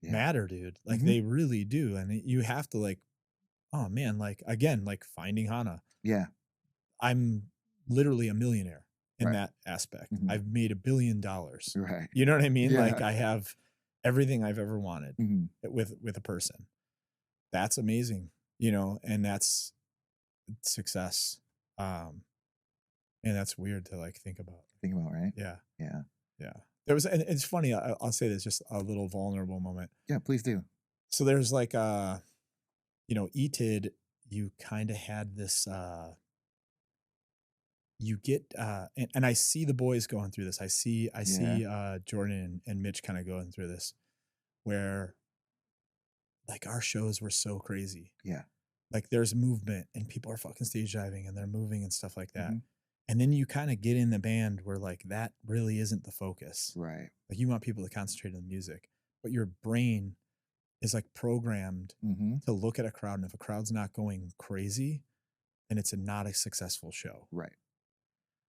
matter, dude. Like Mhm. they really do. And you have to like, oh man, like again, like finding Hana. Yeah. I'm literally a millionaire in Right. that aspect. Mhm. I've made $1 billion. Right. You know what I mean? Yeah. Like I have everything I've ever wanted Mhm. with a person. That's amazing, you know, and that's success. And that's weird to like think about. Think about, right? Yeah. Yeah. Yeah. There was, and it's funny. I'll say this, just a little vulnerable moment. Yeah, please do. So there's like, you know, ETID, you kind of had this, you get, and I see the boys going through this. I see Jordan and Mitch kind of going through this where like our shows were so crazy. Yeah. Like there's movement and people are fucking stage diving and they're moving and stuff like that. Mhm. And then you kind of get in the band where like that really isn't the focus. Right. Like you want people to concentrate on the music, but your brain is like programmed Mhm. to look at a crowd. And if a crowd's not going crazy, then it's not a successful show. Right.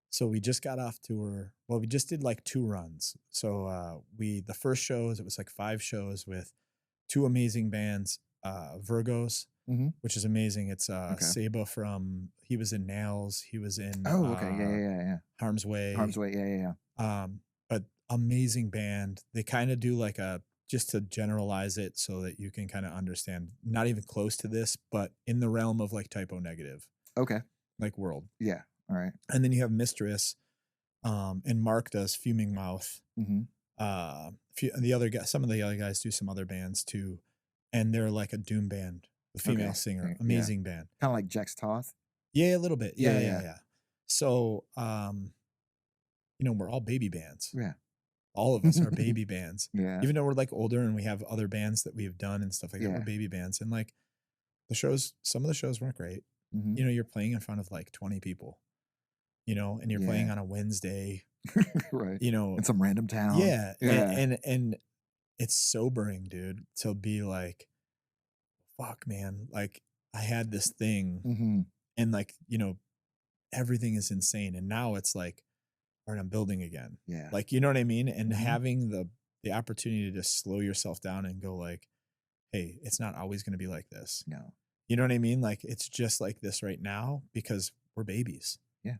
So we just got off tour. Well, we just did like 2 runs. So the first shows, it was like 5 shows with 2 amazing bands, Virgos, Mhm. which is amazing. It's Okay. Saba he was in Nails, he was in Oh, okay. Yeah. Harm's Way. Harm's Way. Yeah. But amazing band. They kind of do like just to generalize it so that you can kind of understand, not even close to this, but in the realm of like Typo Negative, Okay. like world. Yeah. All right. And then you have Mistress, and Mark does Fuming Mouth. Mhm. The other guys, some of the other guys do some other bands too, and they're like a doom band. The female Okay. singer, Yeah. amazing band. Kind of like Jex Toth. Yeah, a little bit. Yeah, Yeah. So, you know, we're all baby bands. Yeah. All of us are baby bands. Yeah. Even though we're like older and we have other bands that we've done and stuff like that, Yeah. we're baby bands. And like some of the shows weren't great. Mhm. You know, you're playing in front of like 20 people, you know, and you're playing Yeah. on a Wednesday, Right. you know. In some random town. Yeah. Yeah. And it's sobering, dude, to be like, fuck, man. Like I had this thing Mhm. and like, you know, everything is insane. And now it's like, all right, I'm building again. Yeah. Like, you know what I mean? And Mhm. having the opportunity to slow yourself down and go like, hey, it's not always going to be like this. No. You know what I mean? Like it's just like this right now because we're babies. Yeah.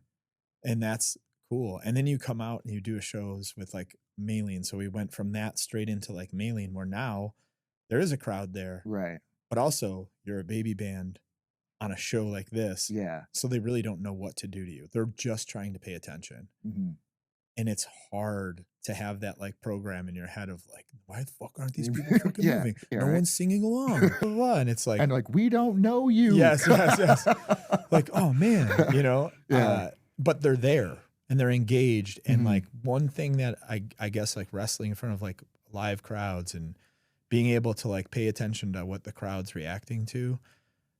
And that's cool. And then you come out and you do shows with like Maylene. So we went from that straight into like Maylene, where now there is a crowd there, Right. but also you're a baby band on a show like this. Yeah. So they really don't know what to do to you. They're just trying to pay attention. Mhm. And it's hard to have that like program in your head of like, why the fuck aren't these people fucking Yeah, moving? yeah, No right. one's singing along. Blah, blah, blah. And it's like, And like, we don't know you. yes. Like, oh man, you know? Yeah. But they're there and they're engaged. And Mhm. like one thing that I guess like wrestling in front of like live crowds and being able to like pay attention to what the crowd's reacting to.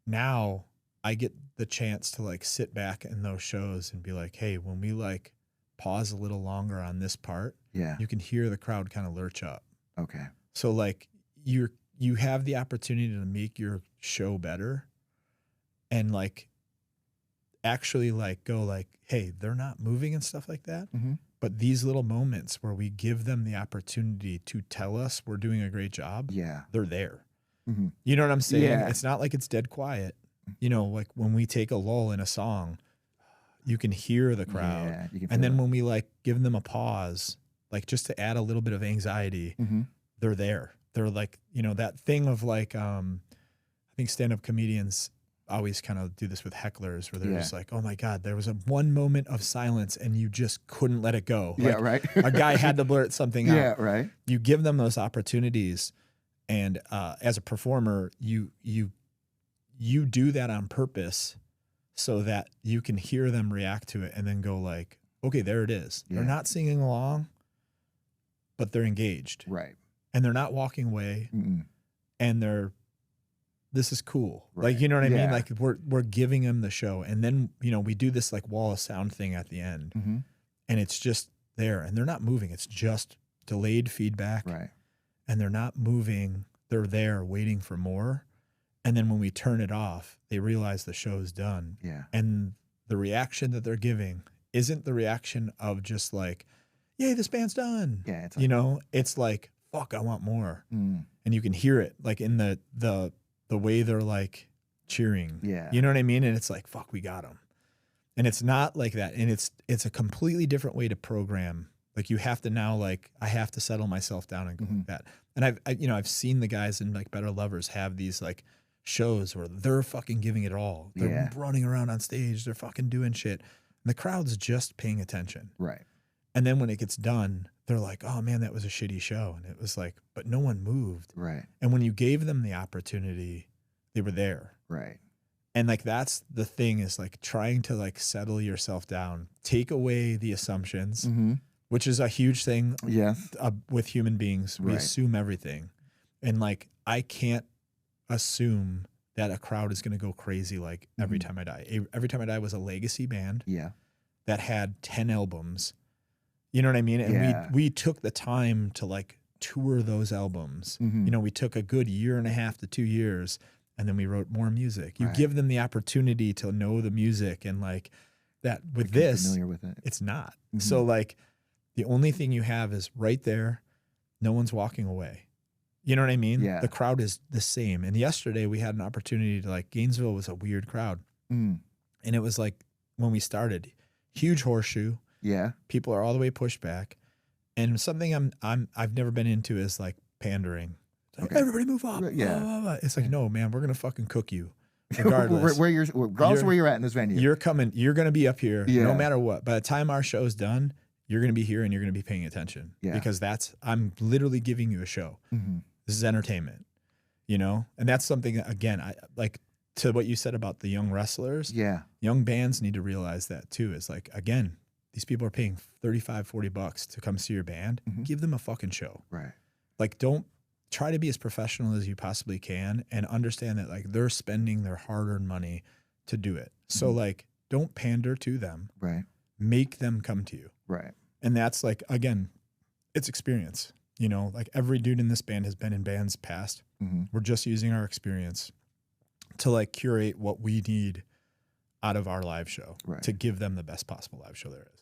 Now I get the chance to like sit back in those shows and be like, hey, when we like pause a little longer on this part, Yeah. you can hear the crowd kind of lurch up. Okay. So like you have the opportunity to make your show better and like actually like go like, hey, they're not moving and stuff like that. Mhm. But these little moments where we give them the opportunity to tell us we're doing a great job, Yeah. they're there. Mhm. You know what I'm saying? Yeah. It's not like it's dead quiet. You know, like when we take a lull in a song, you can hear the crowd. Yeah, you can And then feel it. when we like give them a pause, like just to add a little bit of anxiety, Mhm. they're there. They're like, you know, that thing of like, I think stand-up comedians always kind of do this with hecklers where they're Yeah. just like, oh my God, there was one moment of silence and you just couldn't let it go. Yeah, Like, right. a guy had to blurt something out. Yeah, right. You give them those opportunities. And as a performer, you do that on purpose so that you can hear them react to it and then go like, okay, there it is. Yeah. They're not singing along, but they're engaged Right. and they're not walking away Mm-mm. and this is cool. Right. Like, you know what I mean? Yeah. Like we're giving them the show. And then, you know, we do this like wall of sound thing at the end Mhm. and it's just there and they're not moving. It's just delayed feedback. Right. And they're not moving. They're there waiting for more. And then when we turn it off, they realize the show's done. Yeah. And the reaction that they're giving isn't the reaction of just like, yay, this band's done. Yeah. It's You know, it's like, fuck, I want more. Mm. And you can hear it like in the way they're like cheering. Yeah. You know what I mean? And it's like, fuck, we got them. And it's not like that. And it's a completely different way to program. Like you have to now, like, I have to settle myself down and go like that. And I've seen the guys in like Better Lovers have these like shows where they're fucking giving it all. They're running around on stage. They're fucking doing shit. And the crowd's just paying attention. Right. And then when it gets done, they're like, oh man, that was a shitty show. And it was like, but no one moved. Right. And when you gave them the opportunity, they were there. Right. And like, that's the thing, is like trying to like settle yourself down, take away the assumptions, which is a huge thing. Yes. With human beings. We assume everything. And like, I can't assume that a crowd is going to go crazy. Like Every Time I Die. Every Time I Die was a legacy band that had 10 albums. You know what I mean? And we took the time to like tour those albums. You know, we took a good 1.5 to 2 years, and then we wrote more music. You give them the opportunity to know the music, and like that with this, familiar with it. It's not. So like the only thing you have is right there. No one's walking away. You know what I mean? Yeah. The crowd is the same. And yesterday we had an opportunity to like, Gainesville was a weird crowd. And it was like, when we started, huge horseshoe. Yeah. People are all the way pushed back. And something I've never been into is like pandering. Like, everybody move up. Yeah. Blah, blah, blah. It's like, no, man, we're going to fucking cook you. Regardless. Regardless of where you're at in this venue. You're coming, you're going to be up here no matter what. By the time our show's done, you're going to be here and you're going to be paying attention. Because I'm literally giving you a show. This is entertainment, you know? And that's something, again, I like to what you said about the young wrestlers. Yeah. Young bands need to realize that too. Is like, again, these people are paying $35-$40 to come see your band. Give them a fucking show. Right. Like, don't try to be as professional as you possibly can, and understand that like they're spending their hard-earned money to do it. So like, don't pander to them. Right. Make them come to you. Right. And that's like, again, it's experience. You know, like every dude in this band has been in bands past. We're just using our experience to like curate what we need out of our live show to give them the best possible live show there is.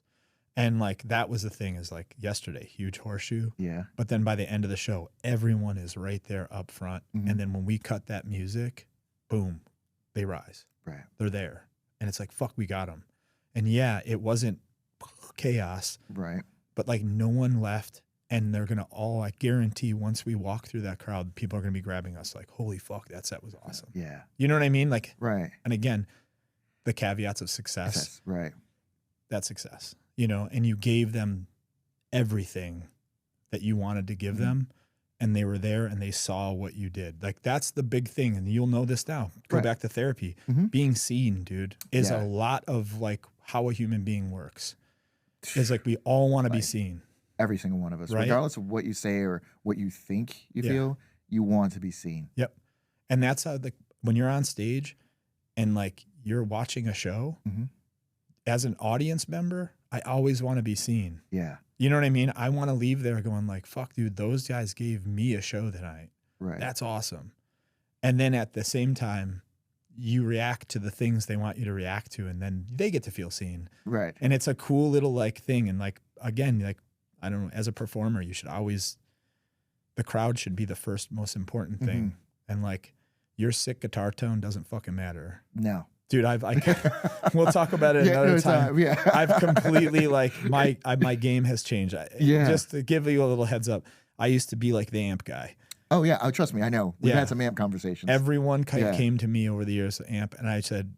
And like, that was the thing, is like yesterday, huge horseshoe. Yeah. But then by the end of the show, everyone is right there up front. And then when we cut that music, boom, they rise. Right. They're there. And it's like, fuck, we got them. And yeah, it wasn't chaos. Right. But like, no one left. And they're going to all, I guarantee, once we walk through that crowd, people are going to be grabbing us like, holy fuck, that set was awesome. Yeah. You know what I mean? Like, right. And again, the caveats of success. Right. That's success, you know, and you gave them everything that you wanted to give them, and they were there and they saw what you did. Like, that's the big thing. And you'll know this now. Go back to therapy. Being seen, dude, is a lot of like how a human being works. It's like, we all want to be seen. Every single one of us, regardless of what you say or what you think you feel, you want to be seen. Yep. And that's how when you're on stage and like you're watching a show, as an audience member, I always want to be seen. Yeah. You know what I mean? I want to leave there going like, fuck, dude, those guys gave me a show tonight. Right. That's awesome. And then at the same time, you react to the things they want you to react to, and then they get to feel seen. Right. And it's a cool little like thing. And like, again, like, I don't know, as a performer, you should always, the crowd should be the first most important thing. And like, your sick guitar tone doesn't fucking matter. No. Dude, we'll talk about it another time. Yeah. I've completely like, my game has changed. Just to give you a little heads up, I used to be like the amp guy. Oh yeah. Oh, trust me. I know. We've had some amp conversations. Everyone came to me over the years, amp. And I said,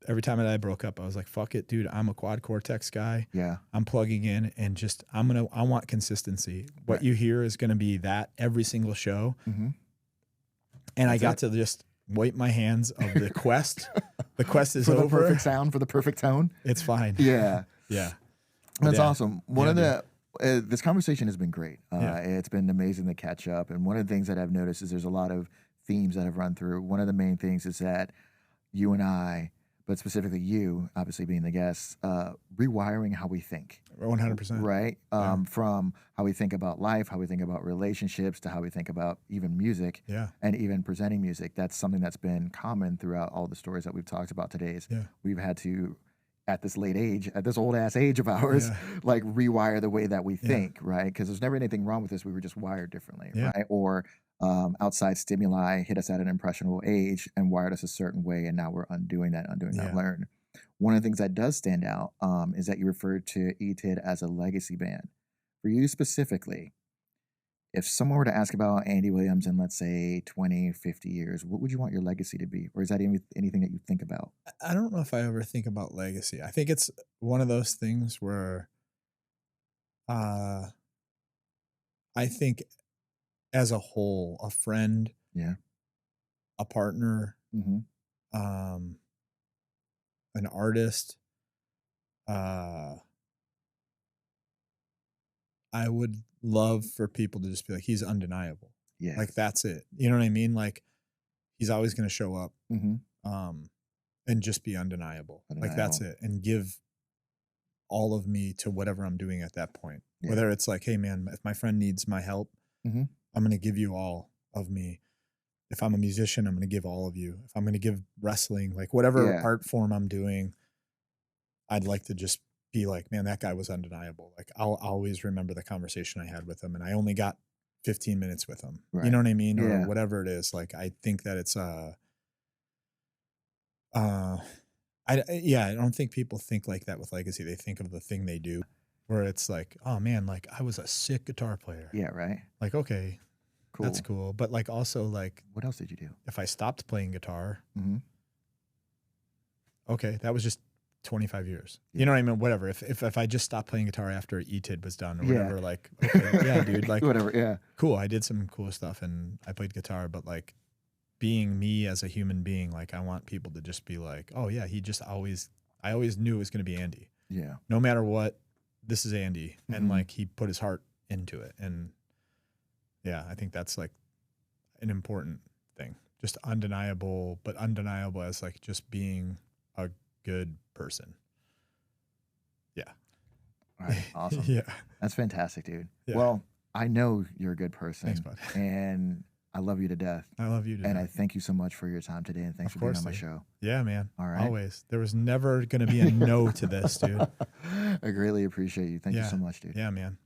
Every Time I broke up, I was like, fuck it, dude. I'm a quad cortex guy. Yeah. I'm plugging in and just, I want consistency. What you hear is going to be that every single show. And I got to just wipe my hands of the quest. The quest is for over. the perfect sound, for the perfect tone. It's fine. Yeah. Yeah. That's awesome. This conversation has been great. It's been amazing to catch up. And one of the things that I've noticed is there's a lot of themes that have run through. One of the main things is that you and I, but specifically you, obviously being the guest, rewiring how we think. 100%. Right? From how we think about life, how we think about relationships, to how we think about even music, and even presenting music. That's something that's been common throughout all the stories that we've talked about today. We've had to at this late age, at this old ass age of ours, Yeah. like rewire the way that we Yeah. think, right? Because there's never anything wrong with this. We were just wired differently, Yeah. right? Or outside stimuli hit us at an impressionable age and wired us a certain way, and now we're undoing that Yeah. learn. One of the things that does stand out is that you referred to ETID as a legacy band. For you specifically, if someone were to ask about Andy Williams in, let's say, 20, 50 years, what would you want your legacy to be? Or is that anything that you think about? I don't know if I ever think about legacy. I think it's one of those things where uh, I think as a whole, a friend, Yeah. a partner, Mm-hmm. um, an artist, uh, I would love for people to just be like, he's undeniable. Yeah. Like, that's it. You know what I mean? Like, he's always going to show up, Mm-hmm. and just be undeniable. Like, that's Undeniable. it. And give all of me to whatever I'm doing at that point. Yeah. Whether it's like, hey, man, if my friend needs my help, Mm-hmm. I'm going to give you all of me. If I'm a musician, I'm going to give all of you. If I'm going to give wrestling, like whatever Yeah. art form I'm doing, I'd like to just be like, man, that guy was undeniable. Like, I'll always remember the conversation I had with him, and I only got 15 minutes with him. Right. You know what I mean? Yeah. Or whatever it is. Like, I think that it's I don't think people think like that with legacy. They think of the thing they do, where it's like, oh man, like I was a sick guitar player. Yeah, right. Like, okay, Cool. that's cool. But like, also, like, What else did you do? if I stopped playing guitar, Mm-hmm. okay, that was just 25 years. Yeah. You know what I mean? Whatever. If I just stopped playing guitar after ETID was done or Yeah. whatever, like, okay, yeah, dude, like, Whatever. Yeah. cool. I did some cool stuff and I played guitar, but like, being me as a human being, like, I want people to just be like, oh yeah, I always knew it was going to be Andy. Yeah. No matter what, this is Andy. And Mhm. like, he put his heart into it. And yeah, I think that's like an important thing. Just undeniable, but undeniable as like just being a good person. Yeah. All right. Awesome. Yeah. That's fantastic, dude. Yeah. Well, I know you're a good person. Thanks, bud. And I love you to death. I love you, dude. And I thank you so much for your time today. And thanks Of for being course, on my dude. show. Yeah, man. All right. Always. There was never going to be a no to this, dude. I greatly appreciate you. Thank you Yeah. so much, dude. Yeah, man.